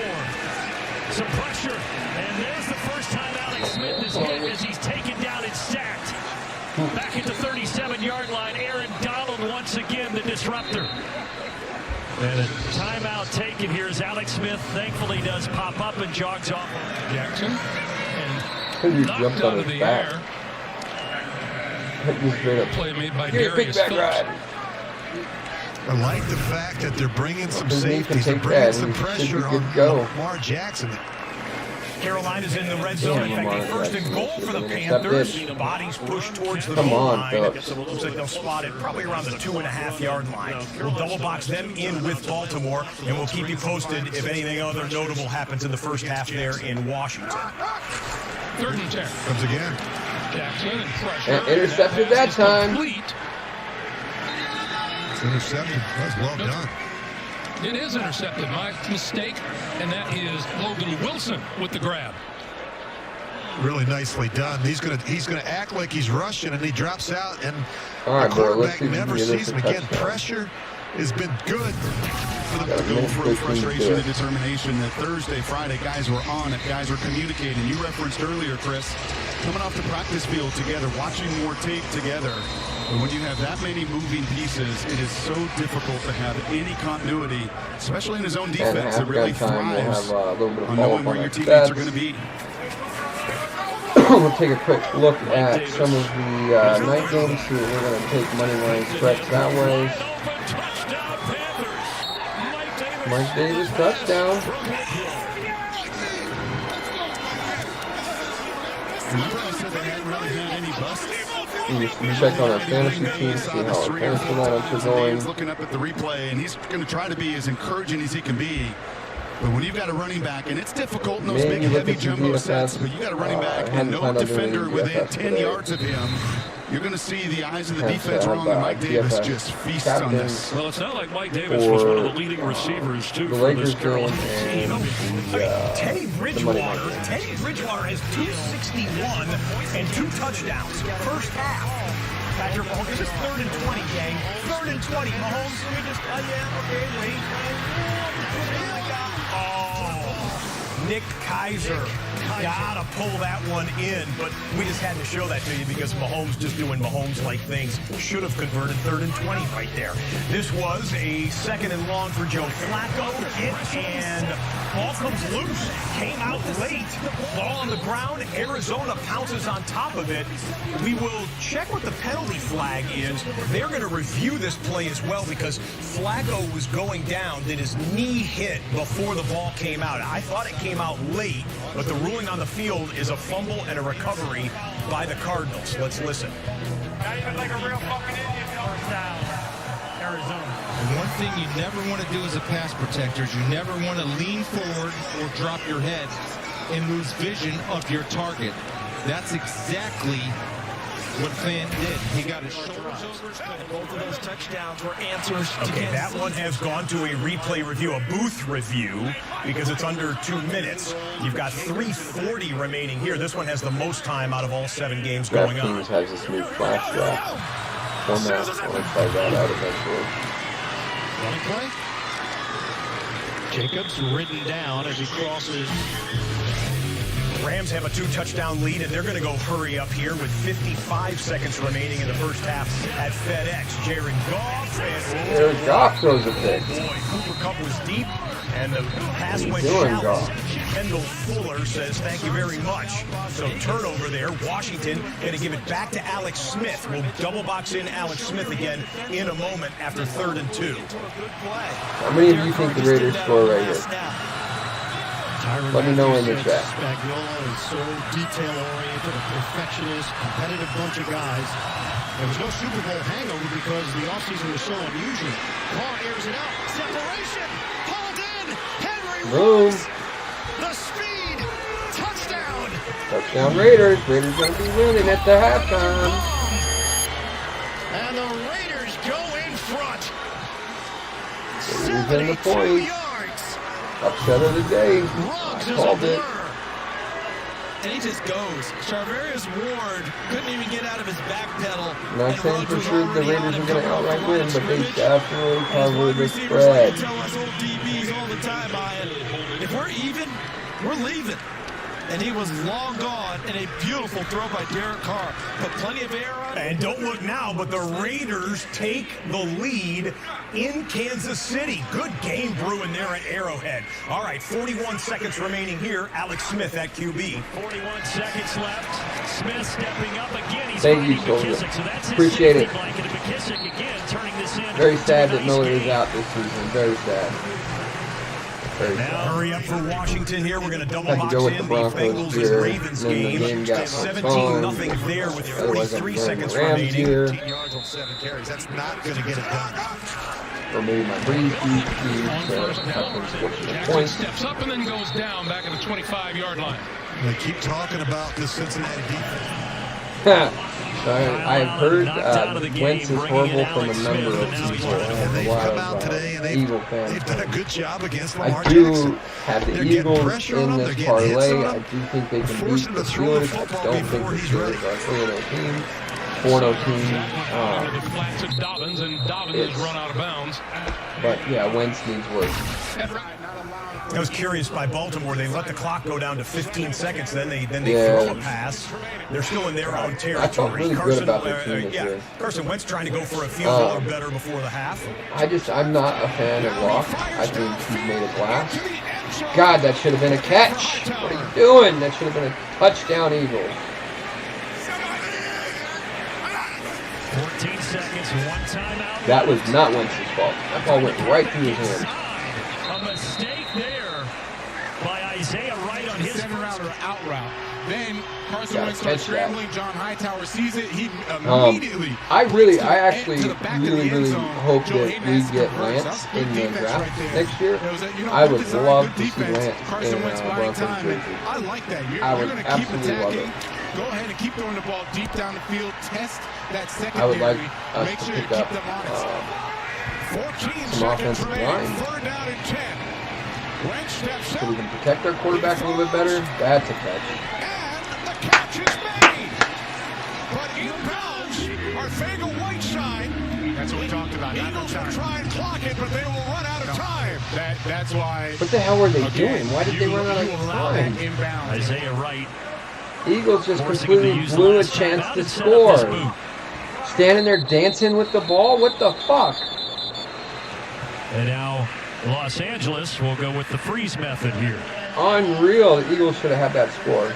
Some pressure. And there's the first time Alex Smith is hit as he's taken down and sacked. Back at the 37-yard line, Aaron Donald once again the disruptor. And a timeout taken here as Alex Smith thankfully does pop up and jogs off Jackson. And knocked out of the air. Play made by Darius Phillips. I like the fact that they're bringing some safeties and bringing some pressure on Lamar Jackson. Carolina's in the red zone. In fact, a 1st and goal for the Panthers. Bodies pushed towards the goal line. So it looks like they'll spot it probably around the 2.5-yard line. We'll double box them in with Baltimore, and we'll keep you posted if anything other notable happens in the first half there in Washington. 3rd and 10. Comes again. Jackson and pressure. And intercepted that time. It's intercepted. That's well done. It is intercepted. My mistake, and that is Logan Wilson with the grab. Really nicely done. He's gonna act like he's rushing, and he drops out, and the quarterback never sees him again. Pressure has been good. For them to go through frustration and determination that Thursday, Friday, guys were on it, guys were communicating. You referenced earlier, Chris, coming off the practice field together, watching more tape together. And when you have that many moving pieces, it is so difficult to have any continuity, especially in his own defense that really thrives on knowing where your teammates are going to be. We'll take a quick look at some of the night games. See what we're going to take money line spreads that way. Mike Davis touchdown. You check on our fantasy team, see how our fantasy lineups are going. Looking up at the replay, and he's going to try to be as encouraging as he can be. But when you've got a running back, and it's difficult in those big, heavy jumbo sets, but you got a running back and no defender within 10 yards of him, you're going to see the eyes of the defense wrong, and Mike Davis just feasts on this. Well, it's not like Mike Davis was one of the leading receivers, too, for this Carolina team. Teddy Bridgewater has 261 and 2 touchdowns. First half. Patrick Mahomes, this is 3rd and 20, gang. 3rd and 20. Mahomes, let me just, okay, wait. Nick Keiser. Gotta pull that one in, but we just had to show that to you because Mahomes just doing Mahomes-like things. Should have converted 3rd and 20 right there. This was a 2nd and long for Joe Flacco. And ball comes loose. Came out late. Ball on the ground. Arizona pounces on top of it. We will check what the penalty flag is. They're going to review this play as well because Flacco was going down. Did his knee hit before the ball came out? I thought it came out late, but the ruling on the field is a fumble and a recovery by the Cardinals. Let's listen. Not even like a real fucking Indian first down. Arizona. And one thing you never want to do as a pass protector is you never want to lean forward or drop your head and lose vision of your target. That's exactly what Fan did. He got his shoulders over. Both of those touchdowns were answers. Okay, that one has gone to a replay review, a booth review, because it's under 2 minutes. You've got 3:40 remaining here. This one has the most time out of all 7 games going on. DraftKings has this new flash draft format. I'll try that out eventually. Running play. Jacobs ridden down as he crosses. Rams have a 2-touchdown lead, and they're going to go hurry up here with 55 seconds remaining in the first half at FedEx. Jared Goff and Jared Goff throws a pick. Boy, Cooper Kupp was deep, and the pass went shallow. Kendall Fuller says thank you very much. So turnover there. Washington going to give it back to Alex Smith. We'll double box in Alex Smith again in a moment after 3rd and 2. How many of you think the Raiders score right here? Let me know in the chat. Spagnuolo is so detail-oriented, a perfectionist, competitive bunch of guys. There was no Super Bowl hangover because the offseason was so unusual. Carr airs it out. Separation. Pulled in. Henry Ruggs. The speed. Touchdown. Touchdown Raiders. Raiders going to be winning at the halftime. And the Raiders go in front. Raiders in the point. Upset of the day. I called it. And he just goes. Charvarius Ward couldn't even get out of his back pedal. Not saying for sure the Raiders are going to outright win, but they definitely cover the spread. Tell us old DBs all the time, Ian, if we're even, we're leaving. And he was long gone, and a beautiful throw by Derek Carr. But plenty of air on it. And don't look now, but the Raiders take the lead in Kansas City. Good game brewing there at Arrowhead. All right, 41 seconds remaining here. Alex Smith at QB. 41 seconds left. Smith stepping up again. He's Thank you, Soldier. Appreciate it. Very sad that Miller is out this season. Very sad. Now hurry up for Washington here. We're going to double box in the Bengals and Ravens game. 17-0 there with 43 seconds remaining. 15 yards on 7 carries. That's not going to get it done. Or maybe my breeze point. Steps up and then goes down back at the 25-yard line. They keep talking about the Cincinnati defense. I've heard Wentz is horrible from a number of people. I have a lot of Eagle fans. They've done a good job against I Lamar do Jackson. have the They're getting Eagles pressure on in him. this They're getting hits parlay. on I him. do think they can beat Forcing the to throw the Steelers. I football don't think the before he's Steelers ready. are 3-0 team. 4-0 team. It flats to Dobbins, and Dobbins is run out of bounds. But yeah, Wentz needs work. I was curious by Baltimore. They let the clock go down to 15 seconds. Then they Yeah. throw a pass. They're still in their own I territory. felt really good about their team this year. Carson Wentz trying to go for a field goal or better before the half. I'm not a fan of Locke. I think he's made it last. God, that should have been a catch. What are you doing? That should have been a touchdown, Eagles. 14 seconds, one timeout. That was not Wentz's fault. That ball went right through his hands. A mistake there by Isaiah Wright on his 7-router out route. Then Carson Gotta Wentz starts catch that. scrambling. John Hightower sees it. He immediately. I actually really hope that we get Lance in the draft next year. I would love to see Lance in Broncos jersey. I like that. I You're would going to keep absolutely love attacking. it. Go ahead and keep throwing the ball deep down the field. Test that secondary. I would like us Make to sure you pick keep up them honest. 14 some offensive line. 3rd down and 10. Wentz steps So we can protect our quarterback a little bit better. That's a catch. the catch is made. But inbounds are Fagel Whiteside. That's what we talked about. Eagles will try and clock it, but they will run out of time. That's why. What the hell were they doing? Why did they run out of time? Isaiah Wright. Eagles just completely blew a chance to score. Standing there dancing with the ball? What the fuck? And now Los Angeles will go with the freeze method here. Unreal. The Eagles should have had that score.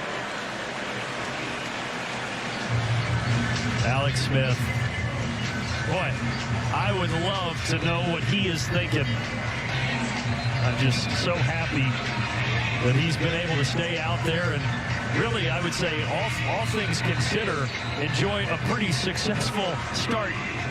Alex Smith. Boy, I would love to know what he is thinking. I'm just so happy that he's been able to stay out there and really, I would say, all things consider, enjoy a pretty successful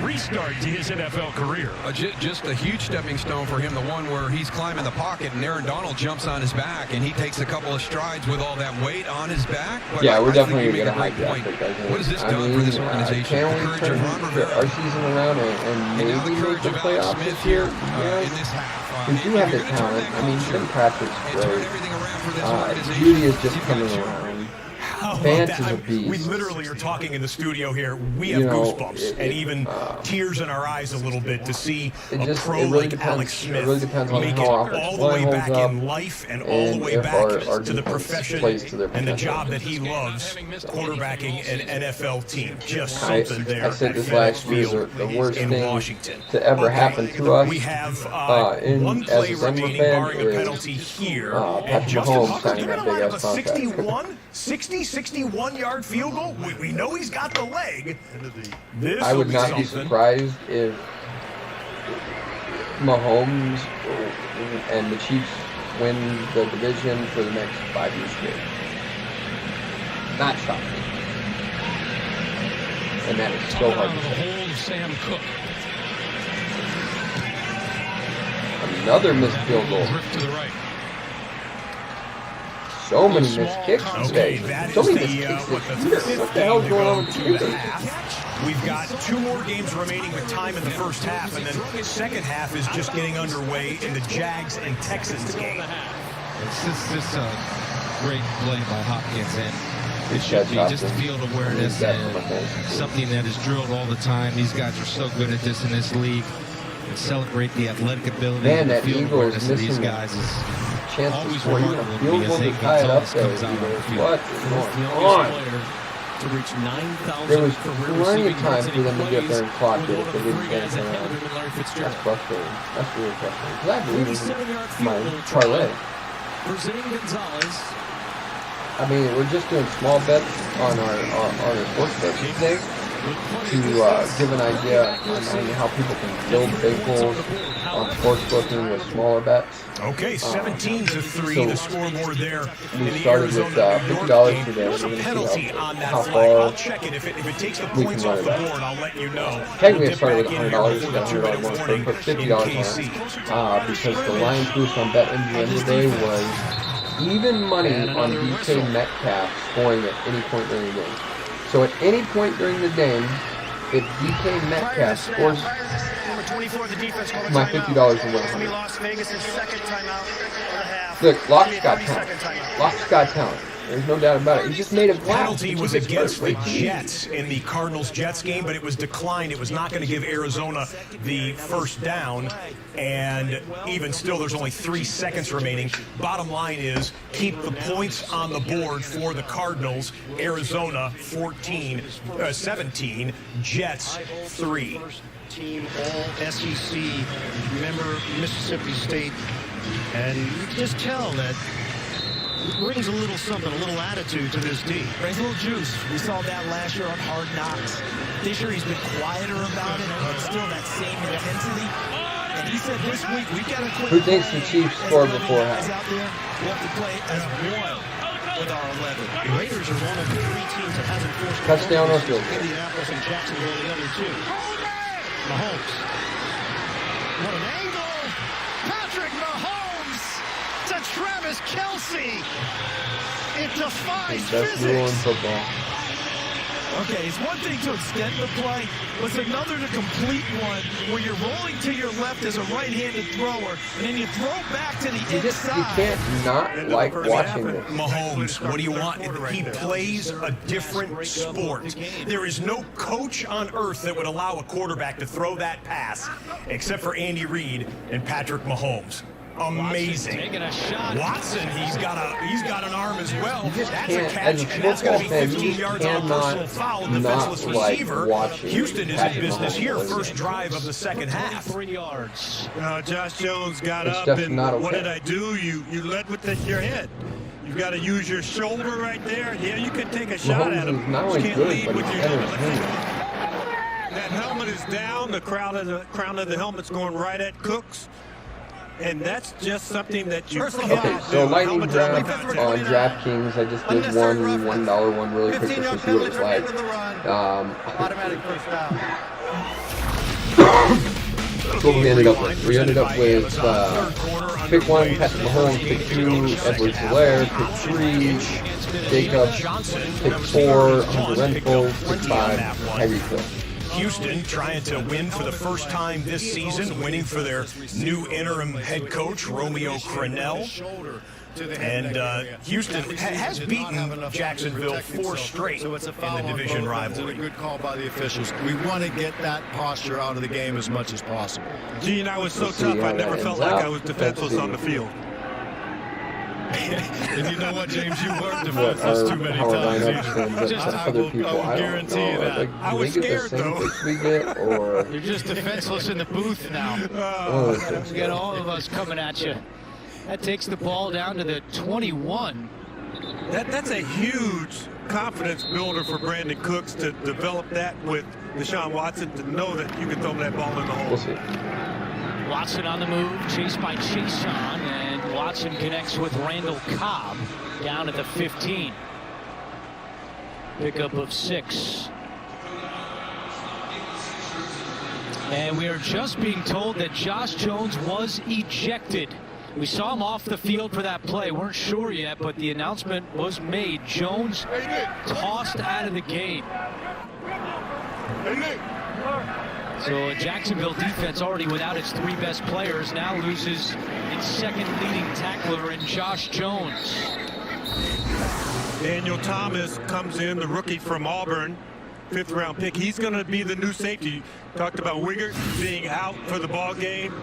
restart to his NFL career. Just a huge stepping stone for him, the one where he's climbing the pocket and Aaron Donald jumps on his back and he takes a couple of strides with all that weight on his back. But yeah, we're definitely going to get a high point. draft. What has this done for this organization? Can we turn our season around and maybe make the playoffs this year? We do have the talent. I mean, Tim Patrick's great. Judy is just coming around. Vance is a beast. We literally are talking in the studio here. We have goosebumps and even tears in our eyes a little bit to see a pro like Alex Smith make it all the way back in life and all the way back to the profession and the job that he loves, quarterbacking an NFL team. Just something there. I said this last year, the worst thing to ever happen to us we have one play remaining, barring a penalty here. Patrick Mahomes signing that big ass contract. 61-yard field goal. We know he's got the leg. I would not be surprised if Mahomes and the Chiefs win the division for the next 5 years straight. Not shocking. And that is so hard to say. Sam Cook. Another missed field goal. To the right. So many missed kicks today. So many missed kicks this year. What the hell is going on with the Eagles? We've got 2 more games remaining with time in the first half, and then the second half is just getting underway in the Jags and Texans game. It's just a great play by Hopkins, and it should be just field awareness and something that is drilled all the time. These guys are so good at this in this league. And celebrate the athletic ability and the field awareness of these guys is always remarkable to me as they comes out on the field. What is going on? To reach 9,000 there was plenty of time for them to get there and clock it if they didn't get it around. That's frustrating. That's really frustrating. Because I believe in my parlay. I mean, we're just doing small bets on our sports bets today to give an idea on how people can build big pools on sports booking with smaller bets. Okay, 17-3, the scoreboard there. We started with $50 today. There's a penalty on that how flag. far I'll check it. If it takes the points off the board, I'll let you know. Technically, I started with $100. We got $100 more, so we put $50 on it because the Lions boost on BetMGM today was even money on DK Metcalf scoring at any point during the game. So at any point during the game, if DK Metcalf scores my $50 will win. Look, Locke's got talent. Locke's got talent. There's no doubt about it. He just made a penalty was against the Jets in the Cardinals-Jets game, but it was declined. It was not going to give Arizona the first down, and even still, there's only 3 seconds remaining. Bottom line is, keep the points on the board for the Cardinals. Arizona 17, Jets 3. Team all SEC, member Mississippi State, and you can just tell that it brings a little something, a little attitude to this team. Brings a little juice. We saw that last year on Hard Knocks. This year he's been quieter about it, but still that same intensity. And he said this week we've got to quit. Who thinks the Chiefs scored before half? We have to play as one with our 11. The Raiders are one of the 3 teams that hasn't forced touchdown or field goal. Indianapolis and Jacksonville, the other 2. Mahomes. What an angle! Patrick Mahomes to Travis Kelce. It defies Best rule in football. Okay, it's one thing to extend the play, but it's another to complete one where you're rolling to your left as a right-handed thrower, and then you throw back to the inside. You can't not like watching this. Mahomes, what do you want? He plays a different sport. There is no coach on earth that would allow a quarterback to throw that pass, except for Andy Reid and Patrick Mahomes. amazing. Taking a shot. Watson, he's got an arm as well. Just That's a can't, catch, as a and that's going to be football fan, 15 you yards on a cannot personal foul. not Defenseless receiver. watching Houston is in Patrick business Mahomes here. play. First drive of the second half. 3 yards. Josh Jones got It's up, just and not okay. what did I do? You led with your head. You've got to use your shoulder right there. Yeah, you can take a shot at him. Mahomes is not You only can't good, lead but with he's your helmet. entertaining. That helmet is down. The crown of the helmet's going right at Cooks. And that's just something that you can't Okay, so do. lightning Helmet round down. on DraftKings. I just did $1 one really quick just to see what it's like. Automatic first down. That's what we ended up with. We ended up with pick 1, Patrick Mahomes, pick 2, Edwards-Helaire, pick 3, Jacobs, pick 4, Hunter Renfrow, pick 5, Tyreek Hill. Houston trying to win for the first time this season, winning for their new interim head coach, Romeo Crennel. And Houston has beaten Jacksonville 4 straight in the division rivalry. It's a good call by the officials. We want to get that posture out of the game as much as possible. Gene, I was so tough, I never felt like I was defenseless on the field. And you know what, James? You weren't defenseless too many times. I will guarantee you that. I was scared, though. You're just defenseless in the booth now. We got all of us coming at you. That takes the ball down to the 21. That's a huge confidence builder for Brandon Cooks to develop that with Deshaun Watson, to know that you can throw that ball in the hole. We'll see. Watson on the move, chased by Chason, and Watson connects with Randall Cobb down at the 15. Pickup of 6. And we are just being told that Josh Jones was ejected. We saw him off the field for that play. Weren't sure yet, but the announcement was made. Jones tossed out of the game. So Jacksonville defense already without its 3 best players now loses its second leading tackler in Josh Jones. Daniel Thomas comes in, the rookie from Auburn, 5th round pick. He's going to be the new safety. Talked about Wiggert being out for the ball game,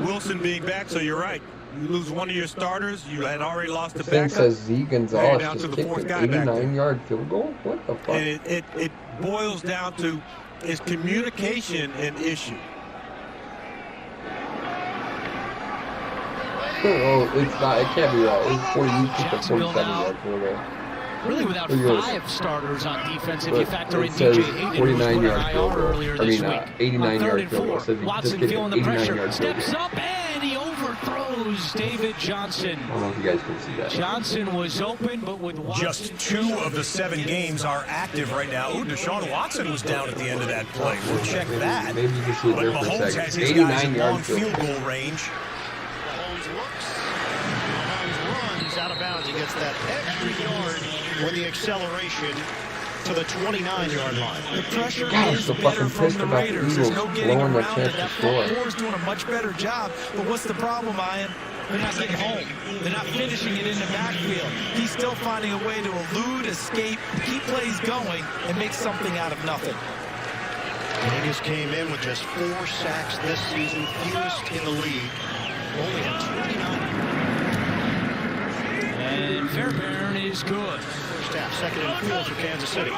Wilson being back, so you're right. You lose one of your starters, you had already lost the Thing backup. says Z Gonzalez down to just the kicked 4th an guy back there. 89-yard field goal? What the fuck? And it boils down to is communication an issue? Oh, it's not. It can't be that. It's 47-yard field goal. Really without 5 starters on defense if you factor in says DJ Hayden, who was put in 49-yard field IR goal. earlier this week. 89-yard field goal. So Watson just feeling the pressure, 89-yard field goal. steps up, and he overthrows David Johnson. I don't know if you guys can see that. Johnson was open, but with Watson. Just 2 of the 7 games are active right now. Ooh, Deshaun Watson was down at the end of that play. We'll check that. Maybe you can see it But there for a Mahomes second. has his guys in long 89-yard field goal range. Mahomes looks. Mahomes runs out of bounds. He gets that extra yard with the acceleration to the 29-yard line. The pressure God, is so better fucking from pissed the about the Raiders. There's Eagles no getting blowing their around chance it. to That score. front four is doing a much better job. But what's the problem, Ian? They're not getting home. They're not finishing it in the backfield. He's still finding a way to elude, escape, keep plays going, and make something out of nothing. Vegas came in with just 4 sacks this season, fewest in the league. Only had 29. And Fairbairn is good. First half, 2nd and 4 for Kansas City.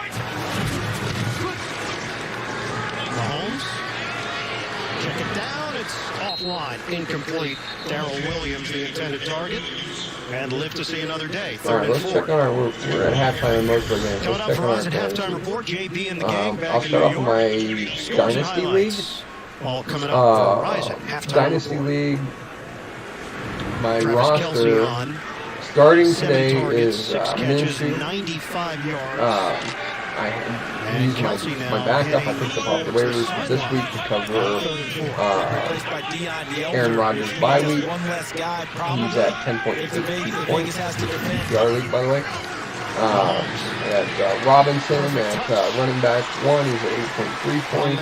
Mahomes. Check it down. It's offline. Incomplete. Darrell Williams, the intended target. And live to see another day. 3rd All right, and let's 4. check on our. We're at halftime in most of our games. Coming Let's up check for on us our at games. halftime report, JB and the gang back I'll in start New off with York. my Scores and Dynasty League. highlights. All coming up for Rising. Halftime Dynasty report. League. My Travis Kelce roster on. starting 7 today targets, is 6 catches, Minshew. 95 yards. I used my backup. I picked up off the waivers this week to cover Aaron Rodgers' bye week. He's at 10.6 points. PPR league, by the way. I got Robinson at running back 1. He's at 8.3 points.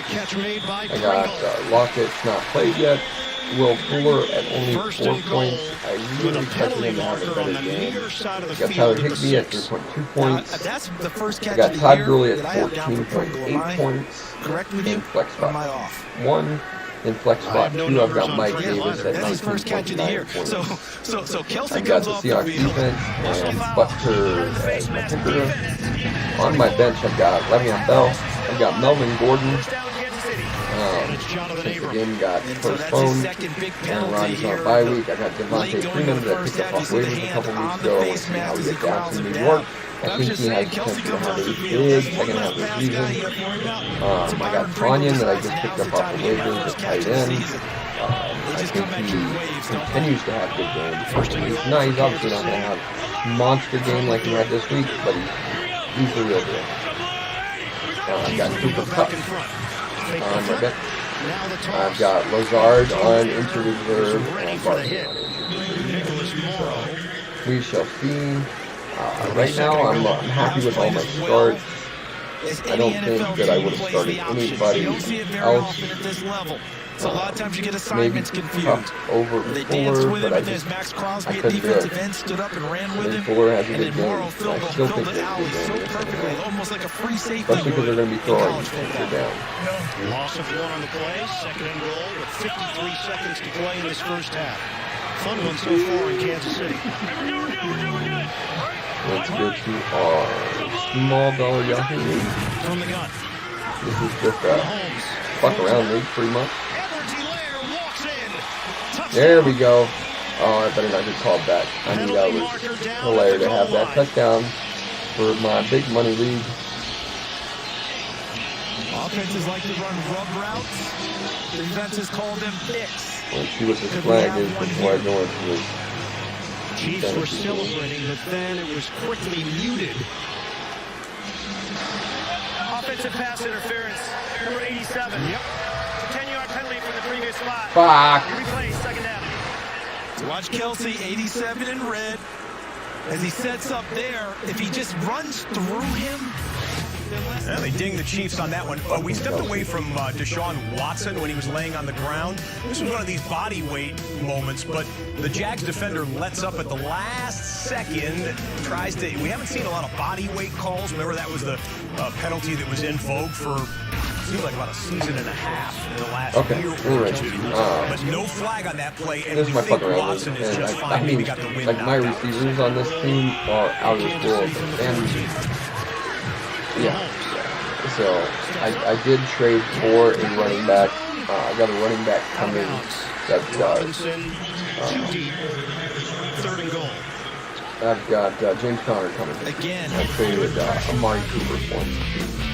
I got Lockett's not played yet. Will Fuller at only 4 points. I really expect him to have a better game. I got Tyler Higbee at 3.2 points. That's the first catch I got of the Todd year Gurley that at I have down for Pringle. 14.8 points. Correct with you? And flex Or am I spot off? 1. In flex spot 2, I've got Mike Davis at 19.9 So Kelsey I've got comes the off the Seahawks field. defense and Butker as my kicker. On my bench, I've got Le'Veon Bell. I've got Melvin Gordon. Since the game got postponed, and Rodgers on a bye week, I got Devontae Freeman that I picked up off waivers a couple weeks ago. I want to see how we get Jackson, New York. I think he has potential to have a big second half of the season. I got Tanyan that I just picked up off the waivers at tight end. I think he continues to have good games. He's obviously not going to have a monster game like he had this week, but he's the real deal. I've got Cooper Kupp on my bench. I've got Lazard on injured reserve and Barkley on injured reserve. So we shall see. Right now, I'm happy with all my starts. I don't think that I would have started anybody else. So a lot of times you get assignments confused. Over They danced Fuller, with but him I as just Max I Crosby at couldn't do it. defensive end stood up and ran with him. Fuller has a And good then game. Morrow I filled still the think it's a alley good so game. perfectly, almost like a free safety. Especially because they're going to be throwing you're down. Loss of 1 on the play, 2nd and goal with 53 seconds to play in this first half. Fun one so far in Kansas City. Let's go to our small dollar Yahoo league. From the gun. This is just a fuck around league, pretty much. There we go. Oh, I better not get called back. I knew that was hilarious to have that touchdown for my big money league. Offenses like to run rub routes. Defenses call them picks. Let's see what this flag is before I go into this. Chiefs were celebrating, but then it was quickly muted. Offensive pass interference, number 87. Yep. 10-yard penalty from the previous spot. Fuck. Replay, second down. Watch Kelsey, 87 in red. As he sets up there, if he just runs through him. Yeah, they dinged the Chiefs on that one. We stepped away from Deshaun Watson when he was laying on the ground. This was one of these body weight moments, but the Jags defender lets up at the last second, tries to. We haven't seen a lot of body weight calls. Remember, that was the penalty that was in vogue for seemed like about a season and a half in the last year or two. But no flag on that play, and This we is my think fucking round. Watson is And just I fine. mean, Maybe got the win like my knocked out. receivers on this team are out of this world. And yeah. So I did trade for a running back. I got a running back coming that Third and goal. I've got James Conner coming. Again. I traded Amari Cooper for him.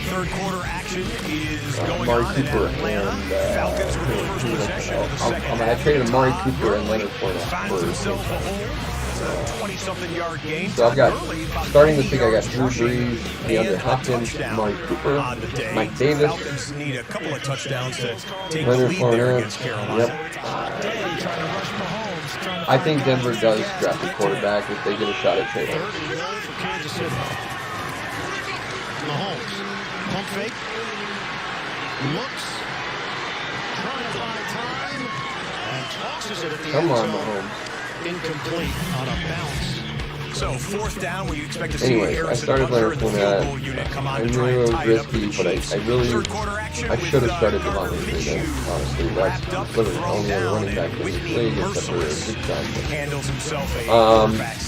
Third quarter action is going Amari on. Cooper and Falcons with the first possession of the second I traded Amari Cooper and Leonard finds Fournette himself a hole. It's a 20-something yard game. So I've got, starting this week, I got Drew Brees, DeAndre Hopkins, Amari Cooper, Mike Davis, Falcons need a couple of touchdowns to take the Leonard lead there Fournette. against Carolina. Yep. I think Denver does draft a quarterback if they get a shot at trading. Third and goal for Kansas City. Mahomes. Pump fake. Looks. Trying to buy time. And tosses it at the Come end on, zone. Mahomes. Incomplete on a bounce. So fourth down, where you expect to see Anyways, I Harrison started Butker Leonard in the field goal Fournette. unit come I on to knew try it and was tie it up for the risky, but Chiefs. I really, Third quarter action I should have started Devontae Freeman, honestly. That's literally the only other running back in this league except for Zeke Johnson. Handles himself a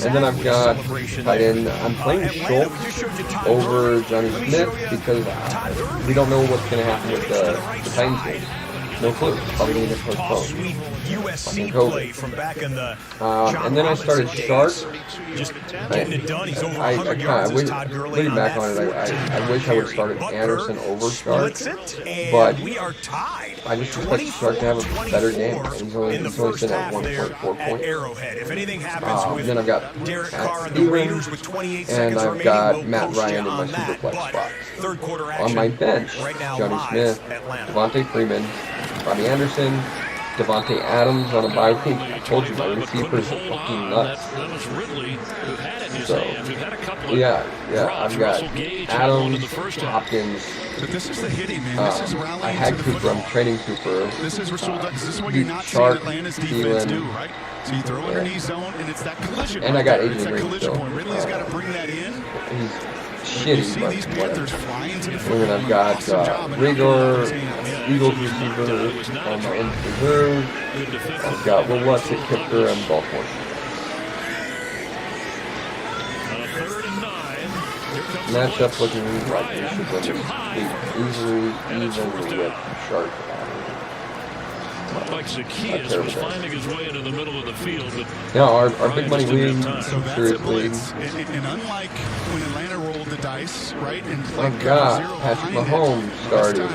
And then I've got tight end. I'm playing Schultz over Johnny Smith because we don't know what's going to happen with the Titans game. No clue. Probably going to get postponed. USC play from back in the and then I started Sharp. just getting it done. He's over I 100 yards as Todd Gurley looking on back that on it, I wish I would have started Anderson over Sharp, but but I just expect Sharp to have a better game. He's only sitting at 1.4 points. Arrowhead. If anything happens with Then I've got Derek Matt Carr and the Raiders Stevens, with 28 and seconds I've remaining, got we'll Matt post Ryan you in my on that. Superflex But spot. third quarter On action my bench, right now Johnny live, Smith, Atlanta. Devontae Freeman, Robbie Anderson, Devontae Adams on a bye week. I told you my receivers are fucking nuts. So, yeah, I've got Adams, Hopkins. But this is the hitting, man. This is rallying. I had Cooper. I'm trading Cooper. This is what you're not Sharp, seeing Atlanta's defense Thielen, do, right? So you throw underneath zone, and it's that collision. And I right got there. Adrian It's that Green collision still. point. Ridley's got to bring that in. shitty, but whatever. And then I've got Rigor, Eagles receiver on my end reserve. I've got Will Lutz at kicker and Baltimore. Matchup looking like we should win this easily, even with Shark. Like Zacchaeus was finding his way into the middle of the field, but yeah, our big money league, serious league. And unlike when Atlanta rolled the dice, right? And I've got Patrick Mahomes started.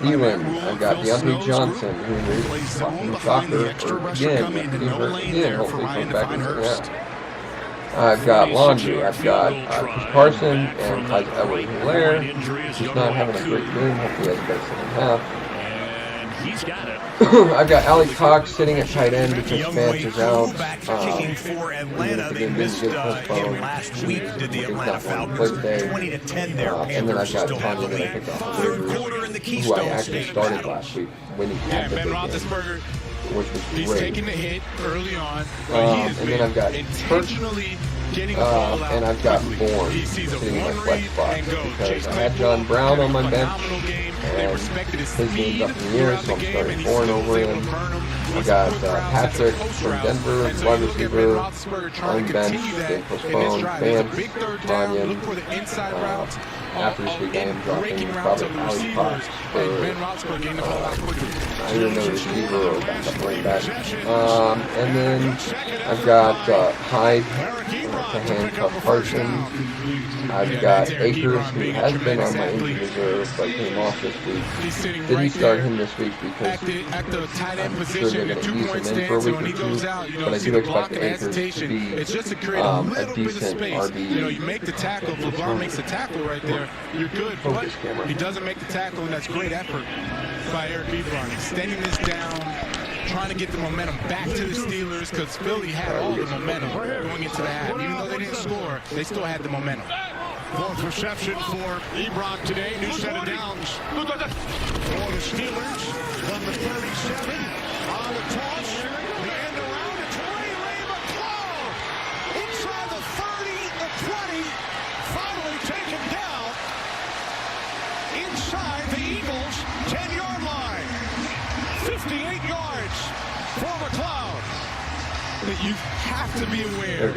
Thielen, I've got Deontay Johnson, who is fucking soccer again. Hopefully comes back in the second half. I've got Laundry, I've got Chris Carson and Clyde Edwards-Helaire. He's not having a great game. Hopefully he has a better second half. He's got it. I've got Alec Cox sitting at tight end because Vance is out. Kicking for Atlanta. They missed him last week, did the Atlanta Falcons. 20-10 there. And then I've got Tanya that I picked off the waivers, who I actually started last week when he had the big game, which was great. He's taking the hit early on. And then I've got intentionally and I've got Bourne sitting in my flex spot because I had John Brown on my bench and his name's up in the air, so I'm starting Bourne over him. I got Patrick from Denver, wide receiver, on the bench, they postponed, Vance, Runyon. After this week, I am dropping probably Alec Cox for either no receiver or backup running back. And then I've got Hyde to handcuff Carson. I've got Akers, who has been on my injury reserve, but came off this week. Didn't start him this week because I'm sure they're going to ease him in for a week or two. But I do expect Akers to be a decent RB. You know, you make the tackle, if LeBron makes the tackle right there, you're good. But he doesn't make the tackle, and that's great effort by Eric Ebron. Extending this down, trying to get the momentum back to the Steelers, because Philly had all the momentum going into the half. Even though they didn't score, they still had the momentum. Fourth reception for Ebron today. New set of downs for the Steelers from the 37 on the toss. The end around the 20. Ray McCloud inside the 30, the 20. Finally taken down inside the Eagles' 10-yard line. 58 yards for McCloud. You have to be aware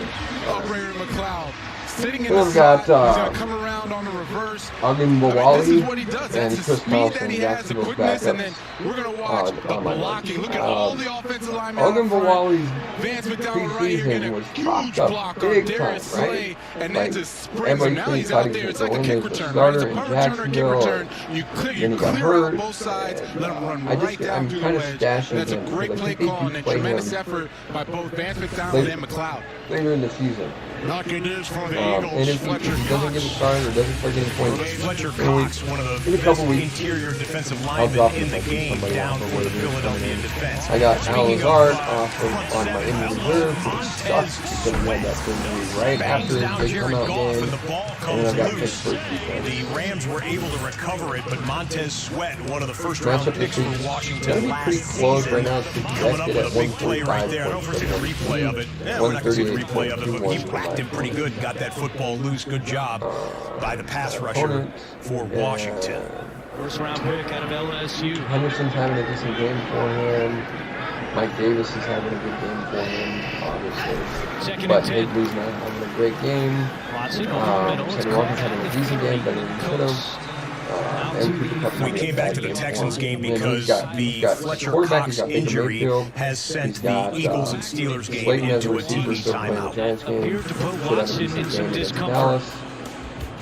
of Ray McCloud. Sitting in Then the I've got he's gonna come around on the reverse. This is what he does. and That's Chris the speed that he has, the quickness, and then we're gonna watch the blocking. Look at all the offensive linemen. Vance McDonald right here, was huge block on big Darius time, Slay, right? and then just springs him. Now he's thought out he there. was It's like a going kick as the return. starter It's a in punt return or kick Jacksonville, return. You then he got clear out hurt, both sides, let him run I'm right down through the kind of wedge. stashing That's a him great because I play think call they and play tremendous him effort by both Vance McDonald and McCloud. later in the season. Lucky news for the And Eagles. if he doesn't get a start or doesn't start getting points, Fletcher Cox, one of the best interior defensive linemen in the game, down for the Philadelphia defense. I got Al Lazard on my injury reserve, which sucks because he had that injury right after his big come out game. And then I got Pittsburgh defense. The Rams were able to recover it, but Montez Sweat, one of the first-round picks for Washington last pretty close right now. It's coming up with a big play right there. I don't know if we're seeing a replay of it. Yeah, we're not going to see a replay of it, but he whacked him pretty good. Got that football loose. Good job by the pass rusher for Washington. First round pick out of LSU. Henderson's having a decent game for him. Mike Davis is having a good game for him, obviously. But Higley's not having a great game. Sammy Walker's having a decent game, but he should have. We came back to the Texans game because the Fletcher Cox injury has sent the Eagles and Steelers game into a TV timeout. Appeared to put Watson in some discomfort.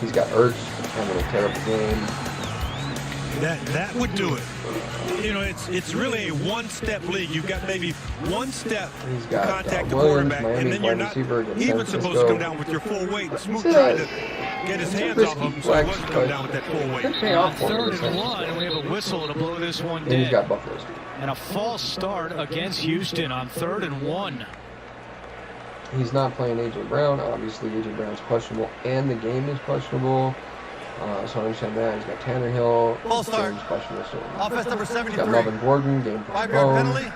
He's got Ertz having a terrible game. That would do it. You know, it's really a one-step league. You've got maybe one step to contact the quarterback, and then you're not even supposed to come down with your full weight. Smoot tried to get his hands off him, so he wasn't coming down with that full weight. Third and one, and we have a whistle to blow this one And he's dead. got Buffalo's. And a false start against Houston on 3rd and 1. He's not playing A.J. Brown. Obviously, A.J. Brown's questionable, and the game is questionable. So I understand that. He's got Tannehill. Full start. Questionable. So Offense number 73. He's got Melvin Gordon. Game 5-yard postponed. penalty.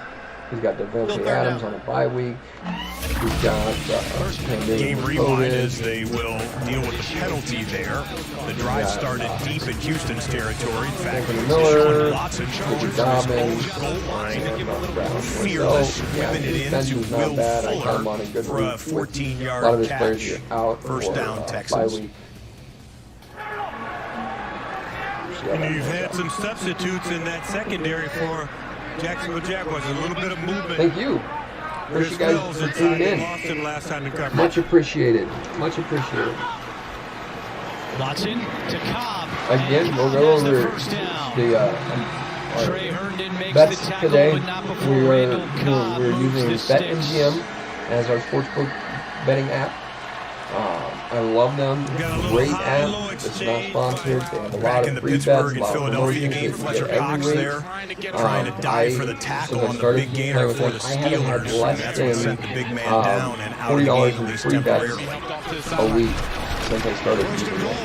He's got Devontae Adams on a bye week. He's got Game rewind as they will deal with the penalty there. The drive started deep in Houston's territory. In fact, Miller, Watson charged for his goal line. Fearless, whipping it in to Will Fuller for a 14-yard catch. First down, Texans. You've had some substitutes in that secondary for Jacksonville Jaguars. A little bit of movement. Thank you. Appreciate you guys for tuning in. Last time to cover. Much appreciated. Much appreciated. Watson to Cobb. Again, we'll go over the bets today. We're using BetMGM as our sportsbook betting app. I love them. Great app. It's not sponsored. They have a lot of free bets, a lot of promotions that you get every week. Trying to dive for the tackle on the big gainer for the Steelers. That's what sent the big man down and out of the game, at least temporarily. A week since I started using them.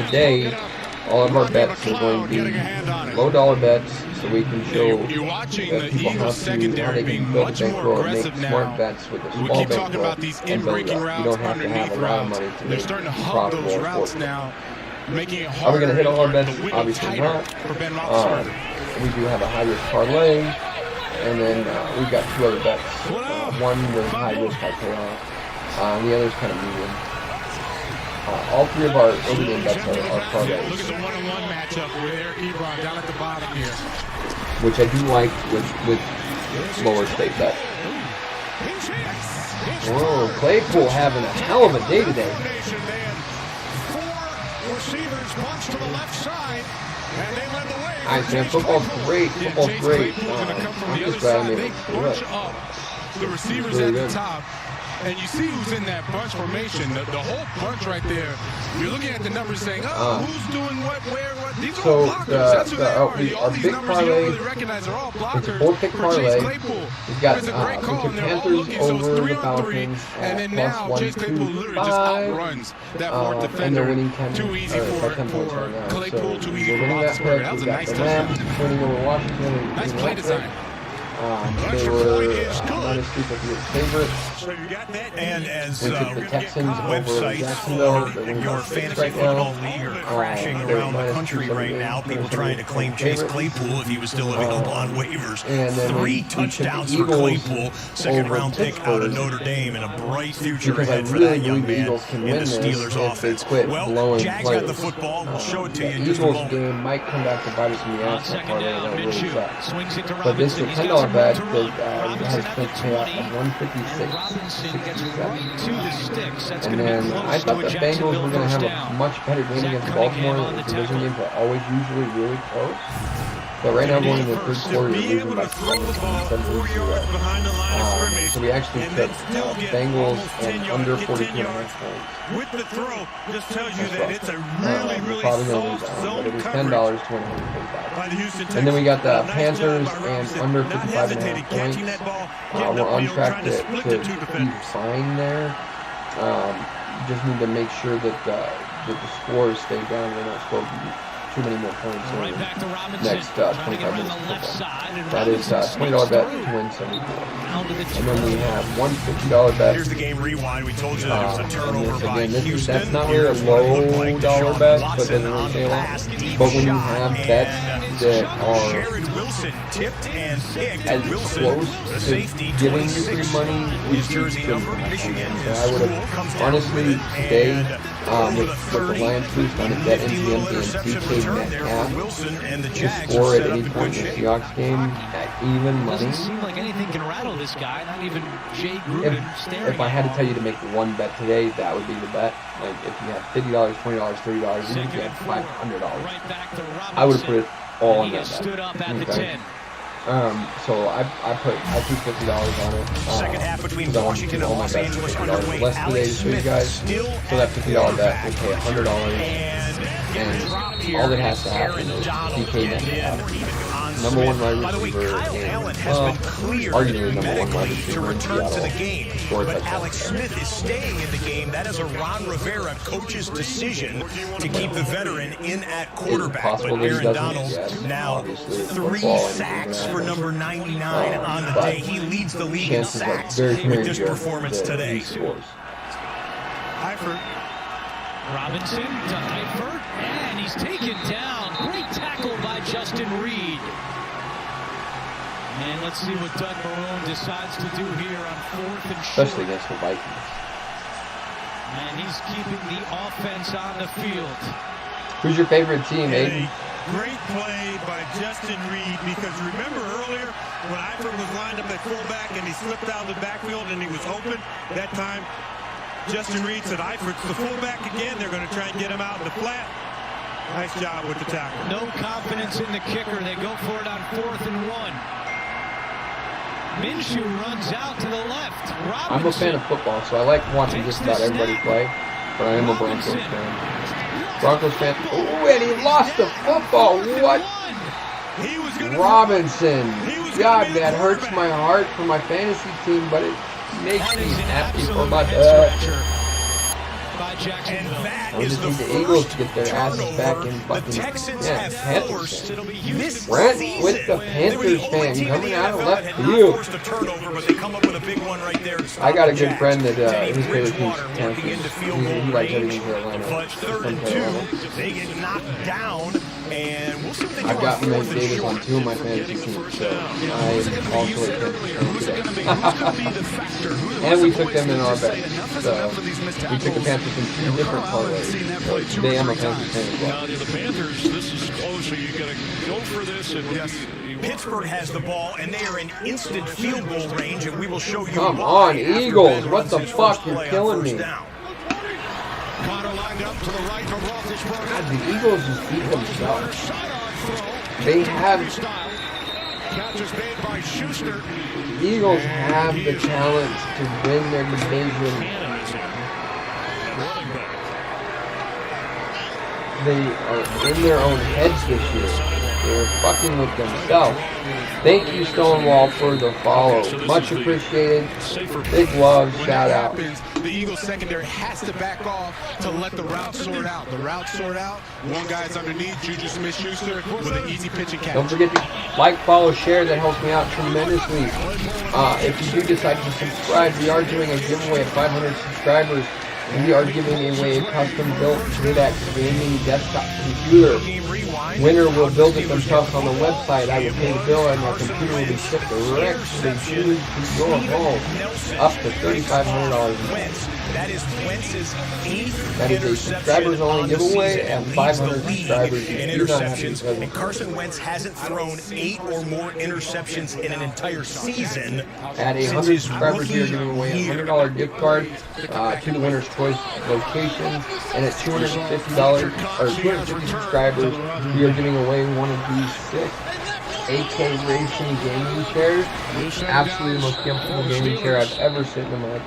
Today, all of our bets are going to be low dollar bets, so we can show that people how they can build a bankroll and make smart bets with a small bankroll and build it up. You don't have to have a lot of money to make profitable sports. Are we going to hit all our bets? Obviously not. We do have a high-risk parlay, and then we've got two other bets. One with high-risk, high payoff, and the other's kind of medium. All three of our over-game bets are parlays. Look at the one-on-one matchup with Eric Ebron down at the bottom here. Which I do like with lower stake bet. Whoa, Claypool having a hell of a day today. Four receivers bunch to the left side, and they led the way. Nice, man. Football's great. Football's great. I'm just glad I made it. The receivers at the top. And you see who's in that bunch formation. The whole bunch right there. You're looking at the numbers saying, who's doing what, where, what. These are all blockers. That's who they are. All these numbers you don't really recognize are all blockers. It's a 4-pick parlay. We've got the Panthers over the Falcons at +125. And they're winning 10 points right now. So we're winning that pick. We've got the Rams winning over Washington. Nice play design. They were minus 358 favorites. And as the Texans websites for your fantasy football league are crashing around the country right now, people trying to claim Chase Claypool if he was still available on waivers. 3 touchdowns for Claypool, second-round pick out of Notre Dame, and a bright future ahead for that young man in the Steelers offense. Well, Jags got the football. We'll show it to you in just a moment. Game might come back to bite us in the ass. But this is a $10 bet that has a payout of 156. And then I thought the Bengals were going to have a much better game against Baltimore. The division games are always usually really close. But right now, going into the third quarter, they're losing by 7-0. So we actually took Bengals and under 42.5 points. With the throw, just tells you that it's a really probably going to lose that one, but it was $10 to $145. And then we got the Panthers and under 55.5 points. We're on track to be fine there. Just need to make sure that the scores stay down. We're not scoring too many more points in the next 25 minutes of football. That is $20 bet to win 74. And then we have $150 bet. Here's the game rewind. We told you that it was a turnover by Houston. That's not really a low dollar bet, but doesn't really say a lot. But when you have bets that are tipped and picked. as close to giving you free money, we jersey number Michigan. So I would have honestly today with the Lions boost on the BetMGM and DK Metcalf to score at any point in the Seahawks game at even money. Doesn't seem like anything can rattle this guy. Not even Jay Gruden staring. If I had to tell you to make one bet today, that would be the bet. Like if you had $50, $20, $30, even if you had $500, I would have put it all on that bet. Stood up at the 10. So I threw $50 on it. Second half between Washington and Los Angeles underway. Less today for you guys. So that $50 bet will pay $100. And all that has to happen is DK Metcalf number one wide By the way, receiver. Kyle Allen has been cleared Arguably number one wide medically to receiver in return to the Seattle. game. But Alex Smith is staying in the game. That is a Ron Rivera coach's decision to keep the veteran in at quarterback. But Aaron Donald now 3 sacks for number 99 on the day. He leads the league in sacks with this performance today. Eifert. Robinson to Eifert, and he's taken down. Great tackle by Justin Reed. And let's see what Doug Marrone decides to do here on 4th and short. Especially against the Vikings. And he's keeping the offense on the field. Who's your favorite team, Aiden? Great play by Justin Reed, because remember earlier when Eifert was lined up at fullback and he slipped out of the backfield and he was open that time. Justin Reed said, Eifert's the fullback again. They're going to try and get him out in the flat. Nice job with the tackle. No confidence in the kicker. They go for it on 4th and 1. Minshew runs out to the left. Robinson. I'm a fan of football, so I like watching just about everybody play. But I am a Broncos fan. Broncos fan. Oh, and he lost the football. What? Robinson. God, that hurts my heart for my fantasy team, but it makes me happy for my And that I is just the need the Eagles first to get their asses back in fucking Texans have Panthers. this Brent season. with the Panthers fan coming out of left field. Forced a turnover, but they come up with a big one right there to stop I got a the good Jags. friend that Teddy his favorite team's Bridgewater Panthers. working into field He goal likes range. everything Carolina. But He's 3rd from and Carolina. 2, they get knocked down, and we'll see what they do I've on got 4th Mike and Davis short. on 2 of my fantasy teams, so I also like today. And we took them in our bet. So we took the Panthers in 2 different parlays. So today I'm a Panthers fan as well. Now, the Panthers, this is close, so you got to go for this. And Pittsburgh has the ball, and they are in instant field goal range, and we will show you Come why on, after Eagles. Ben What runs the his fuck? first You're play on killing first me. down. Connor lined up to the right from Roethlisberger. God, the Eagles just beat themselves. They have... Catch is made by Schuster. Eagles have the talent to win their division. They are in their own heads this year. They're fucking with themselves. Thank you, Stonewall, for the follow. Much appreciated. Big love. Shout out. The Eagles secondary has to back off to let the route sort out. The route sort out. One guy's underneath, Juju Smith-Schuster, with an easy pitch and catch. Don't forget to like, follow, share. That helps me out tremendously. If you do decide to subscribe, we are doing a giveaway of 500 subscribers. We are giving away a custom-built JDAX gaming desktop computer. Winner will build it themselves on the website. I will pay the bill, and our computer will be shipped directly to your home. Up to $3,500. That is Wentz's 8th That is a subscribers-only giveaway at 500 subscribers. in You do not have to interceptions, and Carson Wentz hasn't thrown 8 or more interceptions in an entire season. At 100 subscribers, we are giving away a $100 gift card to the winner's choice location. And at $250 or 250 subscribers, we are giving away one of these 6 AK Racing gaming chairs. Absolutely the most comfortable gaming chair I've ever sit in my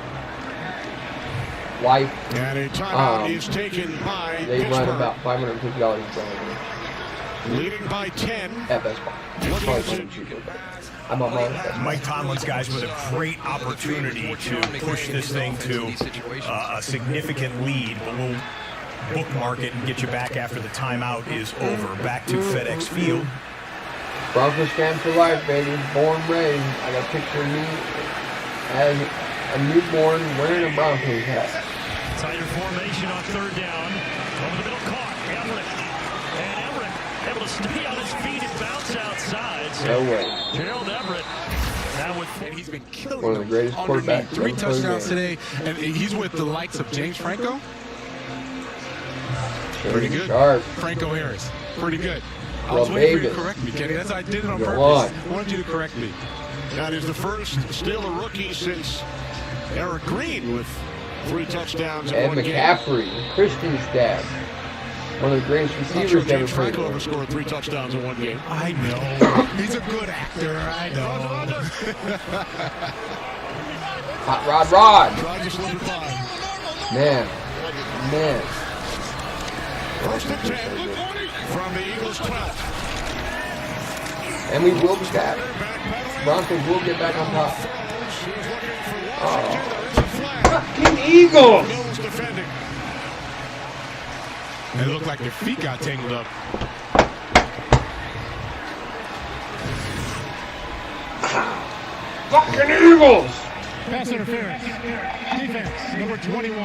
life. And a timeout is taken by They run Pittsburgh. about $550 each. Leading by 10. At Best Buy. Probably cheaper. I'm on Mike Tomlin's guys with a great opportunity to push this thing to a significant lead, but we'll bookmark it and get you back after the timeout is over. Back to FedEx Field. Broncos fan for life, baby. Born, raised. I got a picture of me as a newborn wearing a Broncos hat. Tighter formation on 3rd down. Over the middle, caught. Everett. And Everett able to stay on his feet and bounce outside. So No way. Gerald Everett. That would. He's been killing One of the greatest quarterbacks. 3 ever touchdowns played. today, and he's with the likes of James Franco. Pretty good. Sharp. Franco Harris. Pretty good. I Well, was waiting for you Davis. to correct me, Kenny. That's why I did it on Go purpose. on. I wanted you to correct me. That is the first, still a rookie since Eric Green with 3 touchdowns in Ed one game. McCaffrey. Christian stab. One of the greatest I'm sure receivers ever James played. Franco ever scored 3 touchdowns in one game. I know. He's a good actor. I know. Hot Rod. Tried to slip it by. Man. First and 10 from the Eagles' 12. And we will be back. Broncos will get back on top. Oh. Fucking Eagles! It looked like their feet got tangled up. Fucking Eagles! Pass interference. Defense, number 21.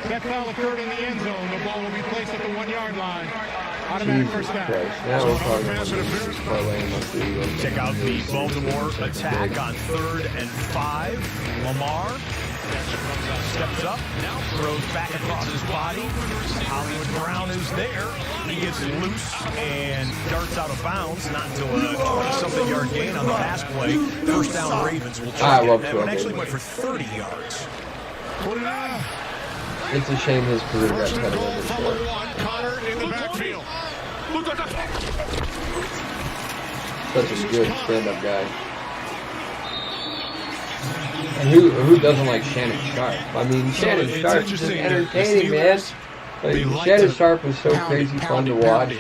That foul occurred in the end zone. The ball will be placed at the 1-yard line. Automatic first down. Now we're talking about this parlay must be. Check out the Baltimore attack on 3rd and 5. Lamar steps up, now throws back across his body. Hollywood Brown is there. He gets loose and darts out of bounds, not until a 20-something yard gain on the pass play. First down, Ravens will check it. That one actually went for 30 yards. It's a shame his career got cut a little bit short. Connor in the backfield. Such a good stand-up guy. And who doesn't like Shannon Sharp? I mean, Shannon Sharp is just entertaining, man. Like, Shannon Sharp is so crazy fun to watch.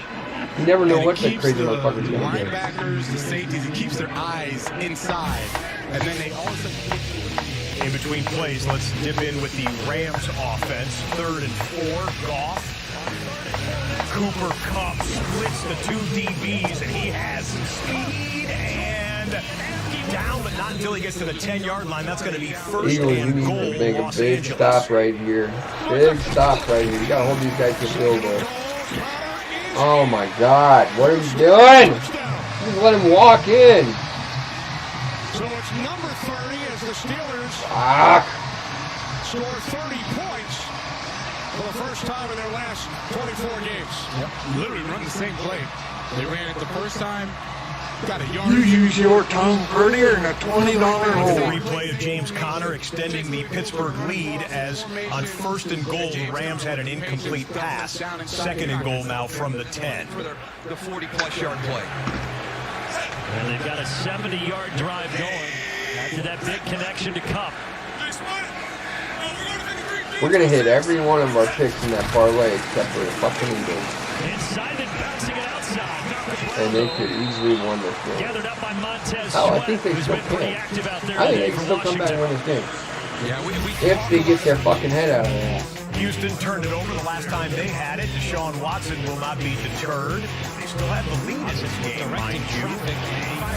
You never know what that crazy motherfucker's going to do. Linebackers, the safeties, he keeps their eyes inside. And then they also... In between plays, let's dip in with the Rams offense. 3rd and 4, Goff. Cooper Kupp splits the 2 DBs, and he has some speed and down, but not until he gets to the 10-yard line. That's going to be first Eagles, you and need goal. to make a big stop right here. Big stop right here. You got to hold these guys to field goal. Oh my God, what are you doing? Just let him walk in. So it's number 30 as the Steelers score 30 points for the first time in their last 24 games. Yep. Literally run the same play. They ran it the first time. Got a yard. You use your tongue prettier than a $20 hole. The replay of James Conner extending the Pittsburgh lead as on 1st and goal, the Rams had an incomplete pass. 2nd and goal now from the 10. For the 40-plus yard play. And they've got a 70-yard drive going after that big connection to Kupp. We're going to hit every one of our picks in that parlay except for the fucking Eagles. Inside and bouncing it outside. And they could easily win this game. Gathered up by Montez Oh, I Sweat, think they who's still been pretty can. active out there I think today they can for still come back and Washington. win this game. Yeah, If they get their fucking head out of there. Houston turned it over the last time they had it. Deshaun Watson will not be deterred. They still have the lead in this game, mind you.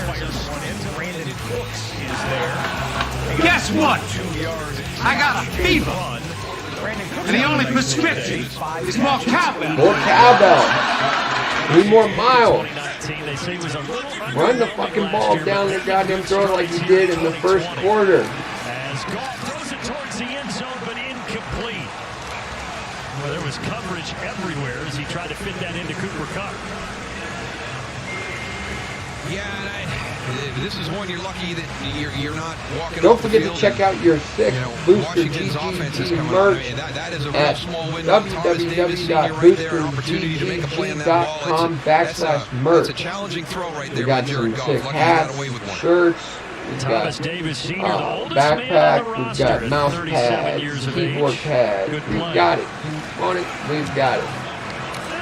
Fires one in. Brandon Cooks is there. Guess what? 2 yards. I got a fever. And the only prescription is more cowbell. More cowbell. Need more miles. They say was a little Run the fucking ball down their goddamn throat like you did in the first quarter. as Goff throws it towards the end zone, but incomplete. Well, there was coverage everywhere as he tried to fit that into Cooper Kupp. Yeah, and this is one you're lucky that you're not walking. Don't off the forget to field check out your 6 booster Washington's offense is GGG coming merch out. That is a real at small window. Thomas Davis Sr. right there, opportunity to make a play on that ball. BoosterGGG.com/merch. That's a challenging throw right there. We got by some Jared Goff. sick Lucky he hats, got away with one. shirts, we've Thomas got Davis Sr., the oldest backpack, man on the we've roster got at mouse 37 years pads, of keyboard age. pads, Good we've play. got it. You want it? We've got it.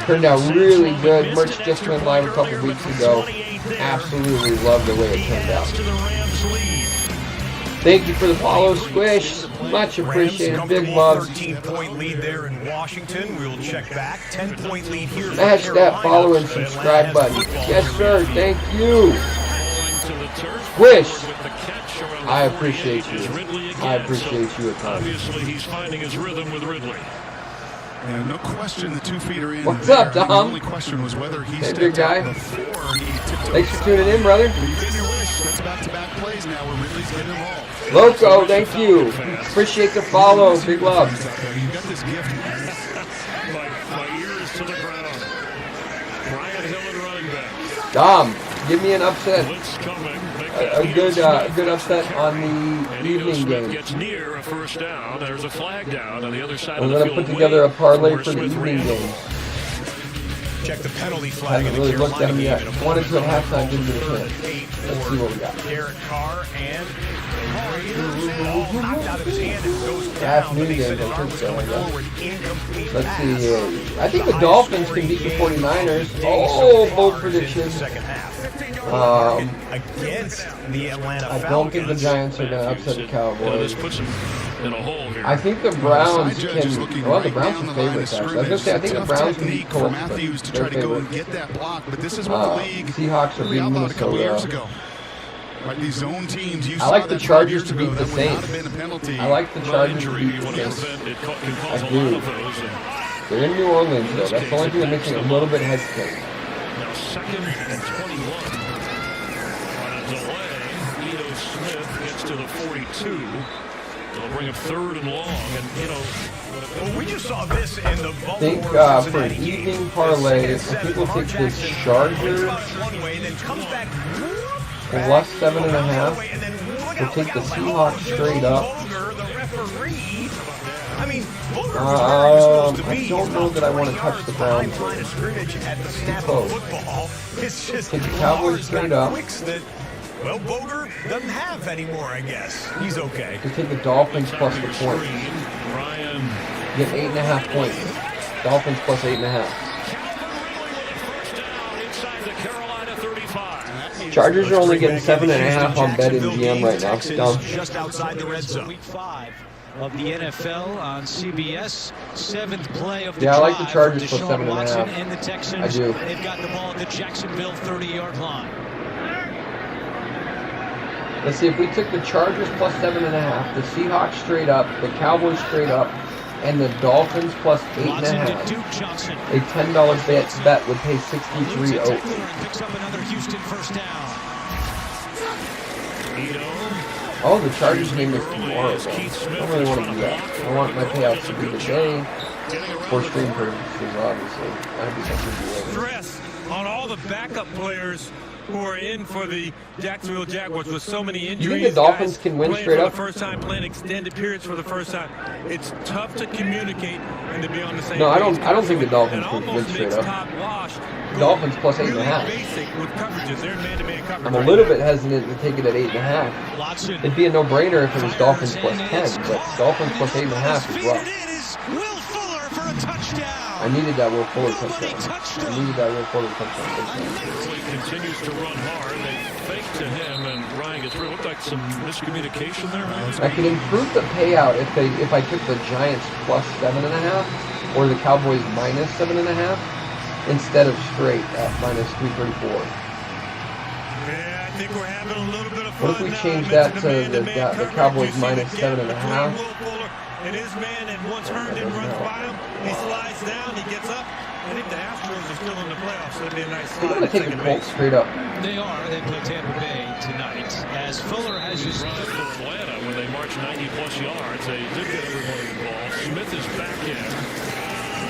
Turned out really good. Merch just went live a couple weeks ago. Absolutely love the way it turned out. Thank you for the follow, Squish. Much appreciated. Big love. 13-point lead there in Washington. We'll check back. 10-point lead here. Smash that follow and subscribe button. Yes, sir. Thank you. Squish. I appreciate you. I appreciate you a ton. Obviously, he's finding his rhythm with Ridley. Yeah, no question the 2 feet are in. What's there. up, Dom? The only question was whether he Hey, stepped big guy. out before he tipped it Thanks for over. tuning in, brother. That's back-to-back plays now where Ridley's getting involved. Loco, thank you. Appreciate the follow. Big love. You got this gift. My ears to the ground. Brian Hill and running back. Dom, give me an upset. Blitz coming. A good upset on the evening game. Gets near a first down. There's a flag down on the other side I'm of the going to field. put together a parlay Where for the Smith evening ran. game. Check the penalty I flag in haven't the really looked at Carolina them yet. game. Wanted to at halftime, didn't get a chance. Let's see what we got. Derek Carr and ball knocked out of his hand and goes down. Afternoon But they said game, his I arm think was so. going Yeah. forward. Incomplete Let's pass. see. I think the Dolphins can beat the 49ers. Oh, bold predictions. Second half. against the Atlanta Falcons. I don't think the Giants are going to upset the Cowboys. This puts them in a hole here. I think the Browns can. Well, the Browns are favorites. Actually, I was going to say I think the Browns can beat Colts, but they're favorites. Seahawks are beating Minnesota. Right, these zone teams, I like the Chargers to beat the Saints. I like the Chargers to beat the Saints. I do. They're in New Orleans, though. That's the only thing that makes me a little bit hesitant. Now 2nd and 21. On a delay, Ito Smith gets to the 42. They'll bring up 3rd and long. And, you know, well, we just saw this in the I think for an evening parlay, I think we'll take this Chargers plus 7.5. We'll take the Seahawks straight up. I mean, I don't know that I want to touch the Browns. Take the Cowboys straight up. Well, Boger doesn't have anymore, I guess. He's okay. To take the Dolphins plus the point. Get 8.5 points. Dolphins plus 8.5. Chargers are only getting 7.5 on BetMGM right now. Dumb. Just outside the red zone. Week 5 of the NFL on CBS. 7th play of the I like the Chargers for plus 7.5. And the Texans. I do. They've got the ball at the Jacksonville 30-yard line. Let's see, if we took the Chargers plus 7.5, the Seahawks straight up, the Cowboys straight up, and the Dolphins plus 8.5, a $10 bet would pay $63.08. Picks up another Houston first down. Oh, the Chargers game is tomorrow. I don't really want to do that. I want my payouts to be today for stream purposes, obviously. That'd be something to do later. Stress on all the backup players who are in for the Jacksonville Jaguars with so many injuries. You think the Dolphins can win straight up? For the first time, playing extended periods for the first time. It's tough to communicate and to be on the same No, page. I don't think the Dolphins can win straight up. Dolphins plus 8.5. With coverages, they're man-to-man coverage. I'm a little bit hesitant to take it at 8.5. It'd be a no-brainer if it was Dolphins plus 10, but Dolphins plus 8.5 is rough. I needed that Will Fuller touchdown. I needed that Will Fuller touchdown. Continues to run hard. They fake to him, and Ryan gets through. Looked like some miscommunication there. I could improve the payout if I took the Giants plus 7.5 or the Cowboys minus 7.5 instead of straight at minus 334. Yeah, I think we're having a little bit of fun. What if we change that to the Cowboys minus 7.5? And his man, and once Herndon runs by him, he slides down, he gets up. I think the Astros are still in the playoffs, so it'd be a nice slide. I'm going to take the Colts straight up. They are. They play Tampa Bay tonight. As Fuller has his run for Atlanta when they march 90-plus yards. They did get everybody involved. Smith is back in.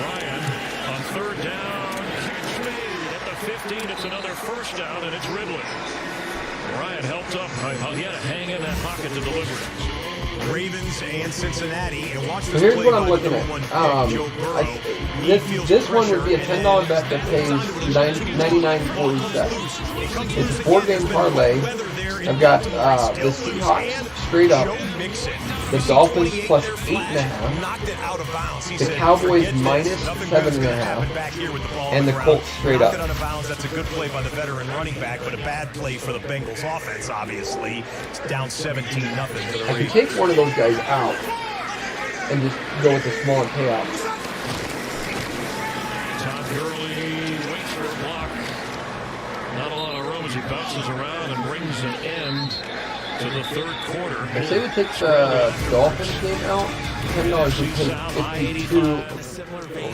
Ryan on 3rd down. Catch made at the 15. It's another first down, and it's Ridley. Ryan helped up. He had to hang in that pocket to deliver it. Ravens and Cincinnati. And watch So this here's play what I'm by looking number 1 at. pick, Joe Burrow. This one would be a $10 bet that pays $99.47. It's a 4-game parlay. I've got the Seahawks straight up, the Dolphins plus 8.5, the Cowboys minus 7.5, and the Colts straight up. That's a good play by the veteran running back, but a bad play for the Bengals offense, obviously. It's down 17-0 to the I Ravens. can take one of those guys out and just go with the smaller payout. Todd Gurley waits for a block. Not a lot of room as he bounces around and brings an end to the 3rd quarter. I say we take the Dolphins game out. $10 would take 52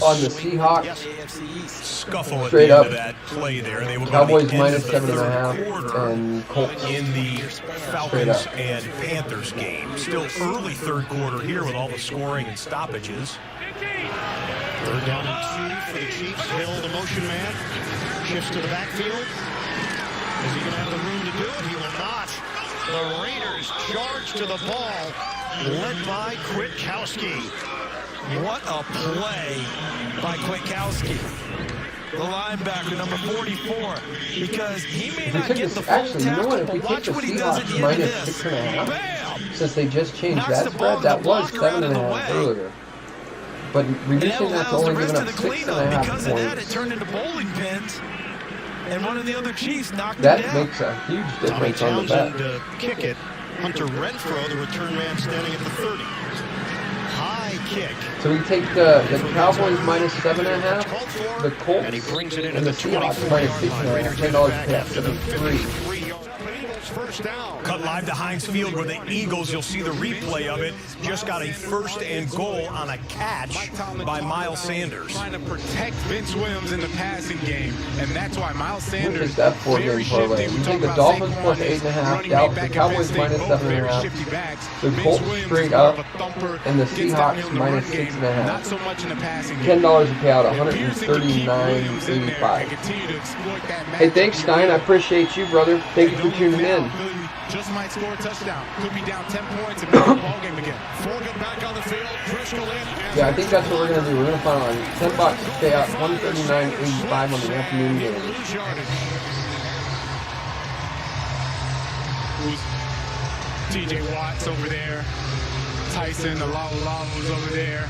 on the Seahawks. Scuffle straight at up. the end of that play there. They will Cowboys go minus to the end of the 7.5 third and Colts in the straight Falcons up. and Panthers game. Still early 3rd quarter here with all the scoring and stoppages. 3rd down and 2 for the Chiefs. Hill, the motion man, shifts to the backfield. Is he going to have the room to do it? He will not. The Raiders charge to the ball, led by Kwiatkowski. What a play by Kwiatkowski, the linebacker, number 44, because he may not get the full tackle, but watch what he does at the end of this. Bam! Since they just changed that spread, that was 7.5 earlier. But reducing that to only giving up 6.5 because of that, it points. turned into bowling pins. and one of the other Chiefs knocked That him down. makes a huge Tommy difference on the bet. Townsend to kick it. Hunter Renfro, the return man, standing at the 30. High kick. So we take the Cowboys minus 7.5, the Colts, And he brings it and into the the Seahawks 24 minus yard line. 6.5, $10 payout, 73. First down. Cut live to Heinz Field where the Eagles, you'll see the replay of it, just got a 1st and goal on a catch by Miles Sanders. Trying to protect Vince Williams in the passing game, and that's why Miles We'll Sanders take that very four-game shifty. parlay. We We talk take the about Dolphins Saquon plus as 8.5, running back the at Cowboys Penn State, minus both very 7.5, shifty backs. the Vince Colts Williams straight is more up, of a thumper, and the gets Seahawks downhill in the minus run game, 6.5. Not so much in the passing game. $10 a payout, If Pearson can keep Williams in there and 139.85. continue to exploit that Hey, matchup, thanks, Stein. I appreciate you, brother. Thank you for tuning in. just might score a touchdown. Could be down 10 points and make the ball game again. Forgan back on the field. Driscoll in. Yeah, I think that's what we're going to do. We're going to find on $10 payout, 139.85 on the afternoon game. Who's TJ Watts over there? Tyson, the Lala's over there.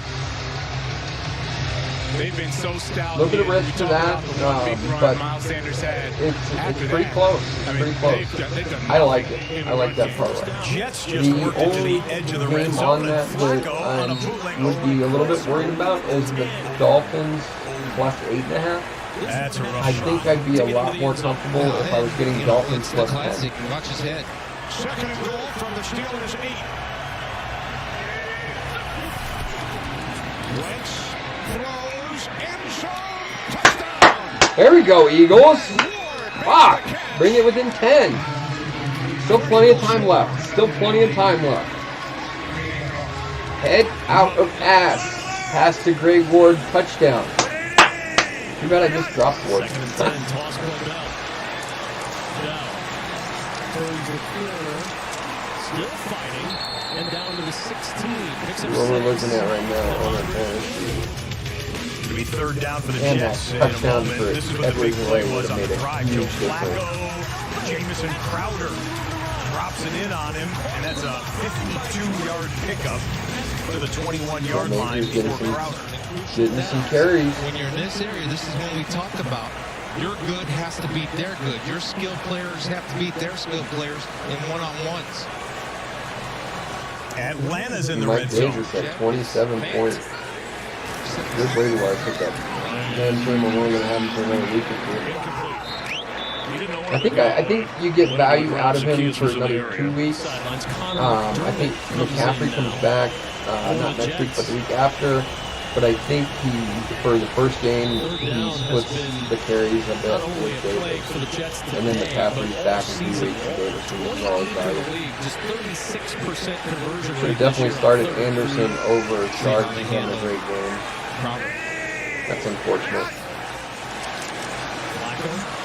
They've been so stout. Look at the risk to that, but Miles Sanders had. it's pretty close. It's pretty close. I like it. I like that parlay. Jets just The worked into only the edge of the red game zone. on that that I would be a little bit worried about is the Dolphins plus 8.5. That's a rough I think I'd be a lot more comfortable if I was getting Dolphins plus 10. Watch his head. 2nd and goal from the Steelers 8. Wentz throws end zone. Touchdown. There we go, Eagles. Fuck. Bring it within 10. Still plenty of time left. Still plenty of time left. Head out of pass. Pass to Greg Ward. Touchdown. Too bad I just dropped Ward. 2nd and 10. Toss ball Bell. Bell turns the corner. Still fighting. And down to the 16. Picks up What we're 6. looking at right now on our fantasy. It's going to be 3rd down for the And Jets that in a touchdown moment. for This is what the Edwards big play would was have on the made a drive. huge Joe Flacco, difference. Jamison Crowder drops it in on him, and that's a 52-yard pickup to the 21-yard line Getting for Crowder. some carries. When you're in this area, this is what we talk about. Your good has to beat their good. Your skilled players have to beat their skilled players in one-on-ones. Atlanta's in the Mike red zone. Davis at 27 points. Good Brady Wire took that. Man, I'm only going to have him for another week or two. I think you get value out of him for another 2 weeks. I think McCaffrey comes back, not next week, but the week after. But I think for the first game, he splits the carries a bit with Davis. And then McCaffrey's back in 2 weeks and Davis is all his value. Just 36% conversion So he rate. definitely started Anderson over Sharp. He's having a great game. That's unfortunate.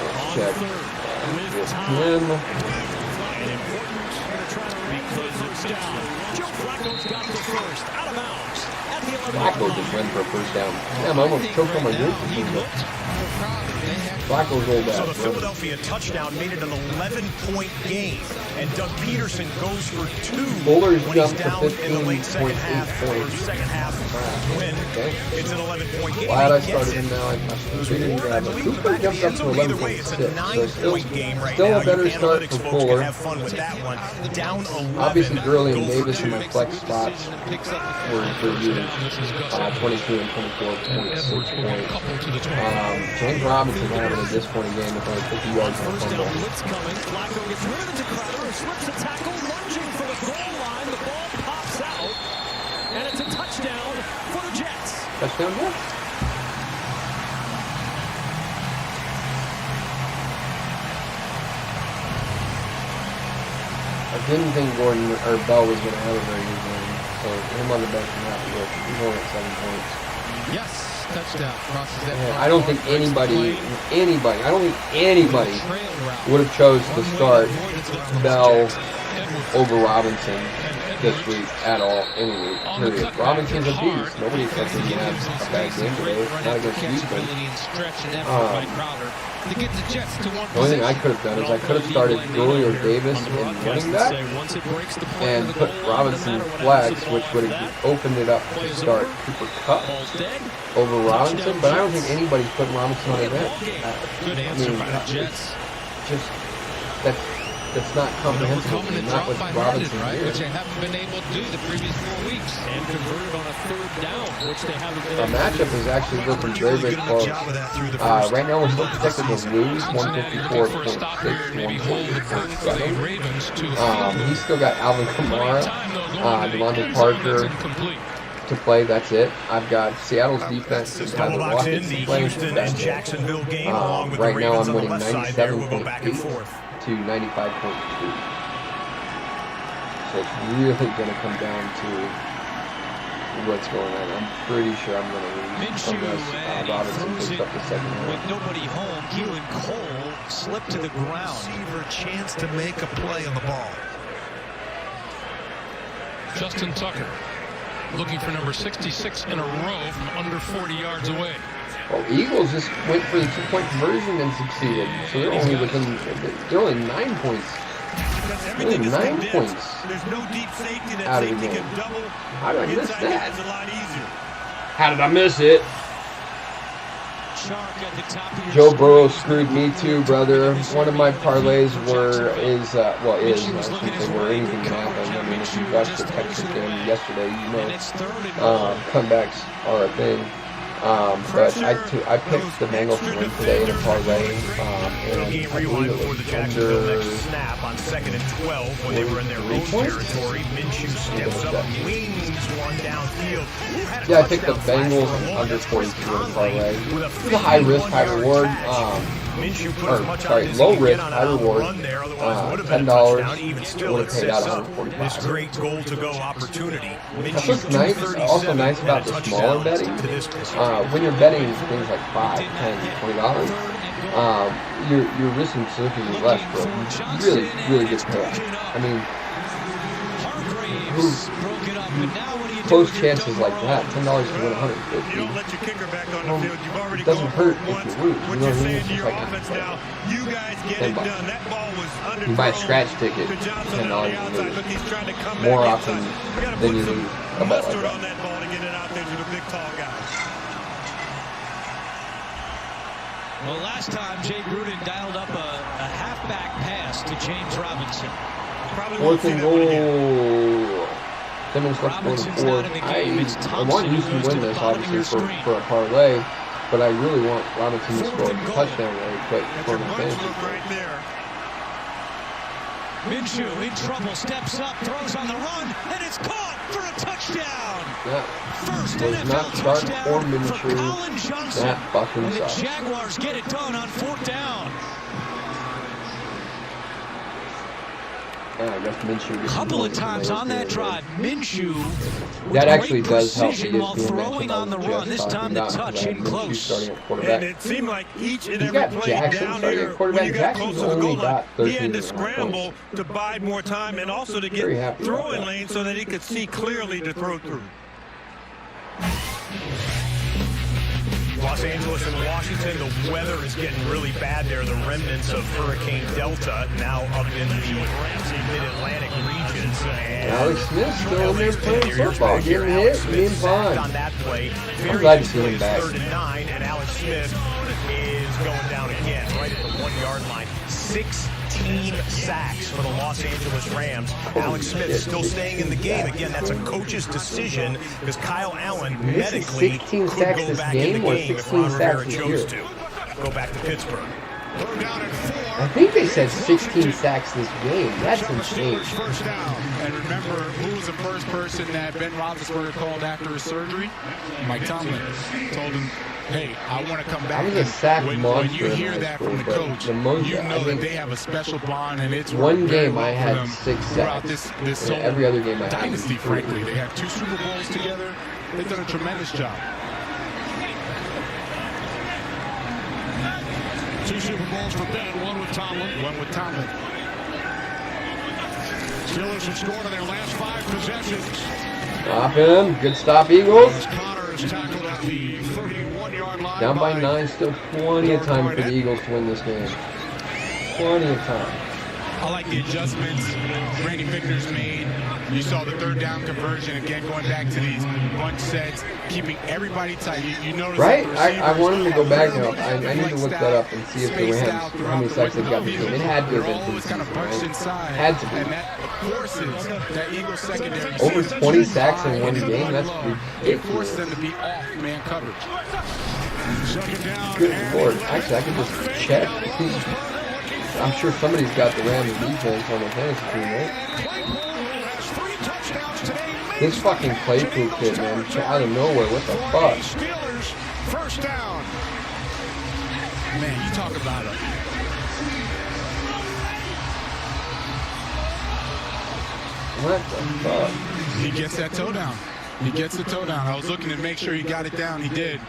Let's check with him. Flacco just ran for a first down. Damn, I almost choked on my drink. Flacco's old So the ass. Philadelphia touchdown made it an 11-point game, and Doug Peterson goes for 2 Fuller's when he's jumped to down in the late second 15.8 half. Or points. second half win. It's an 11-point game. Glad I He gets started it. him now. I didn't grab it. Lead the Cooper back of jumped the up end to zone. Either way, 11.6. it's a So still 9-point game right a now. better You start analytics for folks Fuller. can have fun with that one. Down 11. Obviously, Gurley and Go for Davis in 2. my flex spots were used 22 and 24.6 points. James Robinson having a disappointing game with only 50 yards on a First down fumble. blitz coming. Flacco gets rid of it to Crowder, who slips a tackle, lunging for the goal line. The ball pops out, and it's a touchdown for the Jets. Touchdown, yeah. I didn't think Gordon or Bell was going to have a very good game, so him on the bench is not good. He's only at 7 points. Yes, touchdown. Crosses that. Yeah, I don't think anybody would have chose to start Bell over Robinson this week at all. Any week, period. Robinson's a beast. Nobody expects him to have a bad game today. Not against Houston. The only thing I could have done is I could have started Julio Davis in running back and put Robinson flex, which would have opened it up to start Cooper Kupp over Robinson. But I don't think anybody's putting Robinson on a bench. I mean, just that's not comprehensible. Not with Robinson here. Which they haven't been able to do the previous 4 weeks. And converted on a 3rd down, which they haven't been able to do. Our matchup is actually looking very, very close. Right now we're still projected to lose 154.6 to 148.7. He's still got Alvin Kamara, Devontae Parker to play. That's it. I've got Seattle's defense and Tyler Lockett to play. That's it. Right now I'm winning 97.8 to 95.2. So it's really going to come down to what's going on. I'm pretty sure I'm going to lose unless Robinson picks up the second half. With nobody home, Keelan Cole slipped to the ground. Receiver chance to make a play on the ball. Justin Tucker looking for number 66 in a row from under 40 yards away. Well, Eagles just went for the 2-point conversion and succeeded. So they're only they're only 9 points. Only 9 points out of the game. How did I miss that? How did I miss it? Joe Burrow screwed me too, brother. One of my parlays I shouldn't say were anything can happen. I mean, if you watched the Texas game yesterday, you know comebacks are a thing. But I picked the Bengals to win today in a parlay, and I believe it was under snap on 2nd and 12 when they were in their own territory. Minshew steps up, wings one downfield. Yeah, I picked the Bengals under 42 in a parlay. It was a high risk, high reward. Low risk, high reward. $10 would have paid out $145. This great goal to go opportunity. That's what's nice. Also nice about the smaller betting. When you're betting things like $5, $10, $20, you're risking significantly less, but really, really good payout. I mean, close chances like that, $10 to win $150. It doesn't hurt if you lose. You know what I mean? It's just like $10. You buy a scratch ticket, $10 to lose. More often than you lose a bet like that. Well, last time Jay Gruden dialed up a halfback pass to James Robinson. 4th and goal. 10 minutes left to go to 4th. I want Houston to win this, obviously, for a parlay, but I really want Robinson to score a touchdown really quick for the fantasy. Minshew in trouble, steps up, throws on the run, and it's caught for a touchdown. That was not start for Minshew. That fucking sucks. The Jaguars get it done on 4th down. I guess Minshew a couple of times on that drive, Minshew that actually does help me while throwing on the run. This time the touch in close. Starting at quarterback. And it seemed like each and He's every play Jackson down starting here, at quarterback. when you got Jackson's close to the only goal line, got he had to 13 scramble to buy more time and also to get throwing lane so that he could see clearly to throw through. Los Angeles and Washington, the weather is getting really bad there. The remnants of Hurricane Delta now up in the mid-Atlantic regions. And Alex Smith still in there playing football, getting hit, being fun. On that play, I'm glad to see him back. 3rd and 9, and Alex Smith is going down again, right at the 1-yard line. 16 sacks for the Los Angeles Rams. Alex Smith still staying in the game. Again, that's a coach's decision because Kyle Allen medically could go back in the game if Ron Rivera chose to. Go back to Pittsburgh. I think they said 16 sacks this game. That's insane. First down. And remember, who was the first person that Ben Roethlisberger called after his surgery? Mike Tomlin told him, hey, I want to come back. I was a sack monster when you hear that from the coach, you know that they have a special bond, and it's one game I had 6 throughout sacks. this and every other game I had dynasty, frankly. They have 2 Super Bowls together. They've done a tremendous job. 2 Super Bowls for Ben, one with Tomlin. One with Tomlin. Steelers have scored on their last 5 possessions. Stop him. Good stop, Eagles. Connor is tackled at the 31-yard line. Down by 9. Still plenty of time for the Eagles to win this game. Plenty of time. I like the adjustments Randy Victor's made. You saw the 3rd down conversion, again, going back to these bunch sets, keeping everybody tight. You notice right? I want him to go back now. I need to look that up and see if the Rams, how many sacks they got this game. It had to have been kind of bunched inside. Had to be. And that forces that Eagles secondary. Over 20 sacks in one game? That's ridiculous. It forces them to be off man coverage. Good Lord. Actually, I could just check. I'm sure somebody's got the Rams defense on the fantasy team, right? This fucking Claypool kid, man, out of nowhere. What the fuck? Steelers, first down. Man, you talk about it. What the fuck? He gets that toe down. He gets the toe down. I was looking to make sure he got it down. He did.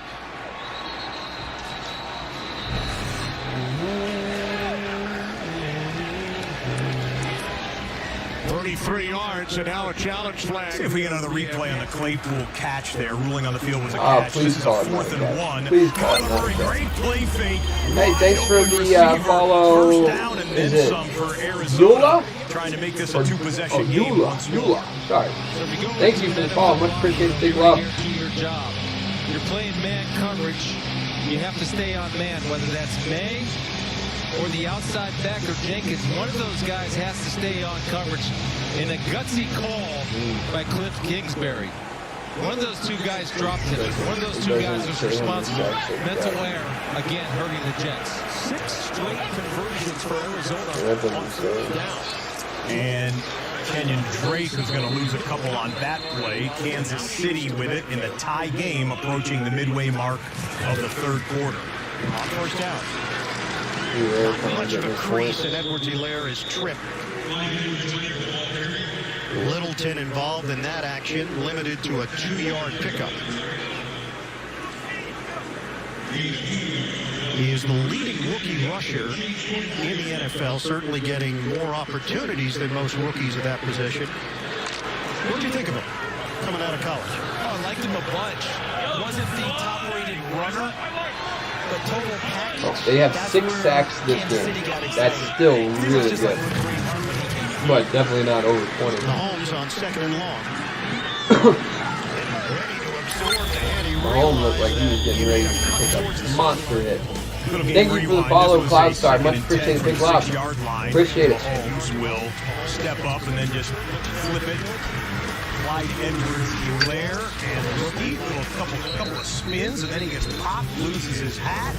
33 yards, and now a challenge flag. See if we get another replay on the Claypool catch there. Ruling on the field was a catch. Please This is a call 4th and 1. Please call it Kyler Murray, great play fake. Hey, thanks for the follow. Is it Zula? Trying to make this a 2-possession game. Zula. Sorry. Thank you for the follow. Much appreciated. Big love. Your job. You're playing man coverage. You have to stay on man, whether that's May or the outside back or Jenkins. One of those guys has to stay on coverage. In a gutsy call by Cliff Kingsbury. One of those 2 guys dropped it. One of those 2 guys was responsible. Mental error, again, hurting the Jets. 6 straight conversions for Arizona on 4th down. And Kenyon Drake is going to lose a couple on that play. Kansas City with it in the tie game approaching the midway mark of the 3rd quarter. On first down. Not much of a crease, and Edwards-Helaire is tripped. Littleton involved in that action, limited to a 2-yard pickup. He is the leading rookie rusher in the NFL, certainly getting more opportunities than most rookies at that position. What do you think of him coming out of college? Oh, I liked him a bunch. Wasn't the top-rated runner, but total package. They have 6 sacks this game. That's still really good. But definitely not over 20. Mahomes on 2nd and long. Mahomes looked like he was getting ready to pick a monster hit. Thank you for the follow, Cloud Star. Much appreciated. Big love. Appreciate it. Mahomes will step up and then just flip it. Clyde Edwards-Helaire and the rookie, a couple of spins, and then he gets popped, loses his hat.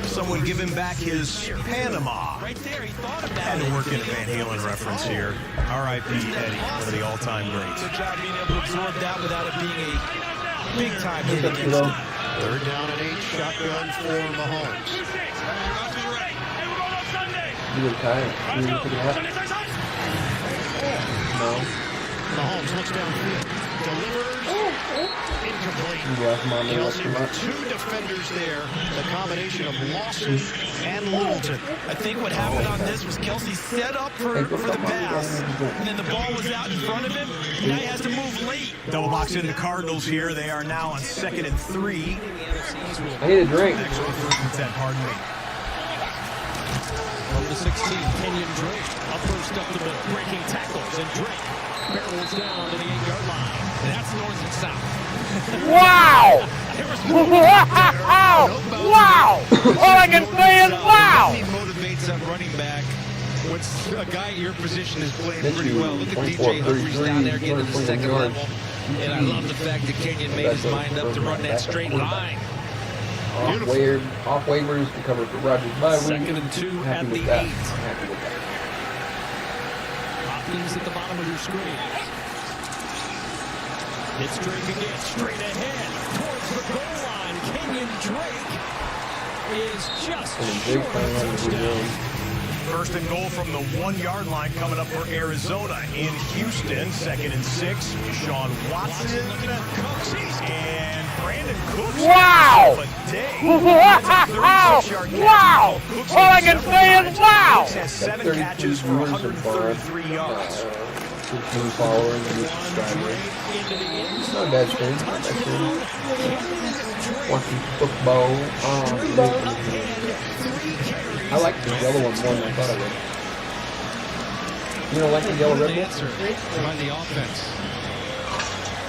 Someone give him back his Panama. Right there, he thought about Had to work in a Van Halen reference here. R.I.P. Eddie, one of the all-time greats. Good job being able to absorb that without it being a big-time hit against him. 3rd down and 8, shotgun for Mahomes. You look tired. You need to pick it up? No. Mahomes looks downfield. Delivers. Incomplete. Kelsey with 2 defenders there. The combination of Lawson and Littleton. I think what happened on this was Kelsey set up for the pass, and then the ball was out in front of him, and now he has to move late. Double box in the Cardinals here. They are now on 2nd and 3. I need a drink. Pardon me. From the 16, Kenyon Drake. Up first up the middle, breaking tackles, and Drake barrels down to the 8-yard line. That's north and south. Wow! Wow! Wow! All I can say is wow! He motivates that running back. What's a guy at your position is playing pretty well. Look at DJ Humphries down there getting to the 2nd level. And I love the fact that Kenyon made his mind up to run that straight line. Off waivers to cover for Rogers. 2nd and 2 at the 8. Happy with that. Hopkins at the bottom of your screen. It's Drake again, straight ahead towards the goal line. Kenyon Drake is just short of the touchdown. First and goal from the 1-yard line coming up for Arizona in Houston. 2nd and 6. Sean Watson and Brandon Cooks. Wow! Wow! Wow! All I can say is wow! Cooks has 7 catches for 133 yards. 15 followers and new subscribers. Not a bad stream. Not a bad stream. Watching football. I like the yellow one more than I thought I would. You don't like the yellow Red Bull? By the offense.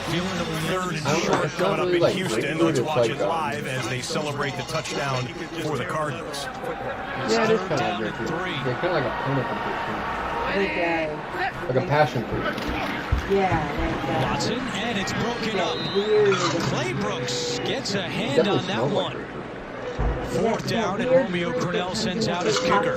Feeling the 3rd and short coming up in Houston. Let's watch it live as they celebrate the touchdown for the Cardinals. Yeah, it is kind of like kind of like a pineapple fruit. Like a passion fruit. Yeah. Watson, and it's broken up. Clay Brooks gets a hand on that one. 4th down, and Romeo Crennel sends out his kicker.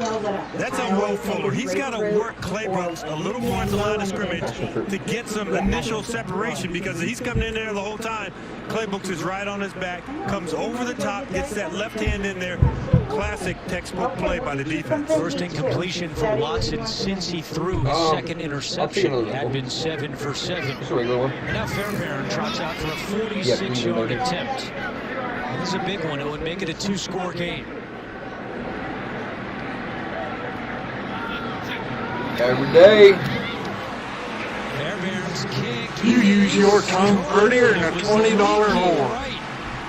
That's on Will Fuller. He's got to work Clay Brooks a little more at the line of scrimmage to get some initial separation, because he's coming in there the whole time. Clay Brooks is right on his back, comes over the top, gets that left hand in there. Classic textbook play by the defense. First incompletion for Watson since he threw his 2nd interception. Had been 7 for 7. And now Fairbairn trots out for a 46-yard attempt. This is a big one. It would make it a 2-score game. Every day. Fairbairn's kick. You use your tongue prettier than a $20 whore. Right,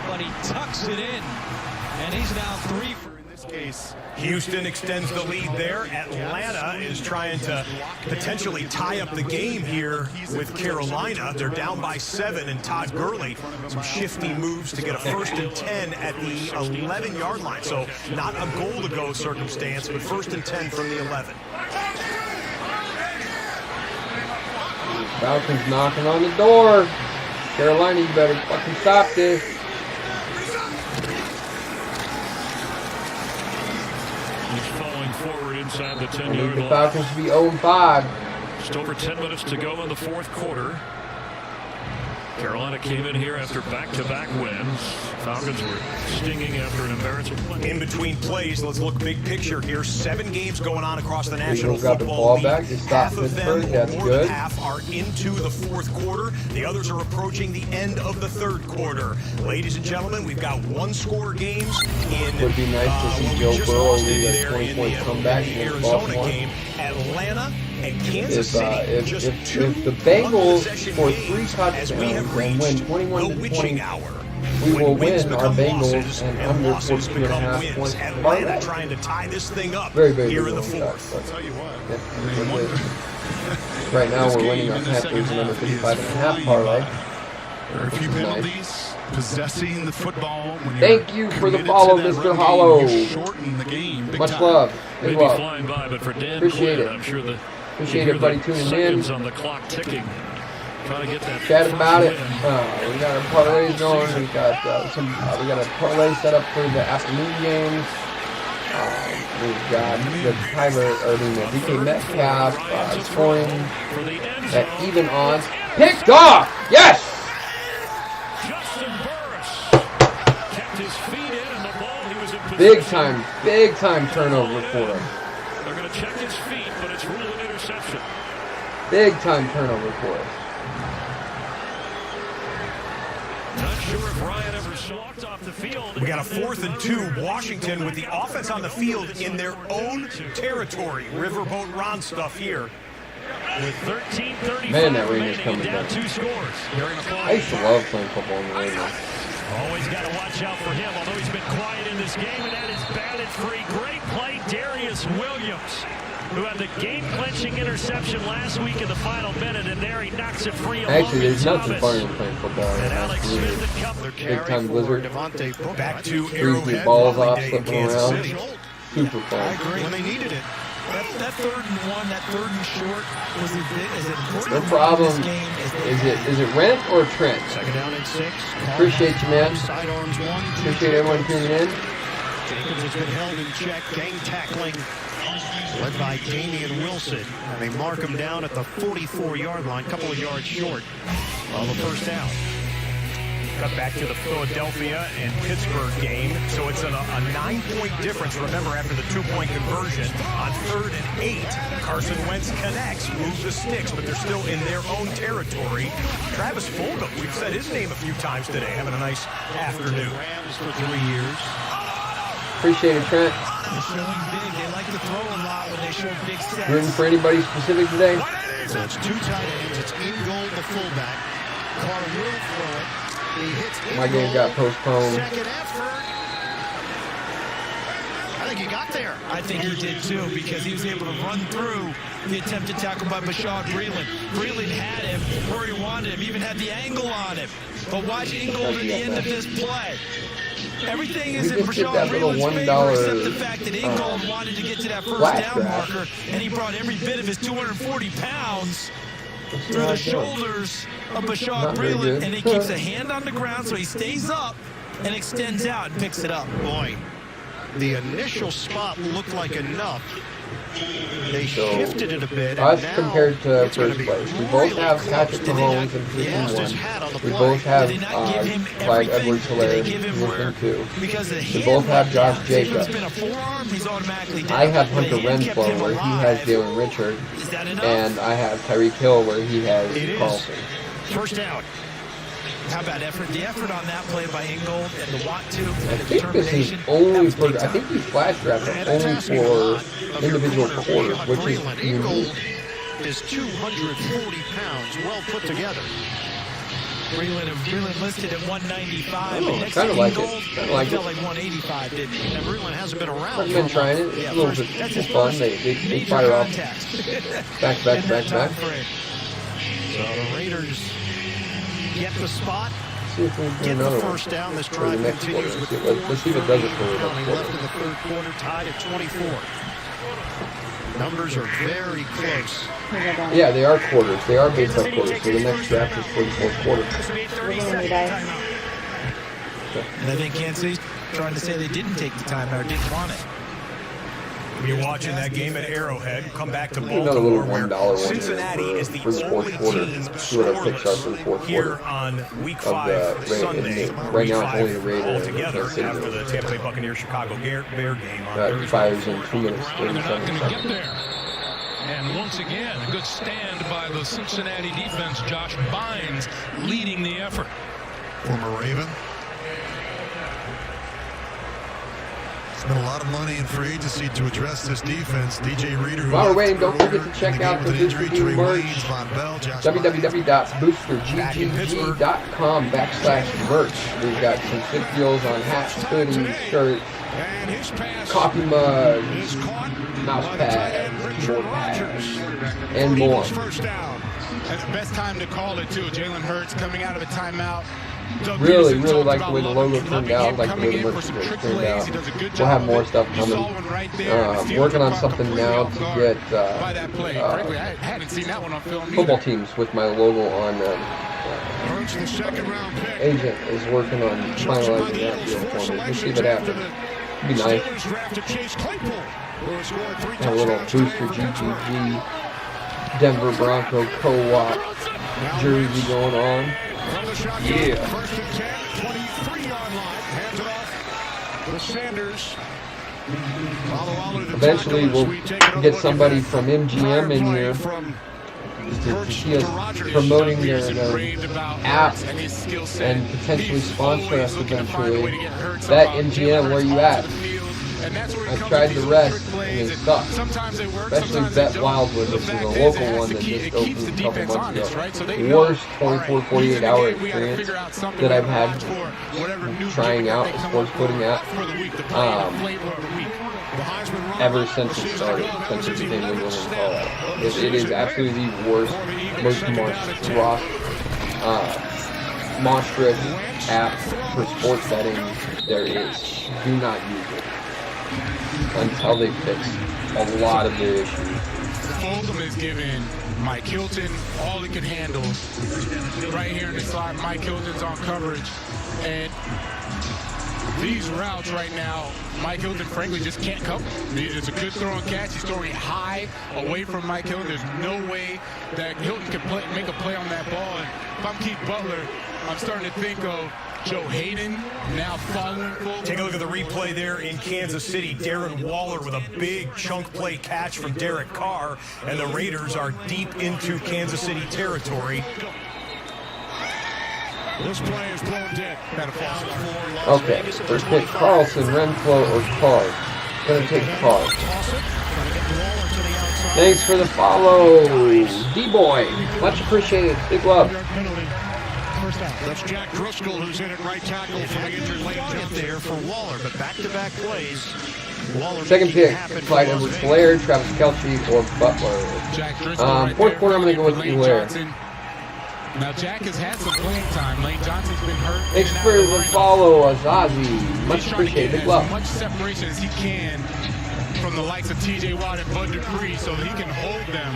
but he tucks it in, and he's now 3 for. In this case, Houston extends the lead there. Atlanta is trying to potentially tie up the game here with Carolina. They're down by 7, and Todd Gurley, some shifty moves to get a 1st and 10 at the 11-yard line. So not a goal-to-go circumstance, but 1st and 10 from the 11. Falcons knocking on the door. Carolina, you better fucking stop this. Forward inside the 10-yard The line. Falcons to be 0-5. Just over 10 minutes to go in the 4th quarter. Carolina came in here after back-to-back wins. Falcons were stinging after an embarrassing. In between plays, let's look big picture here. 7 games going on across the National Got the Football ball League. back. Just stop Half of them, Pittsburgh. That's more good. than half, are into the 4th quarter. The others are approaching the end of the 3rd quarter. Ladies and gentlemen, we've got 1-score games in. Would be nice to see Joe Burrow lead a 20-point comeback the against Arizona Baltimore. game. Atlanta and Kansas City. If the Bengals score 3 touchdowns and win 21-20, we will win our Bengals and under 14.5 points. Atlanta trying to tie this thing up very, very here in the good 4th. Tell you what. Right now we're winning our Panthers and under 55.5 parlay. There are a few penalties. Possessing the football. When Thank you for the follow, Mr. Hollow. Shorten the game. Much love. Maybe flying by, but for Dan Appreciate Quinn, it. I'm sure the Appreciate everybody tuning in. seconds on the clock ticking. Trying to get that. Chat about it. win. We got our parlays going. We got we got a parlay set up for the afternoon games. We've got the DK Metcalf scoring at even odds. Picked off. Yes. Justin Burris kept his feet in, and the ball he was in position. Big time turnover for him. They're going to check his feet, but it's ruled an interception. Big time turnover for us. Not sure if Ryan ever walked off the field. We got a 4th and 2. Washington with the offense on the field in their own territory. Riverboat Ron stuff here. With 13:35 Man, that rain is remaining, coming down back. 2 scores. I used to love playing football in the rain. Always got to watch out for him, although he's been quiet in this game, and that is batted free. Great play, Darius Williams, who had the game-clinching interception last week in the final minute, and there he knocks it free. Actually, there's nothing funnier than playing football. Big time blizzard. Back to Freeze balls off, slipping around. Super fun. I agree. When they needed it. That 3rd and 1, that 3rd and short was as important. No problem. Is it Rent or Trent? 2nd down and 6. Appreciate you, man. Sidearms 1, 2. Appreciate everyone tuning in. Jacobs has been held in check. Gang tackling led by Damian Wilson. And they mark him down at the 44-yard line, couple of yards short of a 1st down. cut back to the Philadelphia and Pittsburgh game. So it's a 9-point difference. Remember, after the 2-point conversion on 3rd and 8, Carson Wentz connects, moves the sticks, but they're still in their own territory. Travis Fulgham, we've said his name a few times today, having a nice afternoon. Rams for 3 years. Appreciate it, Trent. They're showing big. They like to throw a lot when they show big sets. Rooting for anybody specific today? So it's 2 tight ends. It's Ingold, the fullback. Carr will throw it. He hits Ingold. My game got postponed. Second effort. I think he got there. I think he did too, because he was able to run through the attempted tackle by Bashaud Breeland. Breeland had him where he wanted him, even had the angle on him. But watch Ingold at the end of this play. Everything is in Bashaud Breeland's favor except the fact that Ingold wanted to get to that first down marker, and he brought every bit of his 240 pounds through the shoulders of Bashaud Breeland, and he keeps a hand on the ground so he stays up and extends out and picks it up. Boy, the initial spot looked like enough. They shifted it a bit. Us compared to first place. We both have Patrick Mahomes in position 1. We both have Clyde Edwards-Helaire in position 2. We both have Josh Jacobs. I have Hunter Renfrow where he has Jalen Richard. And I have Tyreek Hill where he has Carlson. First down. How about effort? The effort on that play by Ingold and the want to and I the think this is determination. only for, I think these flash drafts are only for individual quarters, which is unique. Is 240 pounds, well put together. Breeland listed at 195. Oh, kind of like it. Kind of like felt it. like 185, didn't he? And Breeland hasn't been around. I've been trying it. It's a little bit fun. They fire off back. So the Raiders get the spot. See if we can do Get the another first one down. This for the drive next continues quarter. with Let's see if it does it for the next left quarter. in the third quarter, tied at 24. Numbers are very close. Yeah, they are quarters. They are based on quarters. So the next draft is for the fourth quarter. And I think Kansas City's trying to say they didn't take the time or didn't want it. You're watching that game at Arrowhead. Come back to Another little Baltimore, $1 where one Cincinnati is the for the fourth only quarter. team See what our picks are for the fourth here quarter on Week of 5 the Sunday. right now it's only the Raiders and Altogether Kansas City. after the Tampa Bay Buccaneers-Chicago Bear game on That Thursday. expires in 2 minutes, And they're not 37 going to get seconds. there. And once again, a good stand by the Cincinnati defense. Josh Bynes leading the effort. Former Raven. Spent a lot of money in free agency to address this defense. DJ Reader. While we're waiting, don't forget to check out the Booster G merch. www.boosterggg.com/merch. We've got some sick deals on hats, hoodies, shirts, coffee mugs, mouse pads, keyboard pads, and more. First down. That's the best time to call it, too. Jalen Hurts coming out of a timeout. Really like the way the logo turned out, like the way the merch turned out. We'll have more stuff coming. Working on something now to get football teams with my logo on them. Agent is working on finalizing that deal for me. We'll see if it happens. It'd be nice. A little Booster GGG Denver Bronco co-op jersey going on. Yeah. First and 10, 23-yard line. Hands it off to Sanders. Eventually, we'll get somebody from MGM in here to see us promoting their app and potentially sponsor us eventually. That MGM, where you at? I tried the rest and they suck. Especially Bet Wildwood, which is a local one that just opened a couple months ago. Worst 24-48 hour experience that I've had trying out a sports betting app ever since it started, since it became legal in Colorado. It is absolutely the worst, most monstrous app for sports betting there is. Do not use it until they fix a lot of the issues. Fulgham is giving Mike Hilton all he can handle. Right here in the slot, Mike Hilton's on coverage. And these routes right now, Mike Hilton, frankly, just can't cover. It's a good throw and catch. He's throwing it high away from Mike Hilton. There's no way that Hilton can make a play on that ball. And if I'm Keith Butler, I'm starting to think of Joe Hayden now following forward. Take a look at the replay there in Kansas City. Darren Waller with a big chunk play catch from Derek Carr, and the Raiders are deep into Kansas City territory. This play is thrown dead. Okay, first pick Carlson, Renfro, or Carr. Gonna take Carr. Thanks for the follow, D-Boy. Much appreciated. Big love. That's Jack Driscoll who's in at right tackle for the injured lane there for Waller, but back-to-back plays. Waller Second pick, Clyde Edwards-Helaire, Travis Kelce, or Butler. Fourth quarter, I'm going to go with Helaire. Now, Jack has had some playing time. Lane Johnson's been hurt. Thanks for the follow, Azazi. Much appreciated. Big love. As much separation as he can from the likes of T.J. Watt and Bud Dupree so that he can hold them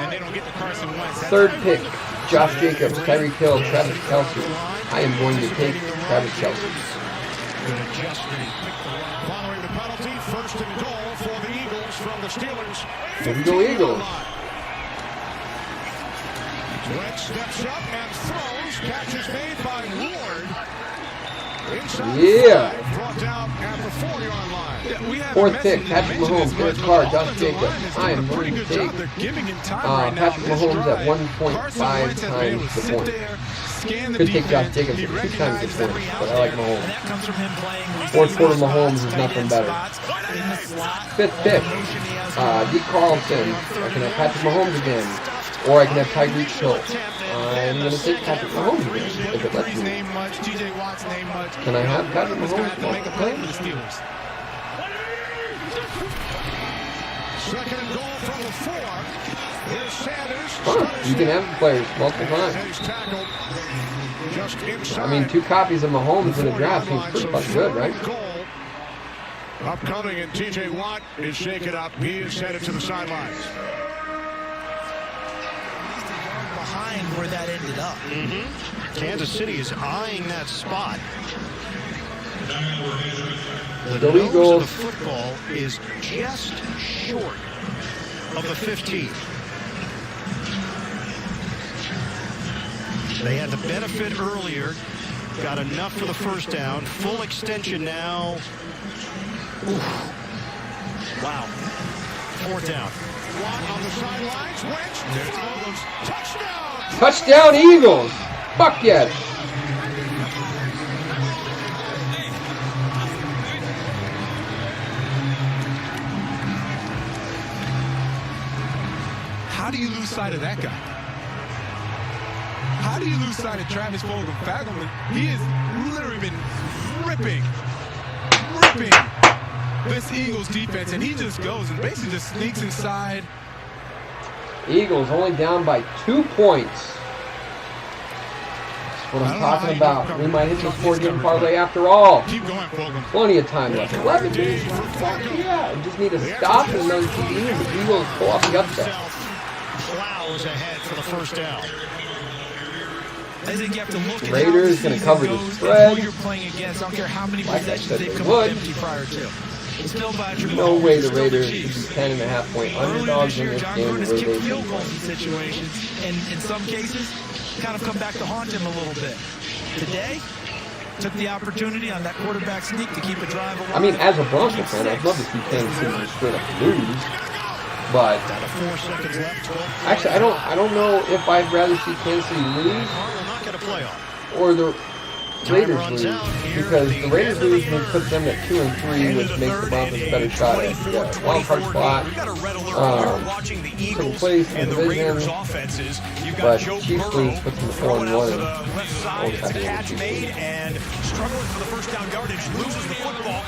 and they don't get to Carson Wentz. Third pick, Josh Jacobs, Tyreek Hill, Travis Kelce. I am going to take Travis Kelce. Following the penalty, first and goal for the Eagles from the Steelers. Here we go, Eagles. Wentz steps up and throws. Catch is made by Ward. Inside Yeah. brought down at the 40-yard line. Fourth pick, Patrick Mahomes, Derek Carr, Josh Jacobs. I am going to take Patrick Mahomes at 1.5 times the point. Could take Josh Jacobs at 2 times the point, but I like Mahomes. Fourth quarter Mahomes is nothing better. Fifth pick, D. Carlson. I can have Patrick Mahomes again, or I can have Tyreek Hill. I'm going to take Patrick Mahomes again, if it lets me. Can I have Patrick Mahomes? Second and goal from the 4. Here's Sanders. You can have the players multiple times. I mean, 2 copies of Mahomes in a draft seems pretty fucking good, right? Upcoming, and T.J. Watt is shaken up. He is headed to the sidelines. Behind where that ended up. Kansas City is eyeing that spot. The nose of the football is just short of the 15. They had the benefit earlier, got enough for the first down. Full extension now. Oof. Wow. 4th down. On the sidelines, Wentz. Touchdown! Touchdown Eagles! Fuck yes! How do you lose sight of that guy? How do you lose sight of Travis Fulgham? He has literally been ripping this Eagles defense, and he just goes and basically just sneaks inside. Eagles only down by 2 points. That's what I'm talking about. We might hit this 4-game parlay after all. Keep going, Fulgham. Plenty of time left. 11 days. Fuck yeah. We just need to stop and another TD, and the Eagles pull off the upset. Plows ahead for the first down. I think you have to look at Raiders going to cover the spread. you're playing against. I don't care how many Like I possessions said they've they come would. up empty prior to. It's still Patrick No Mahomes. way It's the still Raiders Chiefs. should be 10.5-point underdogs in this John game Gruden where has kicked they've field been goals playing. in situations, and in some cases, kind of come back to haunt him a little bit. Today, took the opportunity on that quarterback sneak to keep a drive alive. I mean, as a Bronco fan, I'd love to see Kansas City just straight up lose. But actually, I don't know if I'd rather see Kansas City lose or the Raiders lose, because the Raiders lose would put them at 2-3, which makes the Broncos a better shot at the wild card spot. Second place in the division, but Chiefs lose puts them 4-1. Catch made and struggling for the first down yardage, loses the football.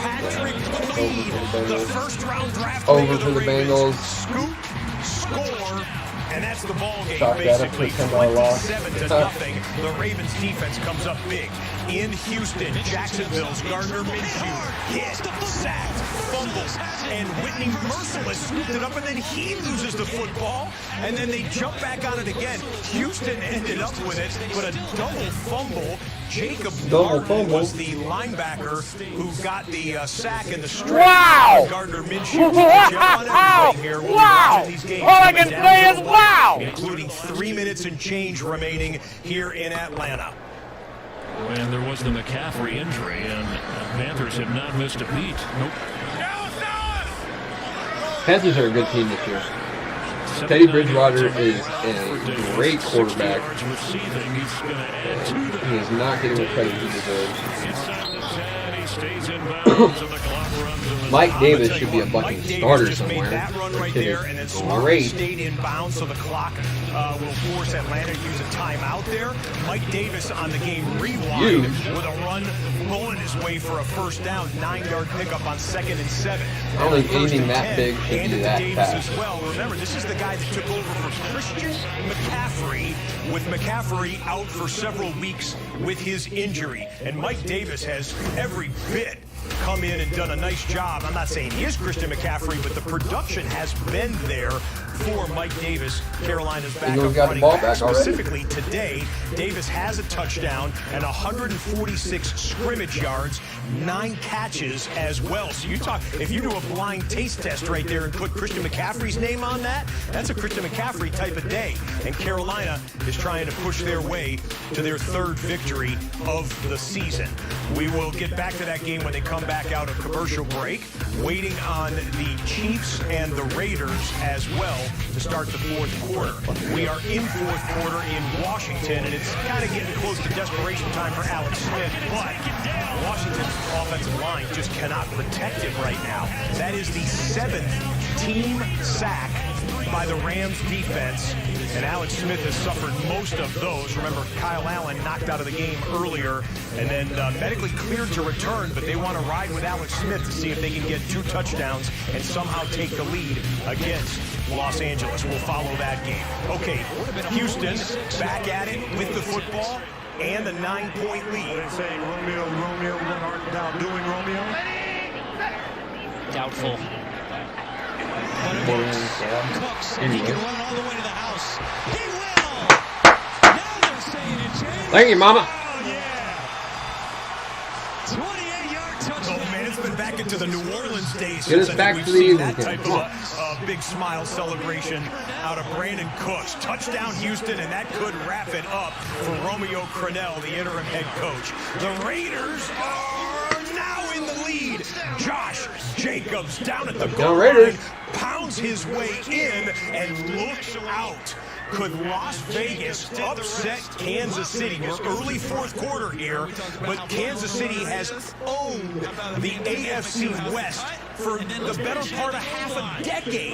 Patrick Lee, the first round draft over for the Bengals. Scoop, score, and that's the ball game. Chalk that up to a $10 loss. 7-0. The Ravens defense comes up big. In Houston, Jacksonville's Gardner Minshew hit, sacked, fumbles, and Whitney Merciless scooped it up, and then he loses the football, and then they jump back on it again. Houston ended up with it, but a double fumble. Jacob Martin was the linebacker who got the sack and the strike. Wow! Gardner Minshew wow! Here wow! These games all I can say is wow! Including 3 minutes and change remaining here in Atlanta. And there was the McCaffrey injury, and Panthers have not missed a beat. Nope. Panthers are a good team this year. Teddy Bridgewater is a great quarterback. He is not getting the credit he deserves. Mike Davis should be a bucking starter somewhere. That run right there, and then Smart stayed in bounds, so the clock will force Atlanta to use a timeout there. Mike Davis on the game rewind with a run pulling his way for a first down, 9-yard pickup on 2nd and 7. I don't think anything that big should be that fast. As well. Remember, this is the guy that took over for Christian McCaffrey, with McCaffrey out for several weeks with his injury. And Mike Davis has every bit come in and done a nice job. I'm not saying he is Christian McCaffrey, but the production has been there for Mike Davis, Carolina's backup running back. Specifically today, Davis has a touchdown and 146 scrimmage yards, 9 catches as well. So you talk, if you do a blind taste test right there and put Christian McCaffrey's name on that, that's a Christian McCaffrey type of day. And Carolina is trying to push their way to their 3rd victory of the season. We will get back to that game when they come back out of commercial break, waiting on the Chiefs and the Raiders as well to start the 4th quarter. We are in 4th quarter in Washington, and it's kind of getting close to desperation time for Alex Smith, but Washington's offensive line just cannot protect him right now. That is the 7th team sack by the Rams defense, and Alex Smith has suffered most of those. Remember, Kyle Allen knocked out of the game earlier and then medically cleared to return, but they want to ride with Alex Smith to see if they can get 2 touchdowns and somehow take the lead against Los Angeles. We'll follow that game. Okay, Houston back at it with the football and a 9-point lead. They're saying Romeo, what art thou doing, Romeo? Doubtful. Cooks, and he can run all the way to the house. He will! Now they're saying it, James. Thank you, Mama. Oh, yeah. 28-yard touchdown. Oh, man, it's been back into the New Orleans days Get us since back we've to the seen Eagles that type game. of big smile celebration out of Brandon Cooks. Touchdown, Houston, and that could wrap it up for Romeo Crennel, the interim head coach. The Raiders are now in the lead. Josh Jacobs down at the goal line, pounds his way in and looks out. Could Las Vegas upset Kansas City? We're early 4th quarter here, but Kansas City has owned the AFC West for the better part of half a decade.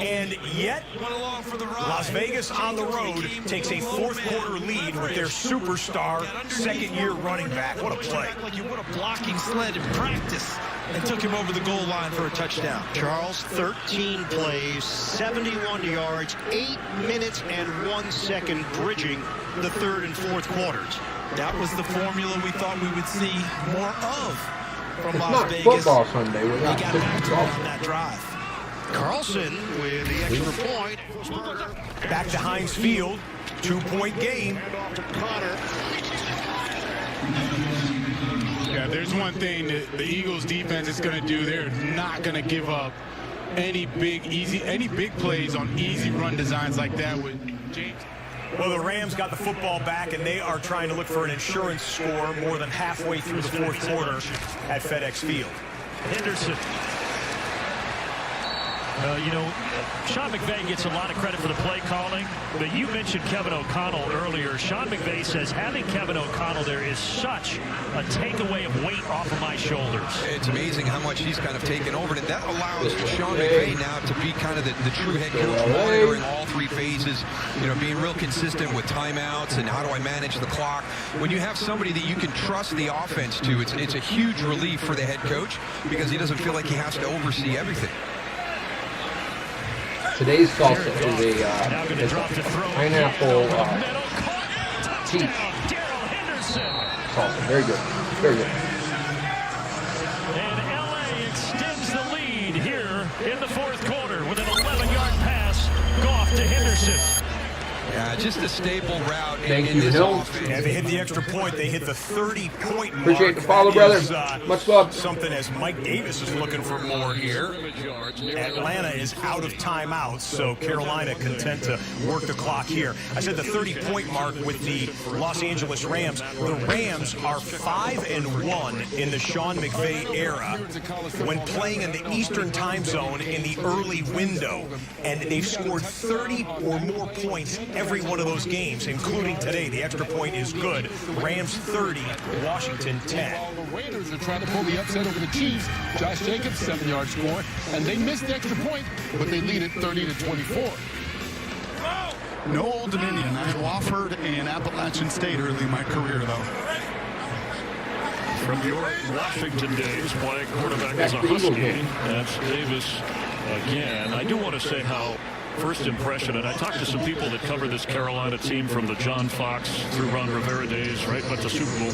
And yet, Las Vegas on the road takes a 4th quarter lead with their superstar 2nd-year running back. What a play. Like you would a blocking sled in practice and took him over the goal line for a touchdown. Charles, 13 plays, 71 yards, 8 minutes and 1 second bridging the 3rd and 4th quarters. That was the formula we thought we would see more of from It's Las not Vegas. football Sunday. We're He not got back to on that drive. Carlson with the extra point. Back to Heinz Field. 2-point game. Yeah, there's one thing that the Eagles defense is going to do. They're not going to give up any big plays on easy run designs like that with James. Well, the Rams got the football back, and they are trying to look for an insurance score more than halfway through the 4th quarter at FedEx Field. Henderson. You know, Sean McVay gets a lot of credit for the play calling, but you mentioned Kevin O'Connell earlier. Sean McVay says having Kevin O'Connell there is such a takeaway of weight off of my shoulders. It's amazing how much he's kind of taken over, and that allows Sean McVay now to be kind of the true head coach, monitoring all 3 phases, you know, being real consistent with timeouts and how do I manage the clock. When you have somebody that you can trust the offense to, it's a huge relief for the head coach because he doesn't feel like he has to oversee everything. Today's salsa is a pineapple cheese salsa. Very good. Very good. And LA extends the lead here in the 4th quarter with an 11-yard pass. Goff to Henderson. Just a staple route. Thank you, Hill. And they hit the extra point. They hit the 30-point mark. Appreciate the follow, brother. Much love. Something as Mike Davis is looking for more here. Atlanta is out of timeouts, so Carolina content to work the clock here. I said the 30-point mark with the Los Angeles Rams. The Rams are 5-1 in the Sean McVay era when playing in the Eastern time zone in the early window, and they've scored 30 or more points every one of those games, including today. The extra point is good. Rams 30, Washington 10. The Raiders are trying to pull the upset over the Chiefs. Josh Jacobs, 7-yard score, and they missed the extra point, but they lead it 30-24. No Old Dominion. I had Wofford and Appalachian State early in my career, though. From your Washington days, playing quarterback as a Husky, that's Davis again. I do want to say how first impression, and I talked to some people that cover this Carolina team from the John Fox through Ron Rivera days, right? But the Super Bowl,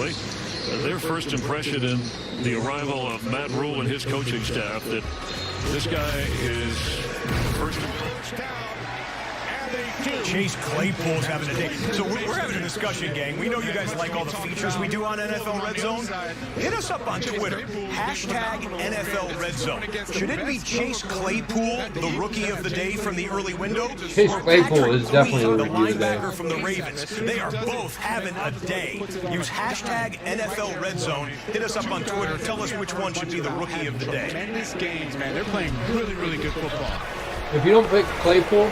their first impression in the arrival of Matt Rule and his coaching staff, that this guy is first impression. Chase Claypool's having a day. So we're having a discussion, gang. We know you guys like all the features we do on NFL Red Zone. Hit us up on Twitter. Hashtag NFL Red Zone. Should it be Chase Claypool, the rookie of the day from the early window? Chase Claypool is definitely the rookie of the day. Linebacker from the Ravens. They are both having a day. Use hashtag NFL Red Zone. Hit us up on Twitter. Tell us which one should be the rookie of the day. Tremendous games, man. They're playing really, really good football. If you don't pick Claypool,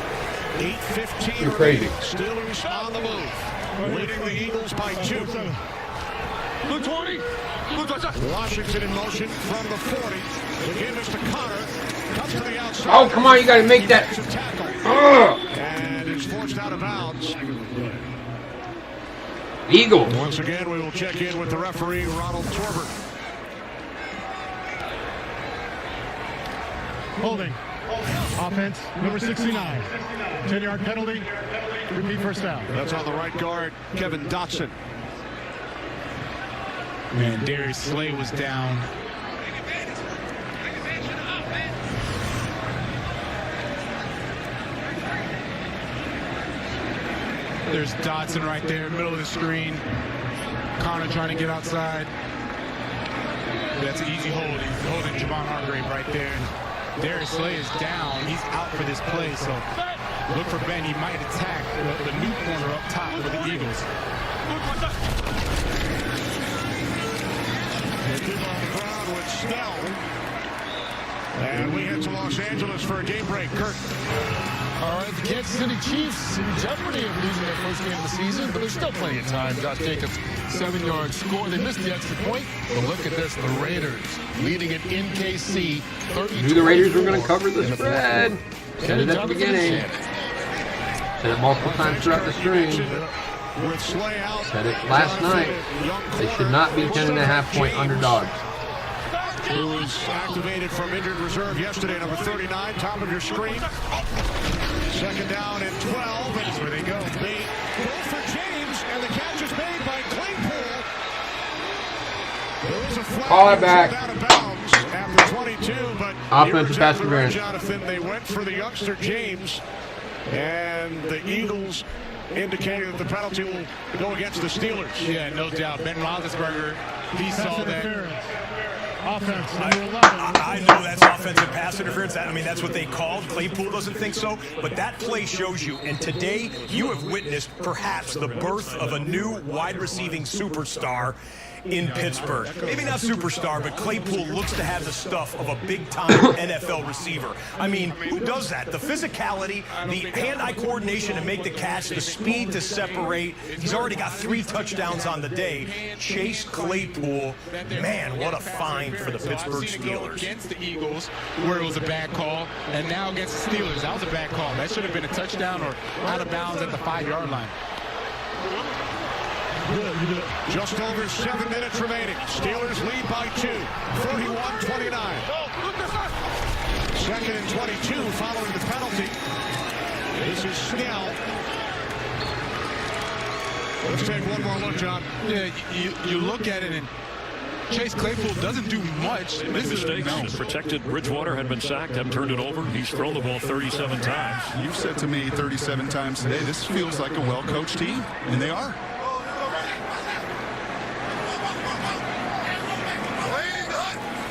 8:15 you're crazy. Steelers on the move, leading the Eagles by 2. Washington in motion from the 40. The give is to Connor. Comes to the outside. Oh, come on, you got to make that. And is forced out of bounds. Eagles. Once again, we will check in with the referee, Ronald Torbert. Holding. Offense, number 69. 10-yard penalty. Repeat first down. That's on the right guard, Kevin Dotson. Man, Darius Slay was down. There's Dotson right there, middle of the screen. Connor trying to get outside. That's an easy hold. He's holding Javon Hargrave right there. Darius Slay is down. He's out for this play, so look for Ben. He might attack the new corner up top for the Eagles. They keep on the ground with Snell. And we head to Los Angeles for a game break. Kurt. All right, the Kansas City Chiefs in jeopardy of losing their first game of the season, but there's still plenty of time. Josh Jacobs, 7-yard score. They missed the extra point, but look at this. The Raiders leading it in KC. Knew the Raiders were going to cover the spread. Said it at the beginning. Said it multiple times throughout the stream. Said it last night. They should not be 10.5-point underdogs. Who was activated from injured reserve yesterday, number 39, top of your screen. Second down and 12. That's where they go. They go for James, and the catch is made by Claypool. There was a flag. Call it back. Out of bounds after 22, but offensive pass interference. Jonathan, they went for the youngster James, and the Eagles indicated that the penalty will go against the Steelers. Yeah, no doubt. Ben Roethlisberger, he saw that. Offense, I know that's offensive pass interference. I mean, that's what they called. Claypool doesn't think so, but that play shows you. And today, you have witnessed perhaps the birth of a new wide receiving superstar in Pittsburgh. Maybe not superstar, but Claypool looks to have the stuff of a big-time NFL receiver. I mean, who does that? The physicality, the hand-eye coordination to make the catch, the speed to separate. He's already got 3 touchdowns on the day. Chase Claypool, man, what a find for the Pittsburgh Steelers. Against the Eagles, where it was a bad call, and now against the Steelers, that was a bad call. That should have been a touchdown or out of bounds at the 5-yard line. Just over 7 minutes remaining. Steelers lead by 2, 41-29. Second and 22 following the penalty. This is Snell. Let's take one more look, John. Yeah, you look at it, and Chase Claypool doesn't do much. He made mistakes. Protected. Bridgewater had been sacked, hadn't turned it over. He's thrown the ball 37 times. You've said to me 37 times today, this feels like a well-coached team, and they are.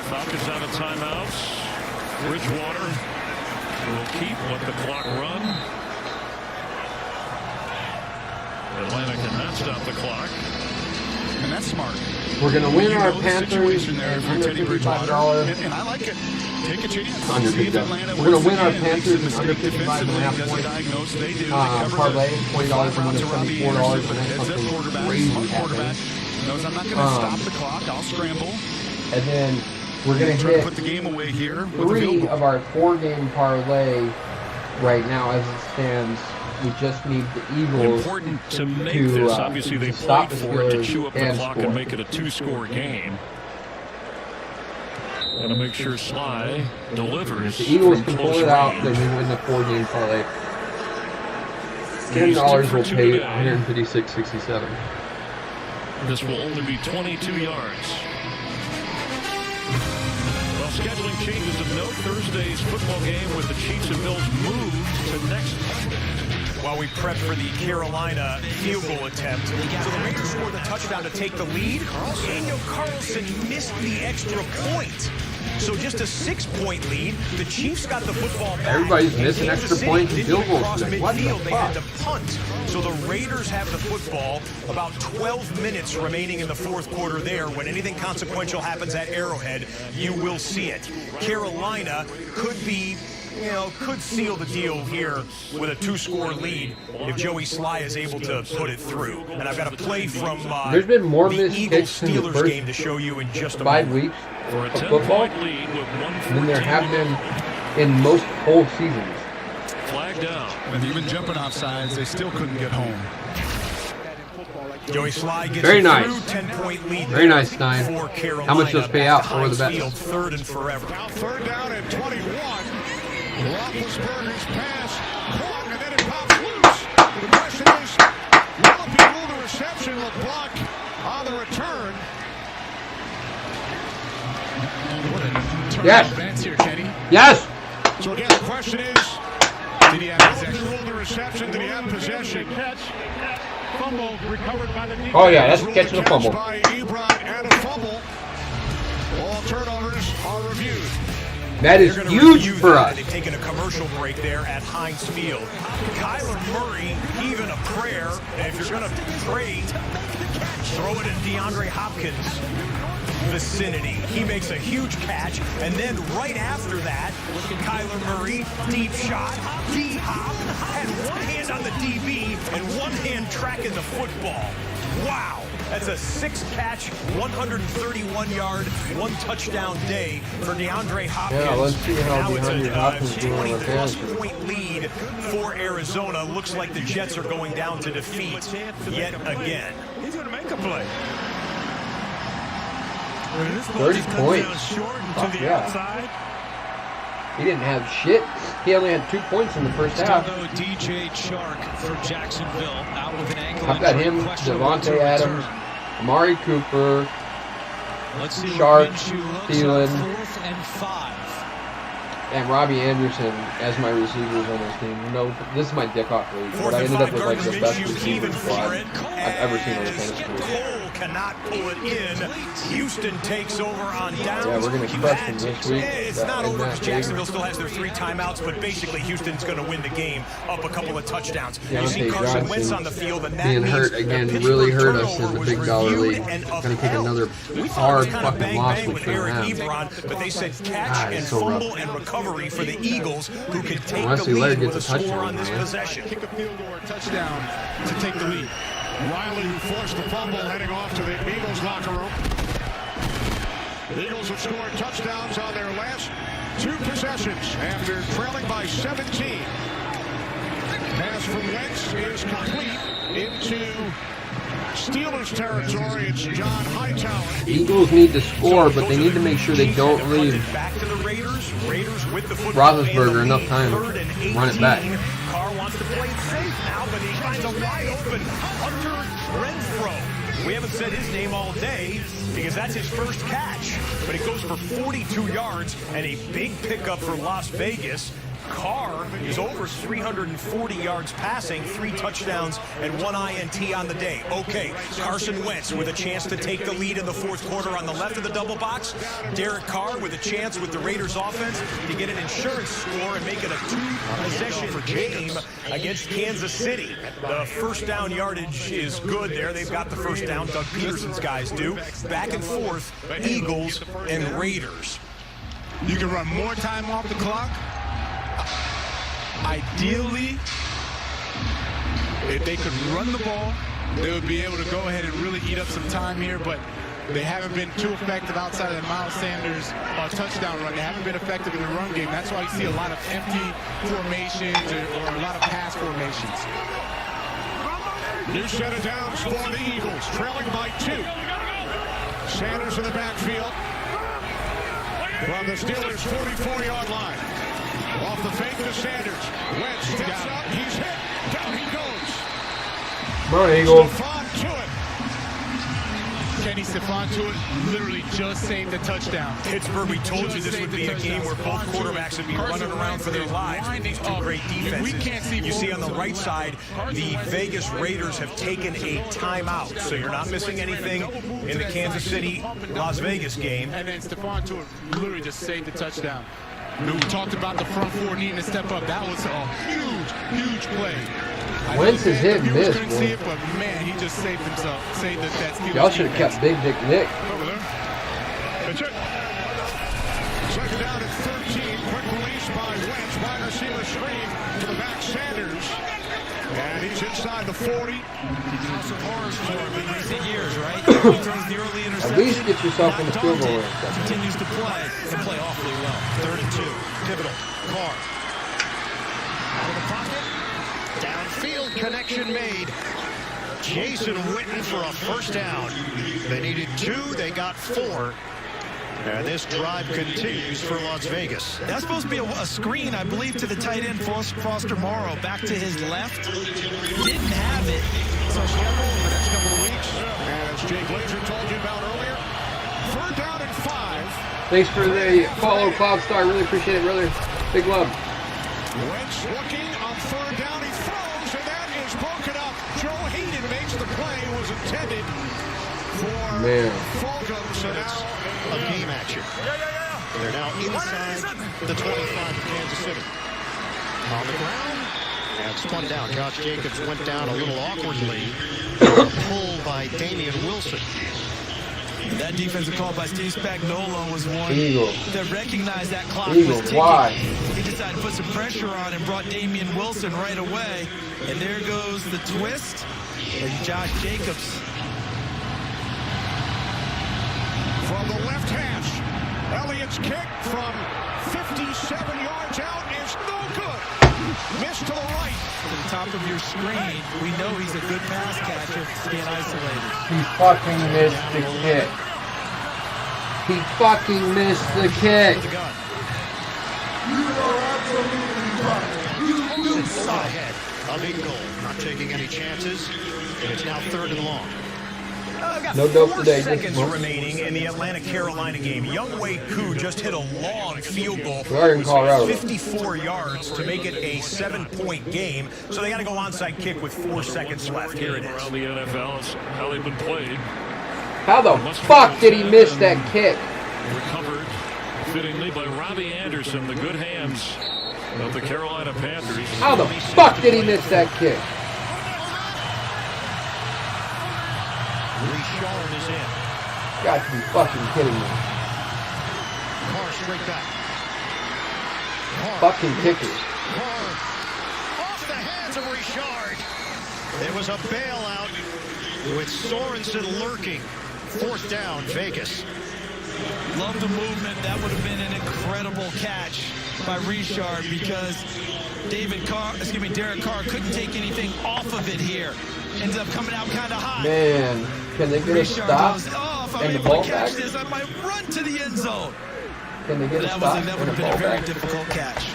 Falcons out of timeouts. Bridgewater will keep, let the clock run. Atlanta cannot stop the clock. And that's smart. We're going to win our Panthers there for Teddy Bridgewater. And I like it. Take a chance. Under 55. We're going to win our Panthers under 55.5 points. Parlay, $20 and win $74 for next something crazy happens. Knows I'm not going to stop the clock. I'll scramble. And then we're going to hit put the game away here 3 of our 4-game parlay right now as it stands. We just need the Eagles important to make this. Obviously, they played for it to chew up the clock and make it a 2-score game. Got to make sure Sly delivers. If the Eagles can pull it out, then we win the 4-game parlay. $10 will pay $156.67. This will only be 22 yards. Well, scheduling changes of note. Thursday's football game with the Chiefs and Bills moved to next Monday. While we prep for the Carolina field goal attempt. So the Raiders scored the touchdown to take the lead. Daniel Carlson missed the extra point. So just a 6-point lead. The Chiefs got the football back. Everybody's missing extra points and field goals today. What the fuck? They had to punt. So the Raiders have the football. About 12 minutes remaining in the fourth quarter there. When anything consequential happens at Arrowhead, you will see it. Carolina could be, could seal the deal here with a 2-score lead if Joey Sly is able to put it through. And I've got a play from there's been more the missed kicks in the Eagles-Steelers first game to show you in just a 5 moment. weeks of football than there have been in most whole seasons. Flag down. And even jumping off sides, they still couldn't get home. Joey Sly gets Very it nice. through, 10-point lead. Very nice, Stein. For Carolina. How much does pay out for the Field, bets? third and forever. Now 3rd down and 21. Roethlisberger's pass caught, and then it pops loose. The question is, will it be ruled a reception? LeBlanc on the return. Yes. Here, Kenny. Yes. So again, the question is, did he have possession? Ruled the reception? Did he have possession? Catch. Fumble recovered by the defense. Oh yeah, that's catching a fumble. By Ebron and a fumble. All turnovers are reviewed. That is huge for us. They've taken a commercial break there at Heinz Field. Kyler Murray, even a prayer. And if you're going to pray, throw it in DeAndre Hopkins' vicinity. He makes a huge catch, and then right after that, Kyler Murray, deep shot, D-hop, had one hand on the DB and one hand tracking the football. Wow. That's a 6-catch, 131-yard, 1-touchdown day for DeAndre Hopkins. Yeah, let's see how now DeAndre Hopkins is doing on the pass. 20-plus-point lead for Arizona. Looks like the Jets are going down to defeat yet again. He's going to make a play. 30 points. To the outside. He didn't have shit. He only had 2 points in the first half. Still no DJ Chark for Jacksonville out with an ankle. I've got him, Devontae Adams, Amari Cooper, Let's see Sharp, Thielen, Thielen, 4th and 5. and Robbie Anderson as my receivers on this team. No, this is my dick off league, but I ended up with like the best receiver squad I've ever seen on the tennis court. Cole cannot pull it in. Houston takes over on downs. Yeah, we're going to crush them this week. It's not over because Jacksonville still has their 3 timeouts, but basically Houston's going to win the game up a couple of touchdowns. You see Carson Wentz on the field, and that being means hurt again really hurt us in the big dollar league. Going to take another hard fucking loss we shouldn't have. But they said catch and fumble and recovery for the Eagles, who can take the lead with a score on this possession. Kick a field goal or touchdown to take the lead. Riley, who forced the fumble, heading off to the Eagles locker room. The Eagles have scored touchdowns on their last 2 possessions after trailing by 17. Pass from Wentz is complete into Steelers territory. It's John Hightower. The Eagles need to score, but they need to make sure they don't leave Roethlisberger enough time to run it back. Carr wants to play it safe now, but he finds a wide open Hunter Renfrow haven't said his name all day because that's his first catch. But it goes for 42 yards and a big pickup for Las Vegas. Carr is over 340 yards passing, 3 touchdowns, and 1 INT on the day. Okay, Carson Wentz with a chance to take the lead in the fourth quarter on the left of the double box. Derek Carr with a chance with the Raiders offense to get an insurance score and make it a 2-possession game against Kansas City. The first down yardage is good there. They've got the first down. Doug Peterson's guys do. Back and forth, Eagles and Raiders. You can run more time off the clock. Ideally, if they could run the ball, they would be able to go ahead and really eat up some time here, but they haven't been too effective outside of the Miles Sanders touchdown run. They haven't been effective in the run game. That's why you see a lot of empty formations or a lot of pass formations. New set of downs for the Eagles, trailing by 2. Sanders in the backfield from the Steelers' 44-yard line. Off the fake to Sanders. Wentz steps up. He's hit. Down he goes. Come on, Eagles. Stephon Tuitt. Kenny Stephon Tuitt literally just saved the touchdown. Pittsburgh, we told you this would be a game where both quarterbacks would be running around for their lives. These two great defenses. You see on the right side, the Vegas Raiders have taken a timeout, so you're not missing anything in the Kansas City-Las Vegas game. And then Stephon Tuitt literally just saved the touchdown. We talked about the front four needing to step up. That was a huge play. Wentz is hit and miss, couldn't see it, but man, he just saved himself. Saved that y'all should have kept Big Dick Nick. Over there. That's it. Second down at 13. Quick release by Wentz. Wide receiver screen to the back. Sanders. And he's inside the 40. Some horrors for him in recent years, right? He throws the early interception. At least get yourself in the field goal range. Continues to play and play awfully well. 3rd and 2. Pivotal. Carr. Out of the pocket. Downfield connection made. Jason Witten for a first down. They needed 2. They got 4. And this drive continues for Las Vegas. That's supposed to be a screen, I believe, to the tight end, Foster Morrow, back to his left. Didn't have it. So scheduled for the next couple of weeks. And as Jay Glazer told you about earlier, 3rd down and 5. Thanks for the follow, Cloud Star. Really appreciate it, brother. Big love. Wentz looking on 3rd down. He throws, and that is broken up. Joe Hayden makes the play. It was intended for Fulgham. So now of game action. They're now inside the 25 of Kansas City. On the ground. And spun down. Josh Jacobs went down a little awkwardly. Pulled by Damian Wilson. That defensive call by Steve Spagnuolo was one that recognized that clock was ticking. Why? He decided to put some pressure on and brought Damian Wilson right away. And there goes the twist. And Josh Jacobs. From the left hash, Elliott's kick from 57 yards out is no good. Missed to the right. To the top of your screen, we know he's a good pass catcher being isolated. He fucking missed the kick. He fucking missed the kick. Ahead. A big goal. Not taking any chances. And it's now 3rd and long. No dope 4 today. seconds remaining in the Atlanta-Carolina game. Younghoe Koo just hit a long field goal. We're in Colorado. 54 yards to make it a 7-point game. So they got to go onside kick with 4 seconds left. Here it is. Around the NFL, it's how they've been played. How the fuck did he miss that kick? Recovered fittingly by Robbie Anderson, the good hands of the Carolina Panthers. How the fuck did he miss that kick? Richard is in. Got to be fucking kidding me. Carr straight back. Fucking kickers. Carr off the hands of Richard. There was a bailout with Sorensen lurking. 4th down, Vegas. Love the movement. That would have been an incredible catch by Richard because Derek Carr couldn't take anything off of it here. Ends up coming out kind of high. Man, can they get a stop and the ball back? This, I might run to the end zone. Can they get a stop? That would have been a very difficult catch.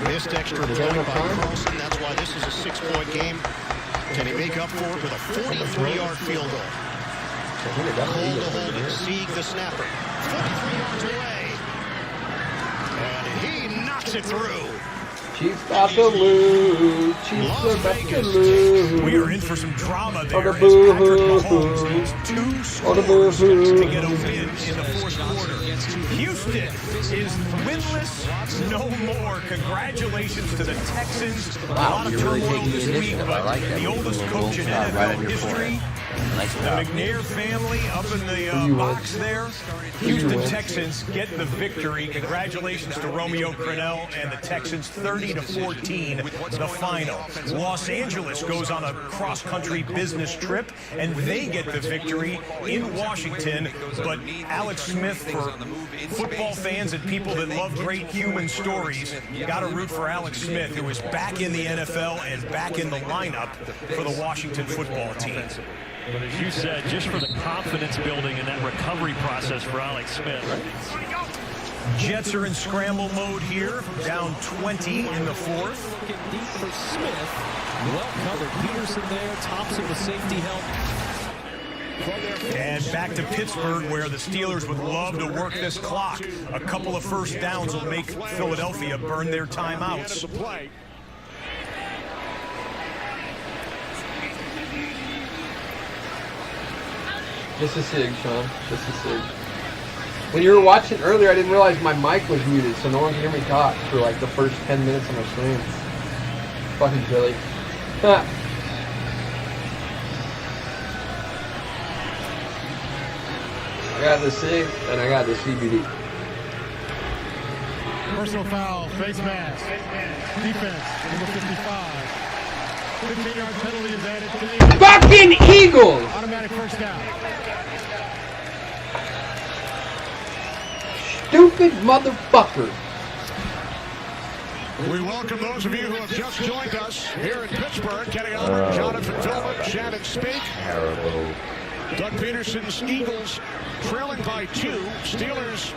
Missed extra point by Carlson. That's why this is a 6-point game. Can he make up for it with a 43-yard field goal? Cole to hold it. Sieg, the snapper. 43 yards away. And he knocks it through. Chiefs about to lose. Chiefs are about to lose. We are in for some drama there. Oh, the boo-hoo. Oh, the boo-hoo. To get a win in the fourth quarter. Houston is winless no more. Congratulations to the Texans. Wow, a lot of you're really turmoil taking this the week, initiative. but I like that. the oldest coach in NFL right on your history. forehead. Nice The job. McNair family up in the box there. Houston Texans get the victory. Congratulations to Romeo Crennel and the Texans, 30-14, the final. Los Angeles goes on a cross-country business trip, and they get the victory in Washington. But Alex Smith, for football fans and people that love great human stories, got to root for Alex Smith, who is back in the NFL and back in the lineup for the Washington football team. But as you said, just for the confidence building in that recovery process for Alex Smith. Jets are in scramble mode here, down 20 in the fourth. Looking deep for Smith. Well covered. Peterson there. Thompson with safety help. And back to Pittsburgh, where the Steelers would love to work this clock. A couple of first downs will make Philadelphia burn their timeouts. Just a sig, Sean. Just a sig. When you were watching earlier, I didn't realize my mic was muted, so no one can hear me talk for like the first 10 minutes of my stream. Fucking Billy. I got the sig, and I got the CBD. Personal foul, face mask. Defense, number 55. 15-yard penalty is added to the fucking Eagles! Automatic first down. Stupid motherfucker. We welcome those of you who have just joined us here in Pittsburgh. Kenny Albert, Jonathan Tillman, Shannon Speak. Terrible. Doug Peterson's Eagles trailing by 2. Steelers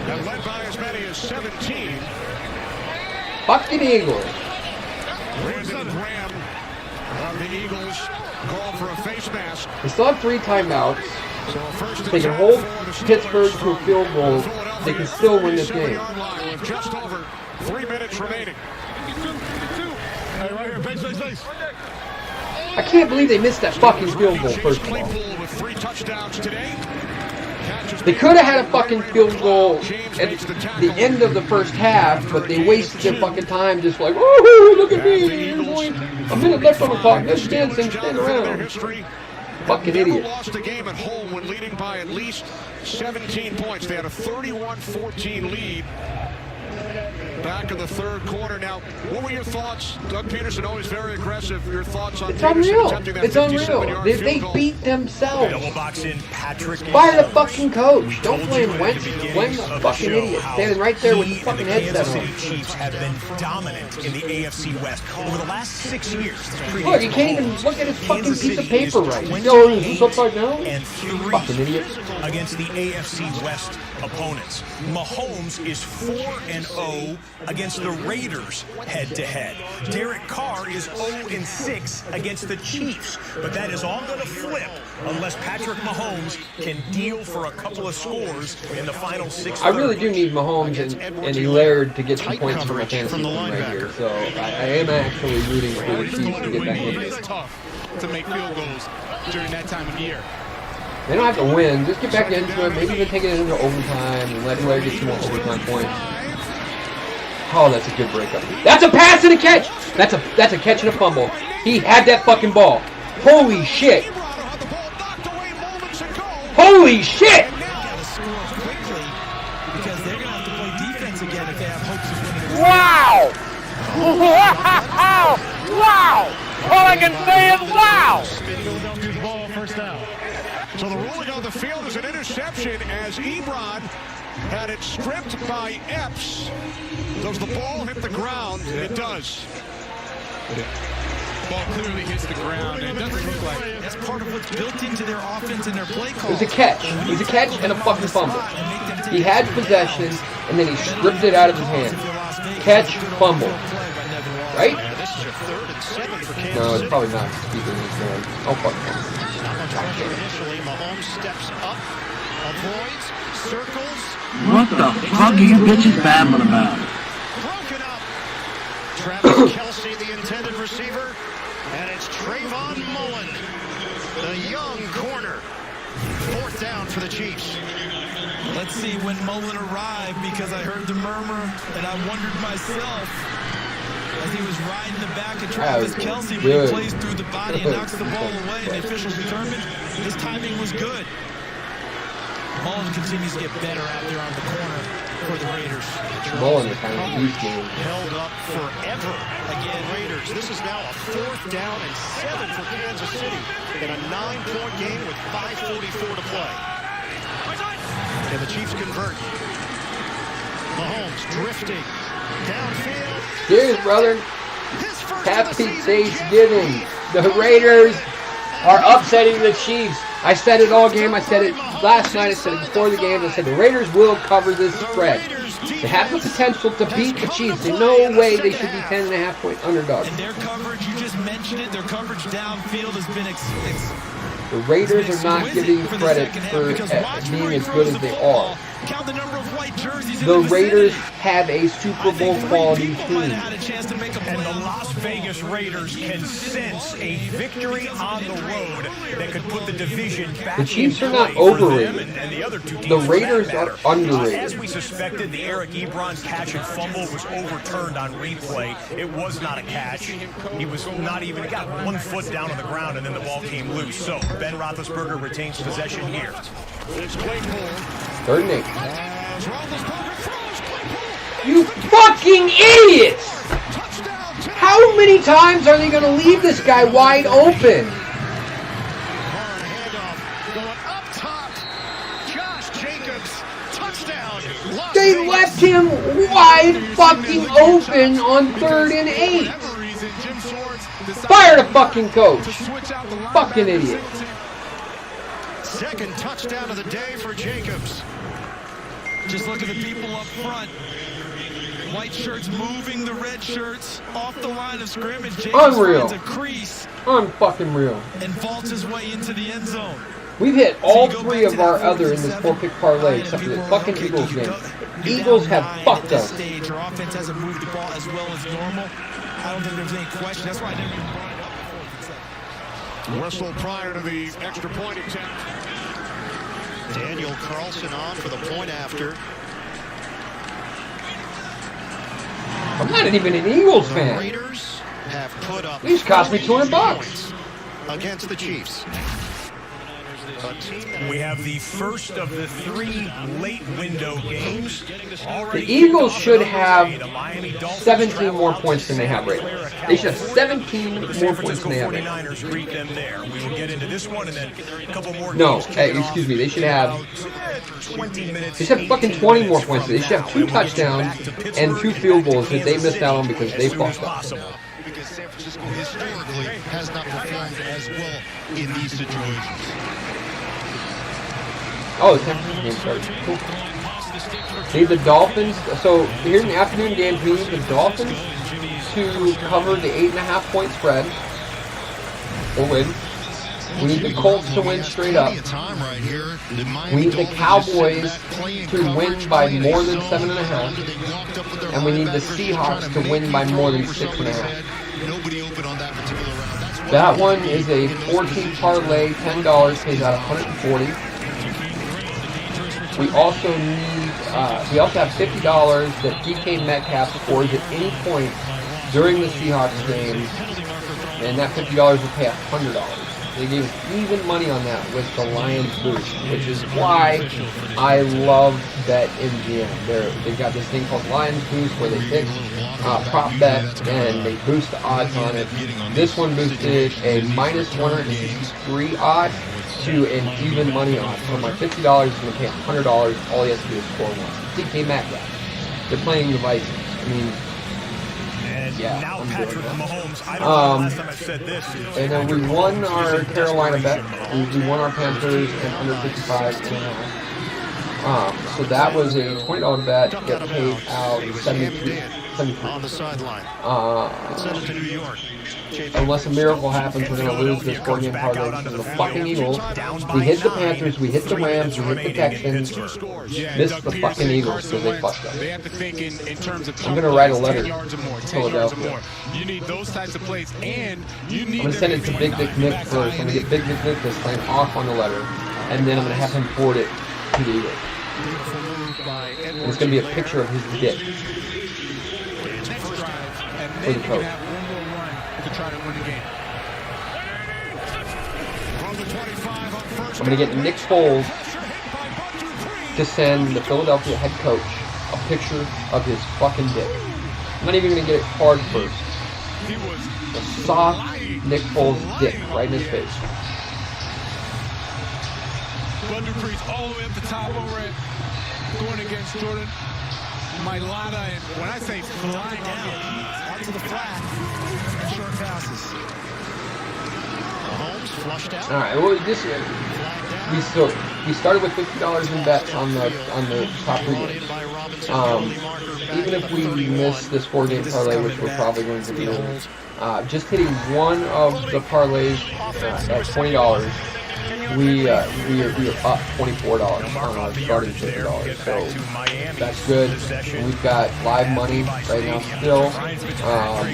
have led by as many as 17. Fucking Eagles. Brandon Graham of the Eagles called for a face mask. They still have 3 timeouts. So first they can hold Pittsburgh to a field goal. They can still win this game. With just over 3 minutes remaining. Hey, right here, face. I can't believe they missed that fucking field goal, first of all. With 3 touchdowns today. They could have had a fucking field goal at the end of the first half, but they wasted their fucking time just like, oh, look at me. A minute left on the clock. Let's stand around. Fucking idiot. Lost a game at home when leading by at least 17 points. They had a 31-14 lead back in the third quarter. Now, what were your thoughts? Doug Peterson always very aggressive. Your thoughts on unreal. It's unreal. They beat themselves. Double box in Patrick. Fire the fucking coach. Don't blame Wentz. Blame the fucking idiot standing right there with the fucking headset on. The Chiefs have been dominant in the AFC West over the last 6 years. Look, you can't even look at his fucking piece of paper right. Yo, is this upside down? And 3 fucking idiot. Against the AFC West opponents. Mahomes is 4-0 against the Raiders head-to-head. Derek Carr is 0-6 against the Chiefs. But that is all going to flip unless Patrick Mahomes can deal for a couple of scores in the final 6. I really do need Mahomes and Laird to get some points for my fantasy team right here. So I am actually rooting for the Chiefs to get back in. It is tough to make field goals during that time of year. They don't have to win. Just get back into it. Maybe even take it into overtime and let Laird get some more overtime points. Oh, that's a good breakup. That's a pass and a catch. That's a catch and a fumble. He had that fucking ball. Holy shit. Holy shit. Wow. Wow. All I can say is wow. Philadelphia's ball, first down. So the ruling on the field is an interception as Ebron had it stripped by Epps. Does the ball hit the ground? It does. Ball clearly hits the ground, and it doesn't look like that's part of what's built into their offense and their play call. It was a catch. It was a catch and a fucking fumble. He had possession, and then he stripped it out of his hand. Catch, fumble. Right? Third and 7 for Kansas No, it's City. probably not keeping this going. Oh, fuck. Not much pressure initially. Mahomes steps up, avoids, circles. What the fuck are you bitches babbling about? Broken up. Travis Kelce, the intended receiver. And it's Trayvon Mullen, the young corner. Fourth down for the Chiefs. Let's see when Mullen arrived, because I heard the murmur and I wondered myself as he was riding the back of Travis Kelce when he plays through the body and knocks the ball away, and the officials determined his timing was good. Mullen continues to get better out there on the corner for the Raiders. Mullen is kind of a huge game. Held up forever. Again, Raiders. This is now a 4th down and 7 for Kansas City in a 9-point game with 5:44 to play. And the Chiefs convert. Mahomes drifting downfield. Cheers, brother. Happy Thanksgiving. The Raiders are upsetting the Chiefs. I said it all game. I said it last night. I said it before the game. I said the Raiders will cover this spread. They have the potential to beat the Chiefs. There's no way they should be 10.5-point underdogs. And their coverage, you just mentioned it, their coverage downfield has been The Raiders are not getting credit for being as good as they are. Count the number of white jerseys in The Raiders have a Super Bowl quality team. And the Las Vegas Raiders can sense a victory on the road that could put the division back. The Chiefs are not in play for them overrated. and the other two teams The for Raiders that are matter. underrated. As we suspected, the Eric Ebron catch and fumble was overturned on replay. It was not a catch. He was not even, he got 1 foot down on the ground, and then the ball came loose. So Ben Roethlisberger retains possession here. It's Claypool. 3rd and 8. You fucking idiots! How many times are they going to leave this guy wide open? They left him wide fucking open on 3rd and 8. Fire the fucking coach. Fucking idiot. Second touchdown of the day for Jacobs. Just look at the people up front. White shirts moving the red shirts off the line of scrimmage. Jacobs Unreal. finds a crease Unfucking real. and vaults his way into the end zone. We've hit all 3 of our other in this 4-pick parlay except for the fucking Eagles game. Eagles have fucked us. Stage, our offense hasn't moved the ball as well as normal. I don't think there's any question. That's why I didn't even bring it up. Whistle prior to the extra point attempt. Daniel Carlson on for the point after. I'm not even an Eagles The fan. Raiders have put up These cost me $200 against the Chiefs. We have the first of the 3 late window games. The Eagles should have 17 more points than they have right now. They should have 17 more points than they have right now. 49ers greet them there. We will get into this one and then a couple more No, games kicking off. excuse me. They should have 20 minutes. They should have fucking 20 more points. They should have 2 touchdowns and 2 field goals that they missed out on because they fucked up. Because San Francisco historically has not performed as well in these situations. Oh, the San Francisco game started. Cool. Need the Dolphins. So here's an afternoon game. We need the Dolphins to cover the 8.5-point spread or win. We need the Colts to win straight up. We need the Cowboys to win by more than 7.5. And we need the Seahawks to win by more than 6.5. That one is a 14 parlay, $10, pays out 140. We also need, we also have $50 that DK Metcalf scores at any point during the Seahawks game, and that $50 will pay $100. They gave us even money on that with the Lions boost, which is why I love BetMGM. They've got this thing called Lions Boost where they pick prop bet and they boost the odds on it. This one boosted a minus 163 odd to an even money odd. So my $50 is going to pay $100. All he has to do is score once. DK Metcalf. They're playing the Vikings. I mean, yeah, Now I'm Patrick doing that. Mahomes. I don't know the last time I said this. And then we won our Carolina bet. We won our Panthers and under 55.5. So that was a $20 bet. Got paid out 72. 73. On the sideline. Send it to New York. Unless a miracle happens, we're going to lose this 4-game parlay to the fucking Eagles. We hit the Panthers, we hit the Rams, we hit the Texans, missed the fucking Eagles because they fucked up. They have to think in terms of I'm going to write a letter 10 yards or more, to 10 yards or Philadelphia. more. You need those types of plays, and you need I'm going to send it to Big Dick Nick first. I'm going to get Big Dick Nick to sign off on the letter, and then I'm going to have him forward it to the Eagles. And it's going to be a picture of his dick for the coach. To try to win the game. I'm going to get Nick Foles to send the Philadelphia head coach a picture of his fucking dick. I'm not even going to get it hard first. A soft Nick Foles dick right in his face. Bud Dupree's all the way up the top over it, going against Jordan Mailata, and when I say flying down, out to the flat, and short passes. Mahomes flushed out. All right. Well, this we started with $50 in bets on the top 3 games. Even if we miss this 4-game parlay, which we're probably going to do, just hitting one of the parlays at $20. We are up $24 on our starting $50, so that's good. We've got live money right now still.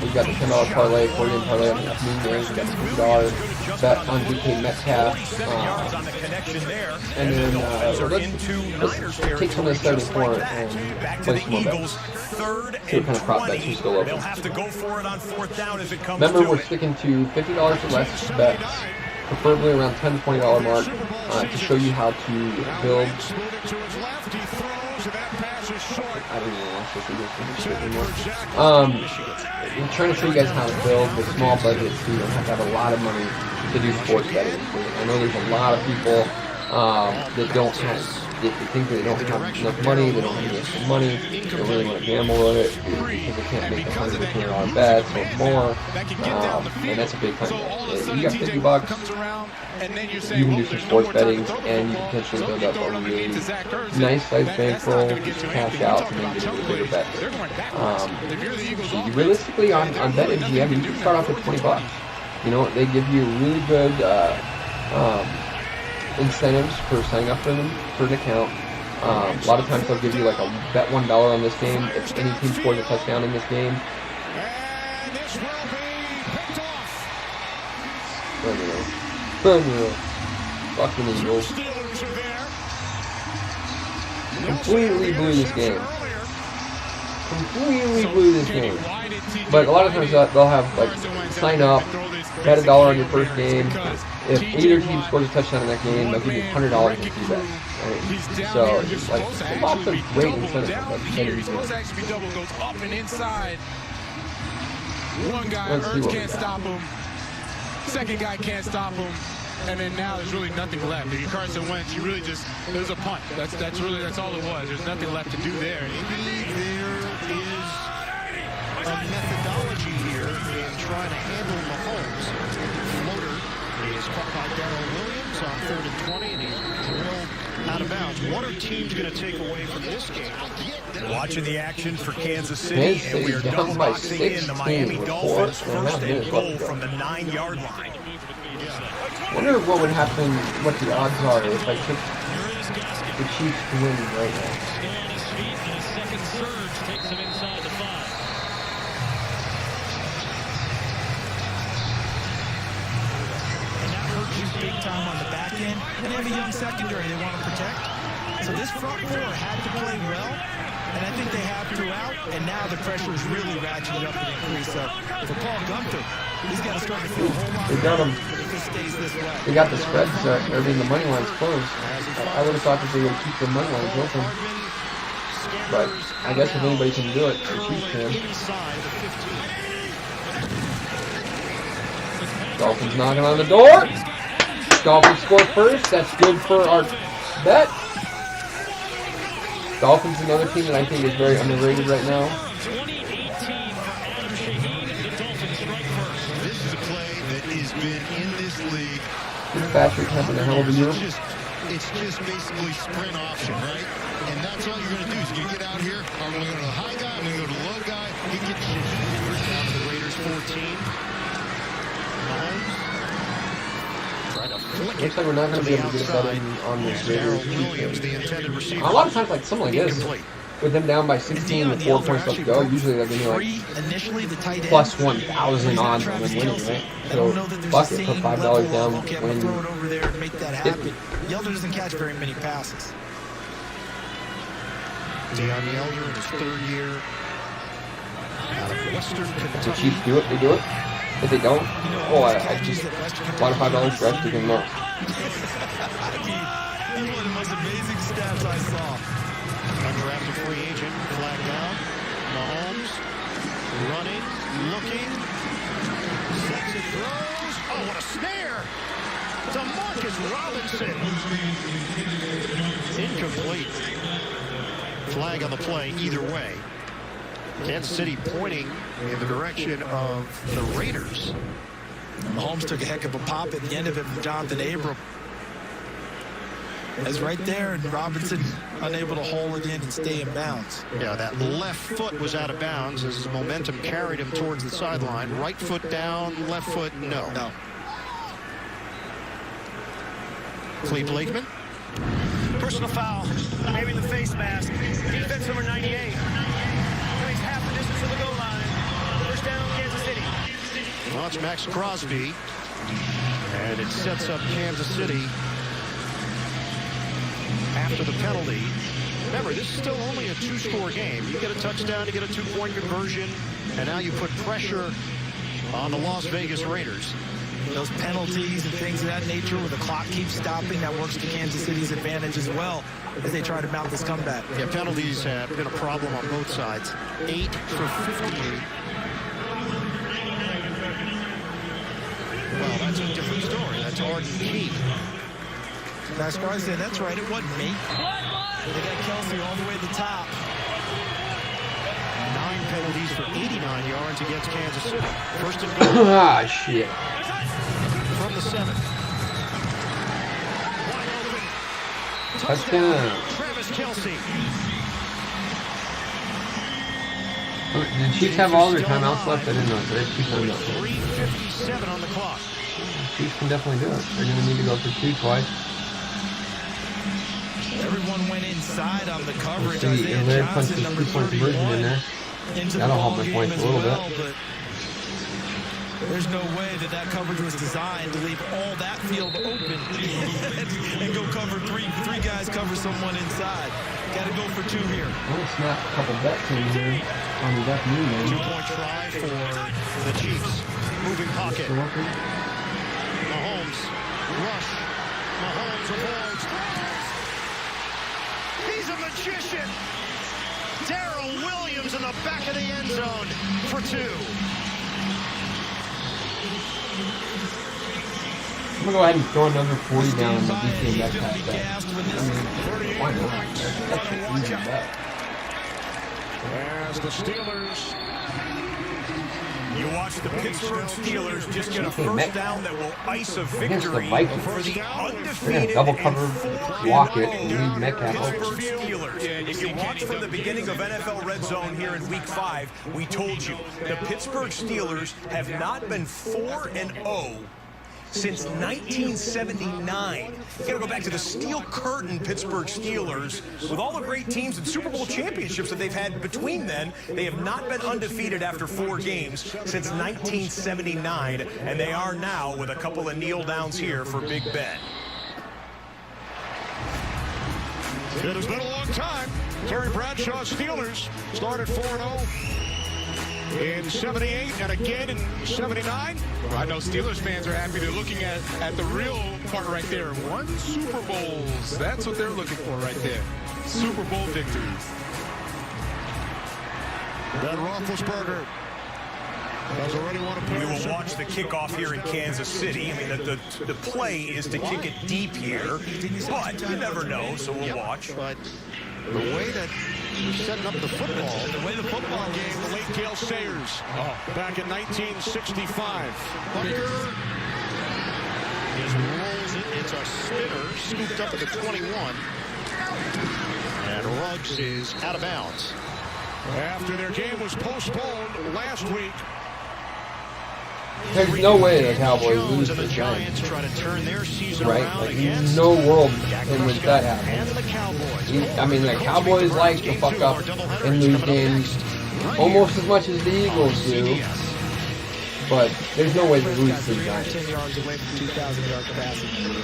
We've got the $10 parlay, 4-game parlay on the afternoon games. We've got the $50 bet on DK Metcalf. And then let's take some of the 74 and play some more bets. See what kind of prop bets are still open. Remember, we're sticking to $50 or less bets, preferably around $10 to $20 mark, to show you how to build. I don't even watch this anymore. I'm trying to show you guys how to build with small budgets so you don't have to have a lot of money to do sports betting. I know there's a lot of people that don't have, they think they don't have enough money, they don't have enough money, they don't really want to gamble with it because they can't make $100 to $200 bets or more, and that's a big time bet. You got $50, you can do some sports betting, and you can potentially build up a really nice size bankroll, just cash out, and then get into a bigger bet. So you realistically, on BetMGM, you can start off with $20. You know, they give you really good incentives for signing up for an account. A lot of times they'll give you like a bet $1 on this game if any team scores a touchdown in this game. Unreal. Fucking Eagles. Completely blew this game. But a lot of times they'll have like sign up, bet $1 on your first game. If either team scores a touchdown in that game, they'll give you $100 in free bet. Right? So it's like lots of great incentives. Goes up and inside. One guy can't stop him. Second guy can't stop him. And then now there's really nothing left. Carson Wentz, you really just, there's a punt. That's all it was. There's nothing left to do there. There is a methodology here in trying to handle Mahomes. Floater is caught by Darrell Williams on 3rd and 20, and he's drilled out of bounds. What are teams going to take away from this game? Watching the action for Kansas City, and we are done boxing in the Miami Dolphins' first and goal from the 9-yard line. I wonder what would happen, what the odds are if I took the Chiefs to win right now. Big time on the back end, and they have a young secondary they want to protect. So this front four had to play well, and I think they have throughout, and now the pressure is really ratcheted up and increased. So for Paul Gunther, he's got to start to feel a whole lot They got them. if it stays this way. They got the spreads, the money lines closed. I would have thought that they would keep the money lines open. But I guess if anybody can do it, the Chiefs can. Dolphins knocking on the door. Dolphins score first. That's good for our bet. Dolphins, another team that I think is very underrated right now. This is a play that has been in this league. Fitzpatrick having a hell of a year. it's just basically sprint option, right? And that's all you're going to do is you get out here. I'm going to go to the high guy. I'm going to go to the low guy. He gets shit. First down to the Raiders, 14. Looks like we're not going to be able to get that in on this Raiders defense. A lot of times, like something like this, with them down by 16 with 4 points left to go, usually they're going to like plus 1,000 odds on them winning, right? So, fuck it, put $5 down, win 50. Yelder doesn't catch very many passes. Deion Yelder in his third year out of Western Kentucky. The Chiefs do it, they do it. If they don't, I just want $5 for us to give them up. He's one of the most amazing stats I saw. Undrafted free agent, flag down. Mahomes running, looking, sets and throws. Oh, what a snare! To Marcus Robinson. Incomplete. Flag on the play either way. Kansas City pointing in the direction of the Raiders. Mahomes took a heck of a pop at the end of it from Jonathan Abram. That's right there, and Robinson unable to hold it in and stay in bounds. Yeah, that left foot was out of bounds as his momentum carried him towards the sideline. Right foot down, left foot no. No. Cleve Lakeman. Personal foul. Maybe the face mask. Defense number 98. Plays half the distance to the goal line. First down, Kansas City. Well, it's Max Crosby. And it sets up Kansas City after the penalty. Remember, this is still only a two-score game. You get a touchdown, you get a two-point conversion, and now you put pressure on the Las Vegas Raiders. Those penalties and things of that nature where the clock keeps stopping, that works to Kansas City's advantage as well as they try to mount this comeback. Yeah, penalties have been a problem on both sides. 8 for 58. Well, that's a different story. That's Arden Key. NASCAR said, that's right, it wasn't me. They got Kelsey all the way to the top. 9 penalties for 89 yards against Kansas City. First and goal. Ah, shit. From the 7. Touchdown. Travis Kelsey. The Chiefs have all their timeouts left. I didn't know. So they have 2 timeouts. 3:57 on the clock. The Chiefs can definitely do it. They're going to need to go for 2 twice. Everyone went inside on the coverage. Let's see, if they punch this 2-point conversion in there, that'll help my points a little bit. There's no way that coverage was designed to leave all that field open and go cover three guys cover someone inside. Got to go for 2 here. Well, snap a couple bets in here on the afternoon. 2-point try for the Chiefs. Moving pocket. Mahomes. Rush. Mahomes avoids. He's a magician. Darrell Williams in the back of the end zone for 2. I'm going to go ahead and throw another 40 down on the DK Metcalf bet. Why not? That's an easy bet. As the Steelers... You watch the Pittsburgh Steelers just get a first down that will ice a victory for the undefeated double cover, block it, and leave Metcalf Pittsburgh Steelers. If you watch from the beginning of NFL Red Zone here in Week 5, we told you the Pittsburgh Steelers have not been 4-0 since 1979. You gotta go back to the steel curtain Pittsburgh Steelers. With all the great teams and Super Bowl championships that they've had between then, they have not been undefeated after 4 games since 1979, and they are now with a couple of kneel downs here for Big Ben. It has been a long time. Terry Bradshaw Steelers started 4-0 in 78 and again in 79. Well, I know Steelers fans are happy. They're looking at the real part right there. 1 Super Bowls. That's what they're looking for right there. Super Bowl victories. Ben Roethlisberger has already won a We will watch the kickoff here in Kansas City. I mean, the play is to kick it deep here, but you never know, so we'll watch. But the way that you're setting up the football, the way the football game, the late Gale Sayers, back in 1965. Bunker just rolls it It's a spinner scooped up at the 21. And Ruggs is out of bounds. After their game was postponed last week. There's no way the Cowboys lose to the Giants. Right? Like, no world in which that happens. I mean, the Cowboys like to fuck up and lose games almost as much as the Eagles do. But there's no way to lose to the Giants. 10 yards away from 2,000-yard capacity.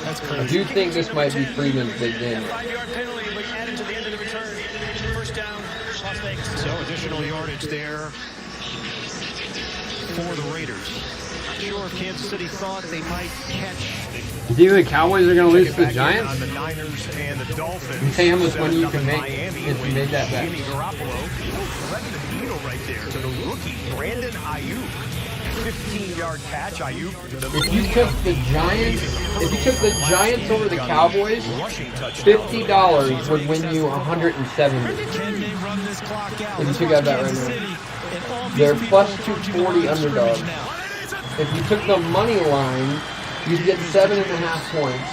That's crazy. I do think this might be Freeman's big game. 5-yard penalty, but added to the end of the return. First down, Las Vegas. So additional yardage there for the Raiders. Not sure if Kansas City thought they might catch. You think the Cowboys are going to lose to the Giants? On the Niners and the Dolphins. You say how much money you can make if you made that bet. Garoppolo threading the needle right there to the rookie, Brandon Ayuk. 15-yard catch, Ayuk. If you took the Giants over the Cowboys, $50 would win you $170. If you took out that right now. They're plus 240 underdogs. If you took the money line, you'd get 7.5 points.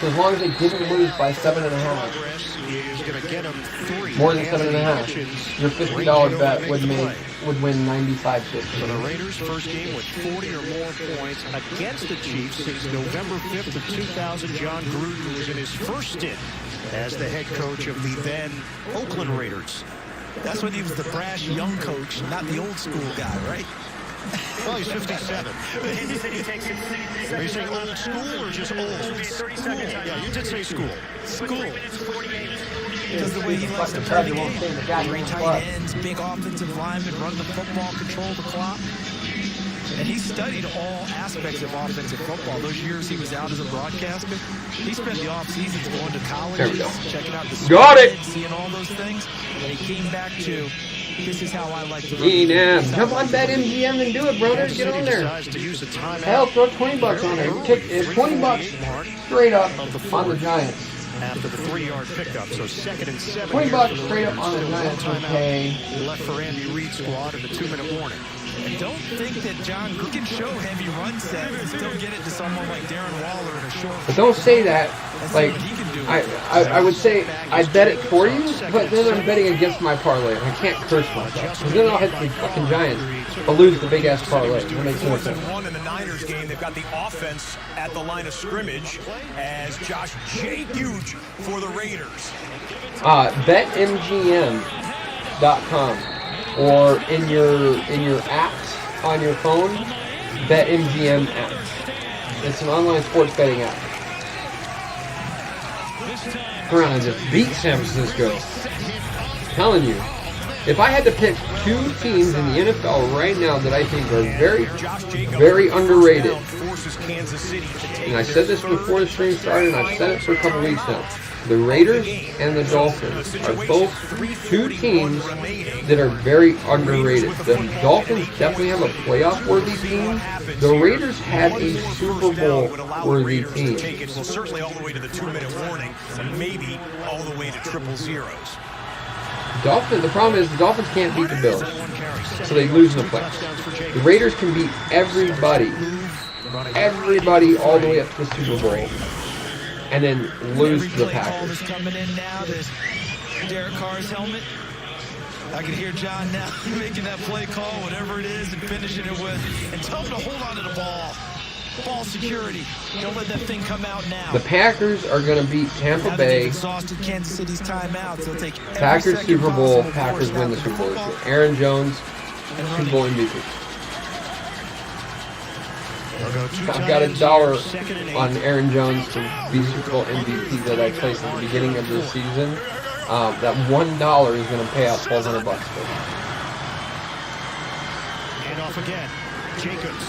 So as long as they didn't lose by 7.5, more than 7.5, your $50 bet would win $95.50. For the Raiders, first game with 40 or more points against the Chiefs since November 5th of 2000. John Gruden was in his first stint as the head coach of the then Oakland Raiders. That's when he was the brash young coach, not the old school guy, right? Well, he's 57. Are you saying old school or just old? School. Yeah, you did say school. School. Because the way he likes to play the game. 3 tight ends, big offensive linemen, run the football, control the clock. And he studied all aspects of offensive football. Those years he was out as a broadcaster, he spent the off seasons going to colleges, checking out the schools, seeing all those things. And he came back to, this is how I like to run. Come on, BetMGM and do it, brother. Get on there. Hell, throw $20 on there. It's $20 straight up on the Giants. After the 3-yard pickup, so 2nd and 7. $20 straight up on the Giants would pay. Left for Andy Reid's squad in the 2-minute warning. And don't think that John Gruden can show heavy run sets and still get it to someone like Darren Waller in a short. But don't say that. Like, I would say I bet it for you, but then I'm betting against my parlay. I can't curse myself. Because then I'll hit the fucking Giants, but lose the big ass parlay. That makes no sense. 4th and 1 in the Niners game. They've got the offense at the line of scrimmage as Josh Jacobs for the Raiders. BetMGM.com or in your apps on your phone, BetMGM app. It's an online sports betting app. Turn around and just beat San Francisco. I'm telling you, if I had to pick 2 teams in the NFL right now that I think are very, very underrated, and I said this before the stream started, and I've said it for a couple weeks now, the Raiders and the Dolphins are both 2 teams that are very underrated. The Dolphins definitely have a playoff-worthy team. The Raiders have a Super Bowl-worthy team. Well, certainly all the way to the 2-minute warning, and maybe all the way to triple zeros. The problem is the Dolphins can't beat the Bills, so they lose in the playoffs. The Raiders can beat everybody all the way up to the Super Bowl, and then lose to the Packers. Coming in now, there's Derek Carr's helmet. I can hear John now making that play call, whatever it is, and finishing it with, and tell him to hold on to the ball. Ball security. Don't let that thing come out now. The Packers are going to beat Tampa Bay. Exhausted Kansas City's timeouts. They'll take Packers Super Bowl. Packers win the Super Bowl. Aaron Jones, Super Bowl MVP. I've got $1 on Aaron Jones to be Super Bowl MVP that I placed at the beginning of the season. That $1 is going to pay out $1,200 for me. And off again. Jacobs.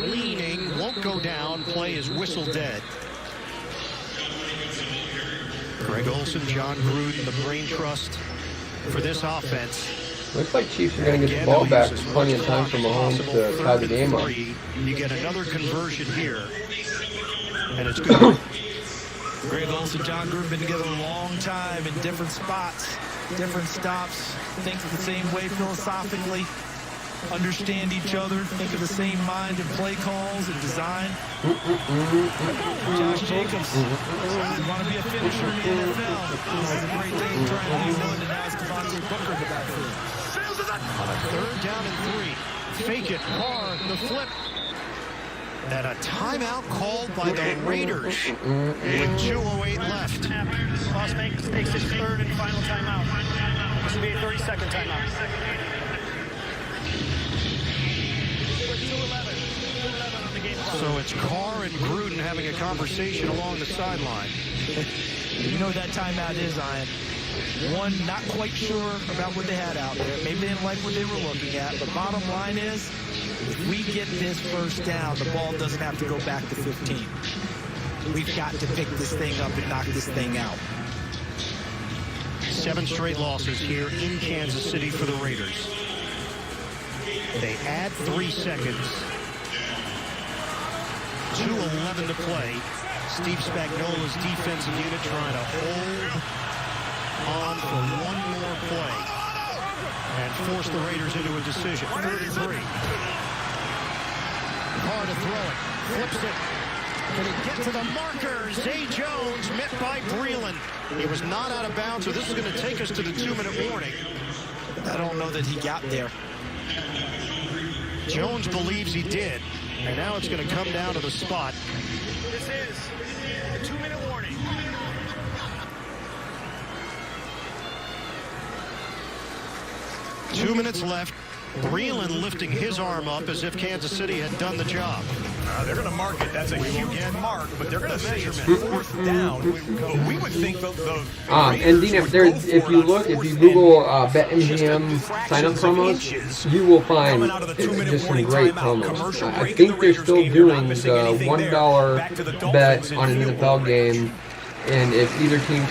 Leaning, won't go down. Play is whistle dead. Greg Olsen, John Gruden, the brain trust for this offense. Looks like Chiefs are going to get the ball back. There's plenty of time for Mahomes to tie the game up. You get another conversion here, and it's good. Greg Olsen, John Gruden been together a long time in different spots, different stops, think the same way philosophically. understand each other, think of the same mind and play calls and design. Josh Jacobs, you want to be a finisher in the NFL. This is a great day to try and be one, and now it's Devontae Booker in the backfield. On a 3rd down and 3. Fake it, Carr, the flip. And a timeout called by the Raiders with 2:08 left. Las Vegas takes its 3rd and final timeout. This will be a 30-second timeout. So it's Carr and Gruden having a conversation along the sideline. You know what that timeout is, Ian. One, not quite sure about what they had out there. Maybe they didn't like what they were looking at. But bottom line is, if we get this first down, the ball doesn't have to go back to 15. We've got to pick this thing up and knock this thing out. 7 straight losses here in Kansas City for the Raiders. They add 3 seconds. 2:11 to play. Steve Spagnuolo's defensive unit trying to hold on for one more play and force the Raiders into a decision. 3rd and 3. Carr to throw it. Flips it. Can he get to the marker? Zay Jones met by Breeland. He was not out of bounds, so this is going to take us to the 2-minute warning. I don't know that he got there. Jones believes he did, and now it's going to come down to the spot. This is the 2-minute warning. Two minutes left. Breeland lifting his arm up as if Kansas City had done the job. They're going to mark it. That's a huge mark, but they're going to say it's 4th down. We would think the and Dean, if you Google BetMGM sign-up promos, you will find just some great promos. I think they're still doing the $1 bet on an NFL game, and if either team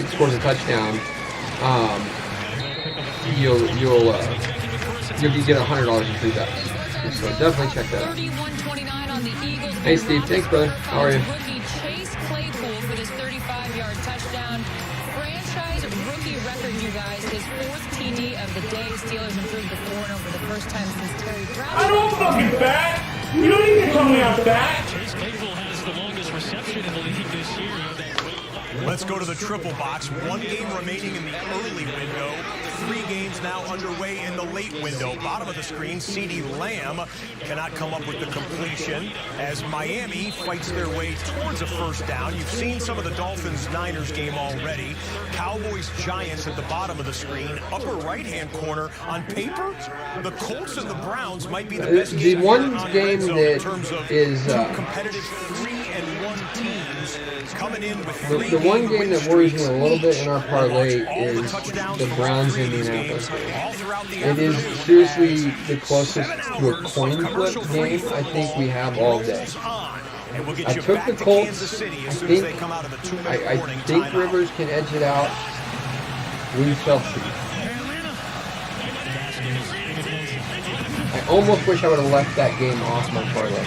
scores a touchdown, you'll get $100 in free bets. So definitely check that out. Hey Steve, thanks brother. How are you? Rookie Chase Claypool with his 35-yard touchdown. Franchise rookie record, you guys. His 4th TD of the day. Steelers improved to 4-0 for the first time since Terry Brown. I don't fucking bat. You don't need to call me out bat. Chase Claypool has the longest reception in the league this year. Let's go to the triple box. 1 game remaining in the early window. 3 games now underway in the late window. Bottom of the screen, CeeDee Lamb cannot come up with the completion as Miami fights their way towards a first down. You've seen some of the Dolphins-Niners game already. Cowboys-Giants at the bottom of the screen. Upper right-hand corner. On paper, the Colts and the Browns might be the best the one game that in terms of is competitive 3-1 teams coming in with the one game that worries me a little bit in our parlay is the Browns Indianapolis game. It is seriously the closest to a coin flip game I think we have all day. I took the Colts. I think Rivers can edge it out. We shall see. I almost wish I would have left that game off my parlay.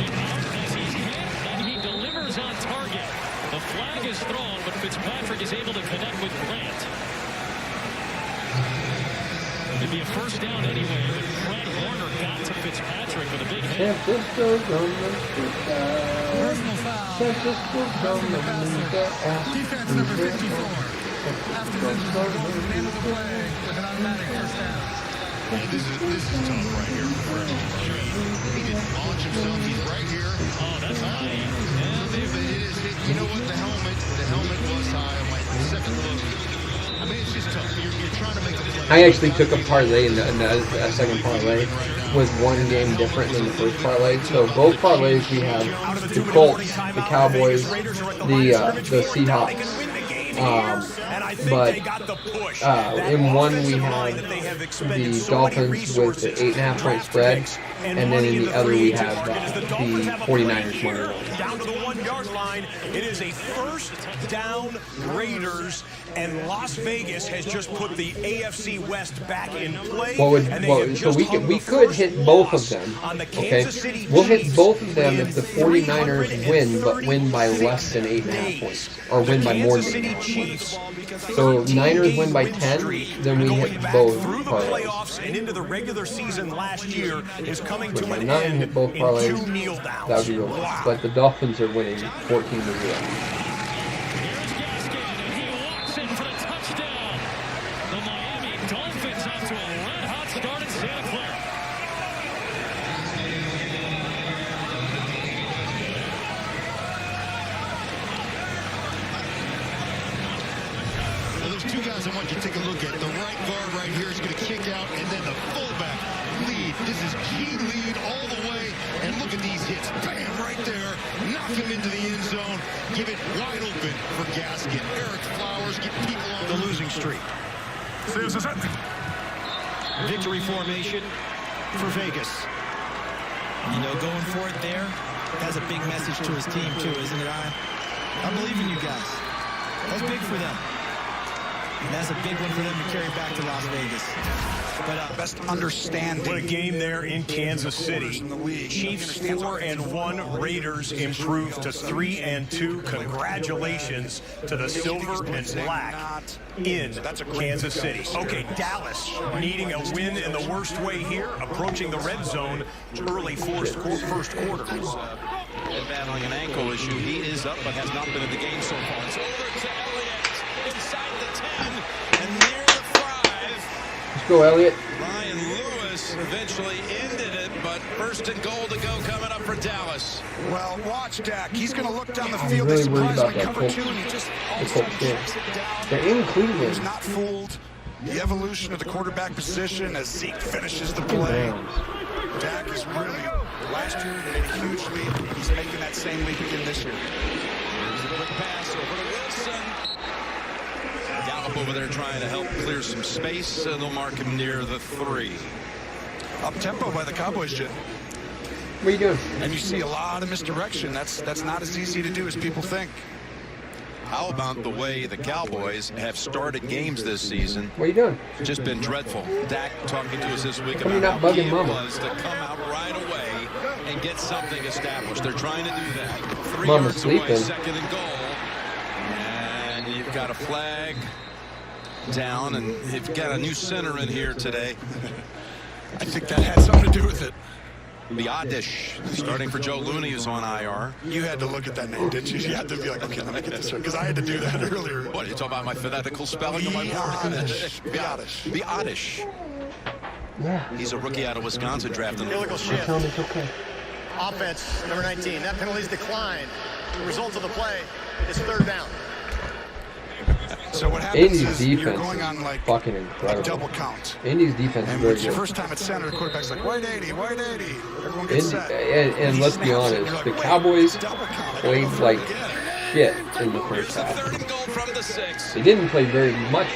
He delivers on target. The flag is thrown, but Fitzpatrick is able to connect with Grant. It'd be a first down anyway, but Fred Warner got to Fitzpatrick with a big hit. Personal foul. Defense number 54. After the end of the play with an automatic first down. This is tough right here for Fred. He didn't launch himself. He's right here. Oh, that's high. Yeah, you know what? The helmet was high. I'm like, second look. I mean, it's just tough. You're trying to make a play. I actually took a parlay in a second parlay with one game different than the first parlay. So both parlays we have the Colts, the Cowboys, the Seahawks. But in one we have the Dolphins with the 8.5-point spread, and then in the other we have the 49ers money line. Down to the 1-yard line. It is a first down Raiders, and Las Vegas has just put the AFC West back in play. So we could hit both of them. Okay, we'll hit both of them if the 49ers win, but win by less than 8.5 points, or win by more than 8.5 Chiefs. So Niners win by 10, then we hit both Through the parlays. playoffs and into the regular season last year is coming With to my an 9 end hit both in parlays, 2 kneel downs. that would be real nice. But the Dolphins are winning 14-0. Two guys I want you to take a look at. The right guard right here is going to kick out, and then the fullback lead. This is G lead all the way, and look at these hits. Bam, right there. Knock him into the end zone. Give it wide open for Gaskin. Eric Flowers get people on the losing streak. Victory formation for Vegas. You know, going for it there has a big message to his team too, isn't it? I believe in you guys. That's big for them. And that's a big one for them to carry back to Las Vegas. But best understanding. What a game there in Kansas City. Chiefs 4-1, Raiders improved to 3-2. Congratulations to the silver and black in Kansas City. Okay, Dallas needing a win in the worst way here, approaching the red zone early first quarter. Battling an ankle issue. He is up, but has not been in the game so far. It's over to Elliott inside the 10 and near the 5. Let's go, Elliott. Ryan Lewis eventually ended it, but first and goal to go coming up for Dallas. Well, watch Dak. He's going to look down the I'm field. really They worried about surprisingly that cover Colts. two, and he just all The of a sudden Colts game. checks it down. They're in Cleveland. He's not fooled. The evolution of the quarterback position as Zeke finishes the play. Dak is really, last year they made a huge leap. He's making that same leap again this year. Here's a quick pass over to Wilson. Gallup over there trying to help clear some space, and they'll mark him near the 3. Up tempo by the Cowboys, Jim. What are you doing? And you see a lot of misdirection. That's not as easy to do as people think. How about the way the Cowboys have started games this season? What are you doing? Just been dreadful. Dak talking to us this week How come about you're not how key bugging it Mama? was to come out right away and get something established. They're trying to do that. 3 Mama's yards away, sleeping. second and goal. And you've got a flag down, and you've got a new center in here today. I think that had something to do with it. Biadish starting for Joe Looney, who's on IR. You had to look at that name, didn't you? You had to be like, okay, let me get this right, because I had to do that earlier. What, are you talking about my phonetical spelling of my word? Biadish. Biadish. Yeah. He's a rookie out of Wisconsin drafted. Illegal shift. Tell me it's okay. Offense, number 19. That penalty's declined. The result of the play is 3rd down. So what happens Indy's is you're defense going on like fucking a incredible. double count. Indy's defense is And very it's your good. first time at center, the quarterback's like, wide 80, wide 80. Everyone gets set. And he let's be snaps it, honest, you're like, the wait, Cowboys double count. played like shit in the first half. From the 6. They didn't play very much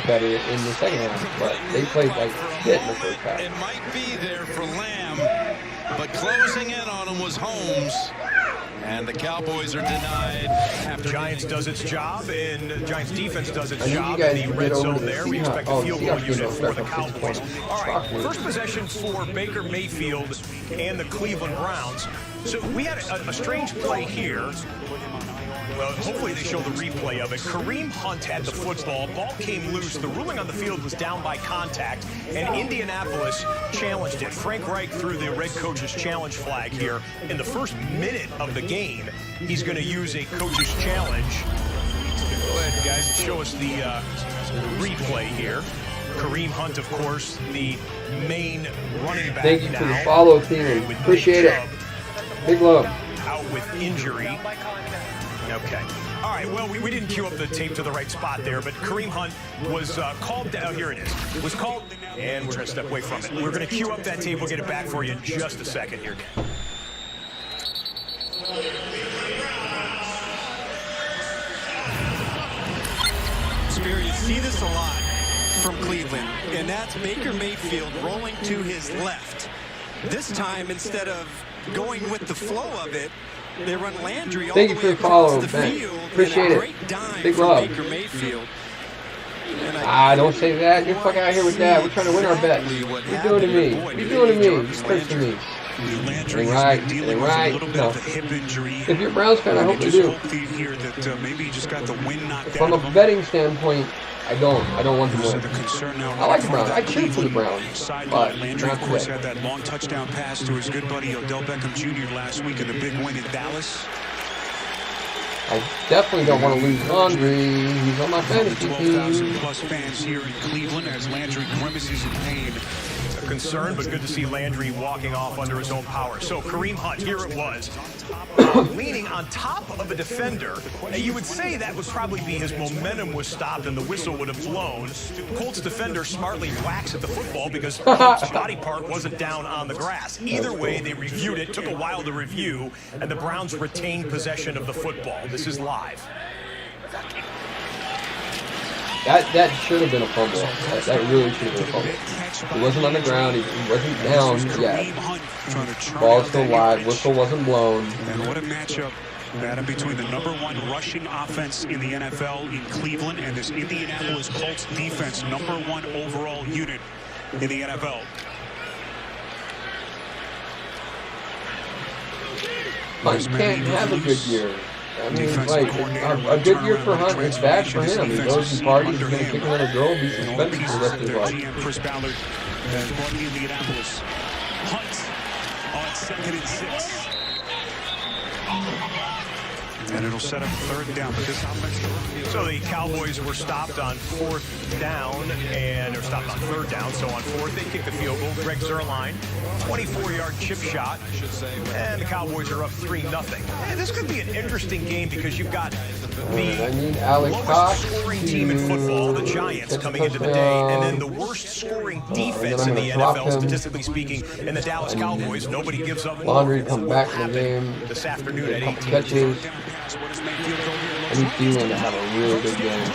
better in the second half, but they played like shit in the first half. It might be there for Lamb, but closing in on him was Holmes. And the Cowboys are denied. After Giants does its job, and Giants defense does its I need you job guys in to the get red over zone to the there. We Seahawks. expect a Oh, field goal Seahawks unit don't for the start till Cowboys. 6:20. All right, Fuck. first possession for Baker Mayfield and the Cleveland Browns. So we had a strange play here. Well, hopefully they show the replay of it. Kareem Hunt had the football. Ball came loose. The ruling on the field was down by contact, and Indianapolis challenged it. Frank Reich threw the red coach's challenge flag here. In the first minute of the game, he's going to use a coach's challenge. Go ahead, guys, and show us the replay here. Kareem Hunt, of course, the main running back. Thank you for the now. follow, team. Appreciate it. Big love. Out with injury. Okay. All right, well, we didn't cue up the tape to the right spot there, but Kareem Hunt was called down. Here it is. Was called, and we're going to step away from it. We're going to cue up that tape. We'll get it back for you in just a second here, Dan. Spear, you see this a lot from Cleveland, and that's Baker Mayfield rolling to his left. This time, instead of going with the flow of it, they run Landry all Thank the you way for the follow, across the Ben. field. Appreciate and a it. great dime Big from love. Baker Mayfield. Don't say that. Get the fuck out of here with that. We're trying to win our bet. What are you doing to me? What are you doing to me? You're cursing me. Landry Ain't has right. been dealing Ain't with right. a little bit No. of a hip injury. If you're a Browns fan, I hope you just do. hope here that maybe he just got the wind knocked From out a of him. betting standpoint, I don't want them to win. The concern now I like the Browns. I Cleveland cheer for the Browns, sideline. but Landry, not of course, today. had that long touchdown pass to his good buddy Odell Beckham Jr. last week in the big win in Dallas. I definitely don't want to lose Landry. He's on my fantasy 12,000 team. plus fans here in Cleveland as Landry grimaces in pain. A concern, but good to see Landry walking off under his own power. So Kareem Hunt, here it was, leaning on top of a defender. Now, you would say that would probably be his momentum was stopped and the whistle would have blown. Colts defender smartly whacks at the football because Hunt's body part wasn't down on the grass. Either way, they reviewed it, took a while to review, and the Browns retained possession of the football. This is live. That should have been a fumble. That really should have been a fumble. He wasn't on the ground. He wasn't down yet. Ball's still live. Whistle wasn't blown. And what a matchup, Adam, between the #1 rushing offense in the NFL in Cleveland and this Indianapolis Colts defense, #1 overall unit in the NFL. Hunt can't have a good year. I mean, like, a good year for Hunt is bad for him. He goes and parties, he's going to kick another girl, be suspended for the rest of his life. Chris Ballard has brought in Indianapolis. Hunt on 2nd and 6. And it'll set up 3rd down, but this offense. So the Cowboys were stopped on 4th down, and they're stopped on 3rd down. So on 4th, they kick the field goal. Greg Zuerlein, 24-yard chip shot, and the Cowboys are up 3-0. And this could be an interesting game because you've got the lowest scoring team in football, the Giants, coming into the day, and then the worst scoring defense in the NFL, statistically speaking, in the Dallas Cowboys. Nobody gives up more. Laundry come back in the game. This afternoon at 18. Catches. I need Thielen to have a really good game.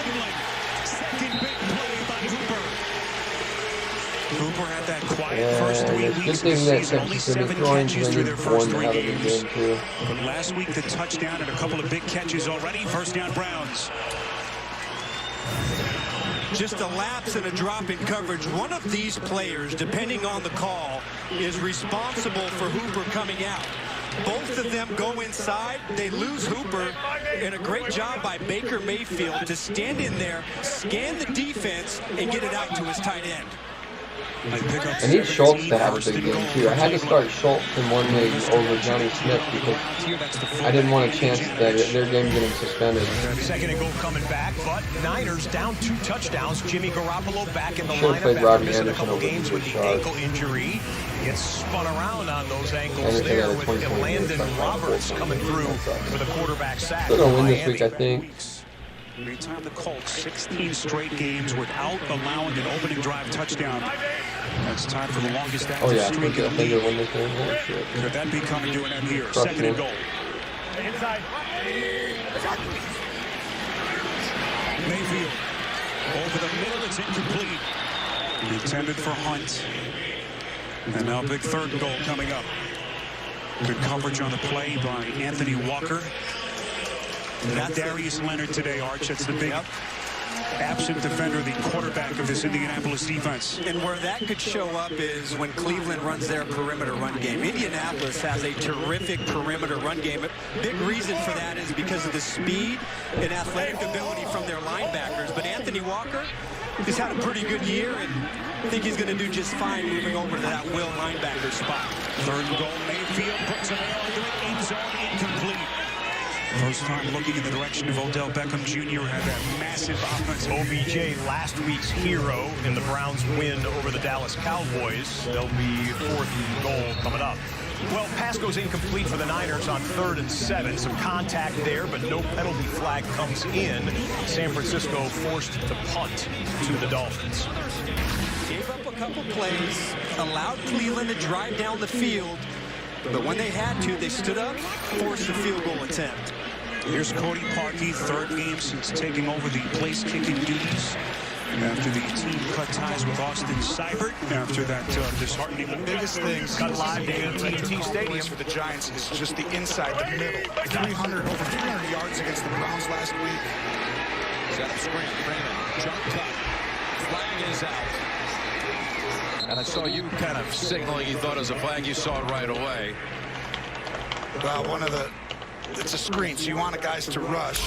Hooper had that quiet first 3 weeks good of the thing that season, only 7 throwing catches through their first 3 game games. too. But last week, the touchdown and a couple of big catches already. 1st down Browns. Just a lapse and a drop in coverage. One of these players, depending on the call, is responsible for Hooper coming out. Both of them go inside. They lose Hooper. And a great job by Baker Mayfield to stand in there, scan the defense, and get it out to his tight end. I need Schultz to have a big game too. I had to start Schultz in one league over Johnny Smith because I didn't want a chance that their game getting suspended. 2nd and goal coming back, but Niners down 2 touchdowns. Jimmy Garoppolo back in the Should've lineup played after Robbie missing a Anderson couple over games with the Richard. ankle injury. Gets spun around on those ankles Anderson there had a with 20-point Landon game. Roberts coming through for the quarterback sack. They're gonna win this week, I think. Anytime the Colts, 16 straight games without allowing an opening drive touchdown. That's time for the longest active Oh yeah, I streak think in the they'll league. win this game. Holy shit. Could that be coming to an end here? Trust 2nd me. and goal. Inside. Mayfield over the middle. It's incomplete. Intended for Hunt. And now a big 3rd and goal coming up. Good coverage on the play by Anthony Walker. Not Darius Leonard today, Arch. That's the big absent defender, the quarterback of this Indianapolis defense. And where that could show up is when Cleveland runs their perimeter run game. Indianapolis has a terrific perimeter run game. A big reason for that is because of the speed and athletic ability from their linebackers. But Anthony Walker has had a pretty good year, and I think he's going to do just fine moving over to that will linebacker spot. 3rd and goal. Mayfield puts a nail into it. End zone incomplete. First time looking in the direction of Odell Beckham Jr. had that massive offensive. OBJ, last week's hero in the Browns' win over the Dallas Cowboys. There'll be 4th and goal coming up. Well, pass goes incomplete for the Niners on 3rd and 7. Some contact there, but no penalty flag comes in. San Francisco forced to punt to the Dolphins. Gave up a couple plays, allowed Cleveland to drive down the field, but when they had to, they stood up, forced a field goal attempt. Here's Cody Parkey, 3rd game since taking over the place-kicking duties after the team cut ties with Austin Seibert after that disheartening. The biggest thing cut live to AT&T Stadium for the Giants is just the inside, the middle. Over 300 yards against the Browns last week. Set up screen, Brandon, jump cut, flag is out. And I saw you kind of signaling you thought it was a flag. You saw it right away. Well, it's a screen, so you want the guys to rush.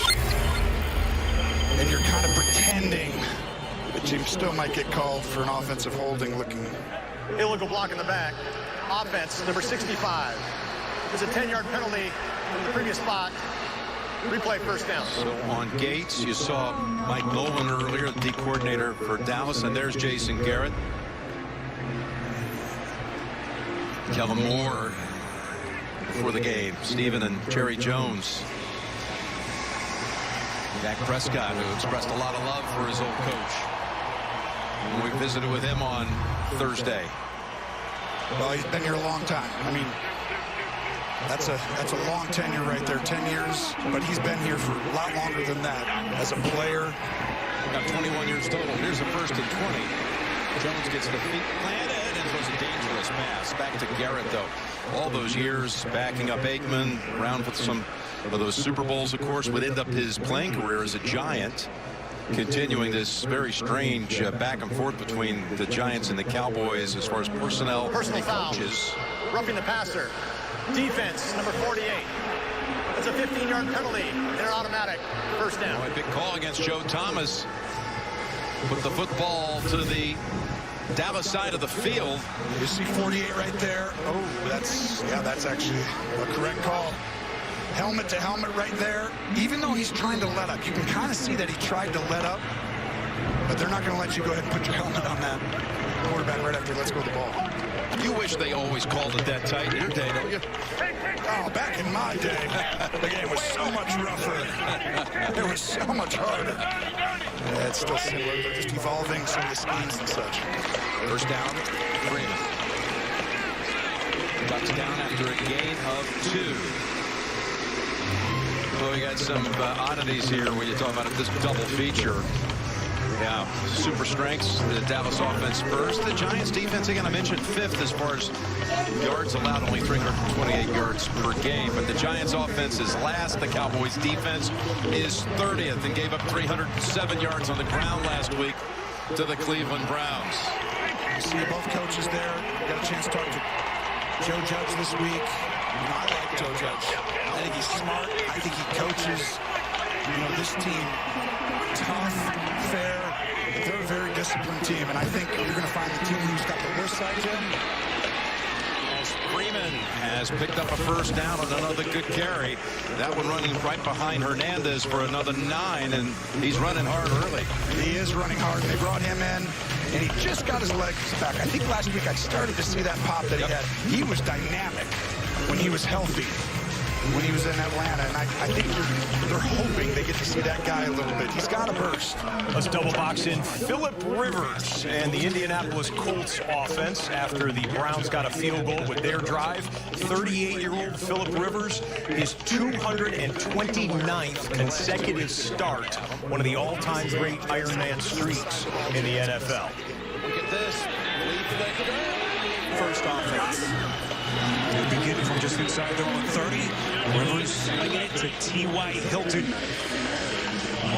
And you're kind of pretending that you still might get called for an offensive holding looking. Illegal block in the back. Offense, number 65. It's a 10-yard penalty from the previous spot. Replay, first down. So on Gates, you saw Mike Nolan earlier, the D coordinator for Dallas, and there's Jason Garrett. Kevin Moore for the game. Steven and Jerry Jones. Dak Prescott, who expressed a lot of love for his old coach. And we visited with him on Thursday. Well, he's been here a long time. I mean, that's a long tenure right there, 10 years, but he's been here for a lot longer than that as a player. Got 21 years total. Here's the first and 20. Jones gets the feet planted and throws a dangerous pass. Back to Garrett, though. All those years backing up Aikman, around with some of those Super Bowls, of course, would end up his playing career as a Giant. Continuing this very strange back and forth between the Giants and the Cowboys as far as personnel and coaches. Roughing the passer. Defense, number 48. That's a 15-yard penalty and an automatic first down. A big call against Joe Thomas. Put the football to the Dallas side of the field. You see 48 right there. Oh, that's actually a correct call. Helmet to helmet right there. Even though he's trying to let up, you can kind of see that he tried to let up, but they're not going to let you go ahead and put your helmet on that quarterback right after let's go the ball. You wish they always called it that tight in your day, don't you? Oh, back in my day, the game was so much rougher. It was so much harder. Yeah, it's still similar. They're just evolving some of the schemes and such. First down, Freeman. Touchdown after a gain of 2. Well, we got some oddities here when you talk about this double feature. Yeah, super strengths. The Dallas offense first. The Giants defense, again, I mentioned 5th as far as yards allowed, only 328 yards per game. But the Giants offense is last. The Cowboys defense is 30th and gave up 307 yards on the ground last week to the Cleveland Browns. You see both coaches there. Got a chance to talk to Joe Judge this week. I like Joe Judge. I think he's smart. I think he coaches, this team tough, fair. They're a very disciplined team, and I think you're going to find the team who's got the worst side, Jim. As Freeman has picked up a first down on another good carry. That one running right behind Hernandez for another 9, and he's running hard early. He is running hard. They brought him in, and he just got his legs back. I think last week I started to see that pop that he had. He was dynamic when he was healthy, when he was in Atlanta, and I think they're hoping they get to see that guy a little bit. He's got a burst. Let's double box in Phillip Rivers and the Indianapolis Colts offense after the Browns got a field goal with their drive. 38-year-old Phillip Rivers, his 229th consecutive start, one of the all-time great Ironman streaks in the NFL. Look at this. First offense. They begin from just inside their own 30. Rivers swinging it to T.Y. Hilton.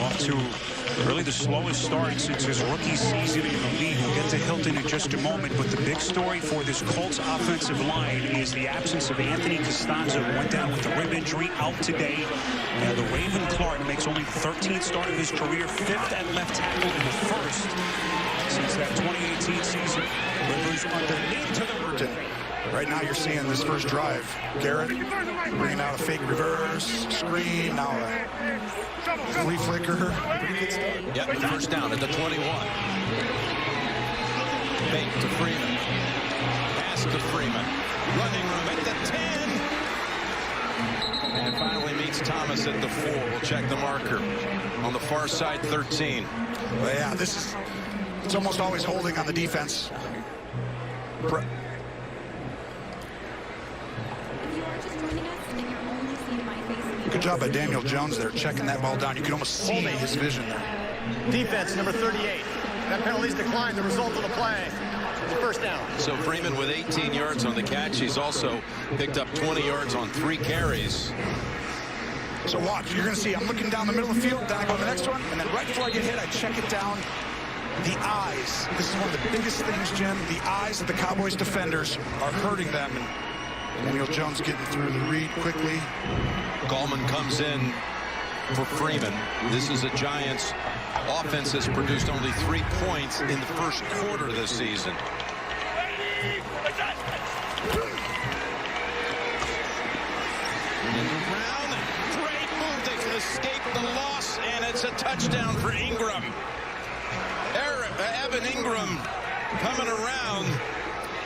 Off to really the slowest start since his rookie season in the league. We'll get to Hilton in just a moment, but the big story for this Colts offensive line is the absence of Anthony Costanzo, who went down with a rib injury, out today. And the Raven Clark makes only 13th start of his career, 5th at left tackle in the first since that 2018 season. Rivers underneath to the Burton. Right now you're seeing this first drive. Garrett bringing out a fake reverse, screen, now a flea flicker. Yep, first down at the 21. Fake to Freeman. Pass to Freeman. Running room at the 10. And finally meets Thomas at the 4. We'll check the marker. On the far side, 13. Well, yeah, it's almost always holding on the defense. Good job by Daniel Jones there, checking that ball down. You can almost see his vision there. Defense, number 38. That penalty's declined. The result of the play is first down. So Freeman with 18 yards on the catch. He's also picked up 20 yards on 3 carries. So watch, you're going to see, I'm looking down the middle of the field, then I go to the next one, and then right before I get hit, I check it down The eyes. This is one of the biggest things, Jim. The eyes of the Cowboys defenders are hurting them. And Daniel Jones getting through the read quickly. Gallman comes in for Freeman. This is a Giants offense that's produced only 3 points in the first quarter this season. And around, great move. They can escape the loss, and it's a touchdown for Ingram. Evan Ingram coming around.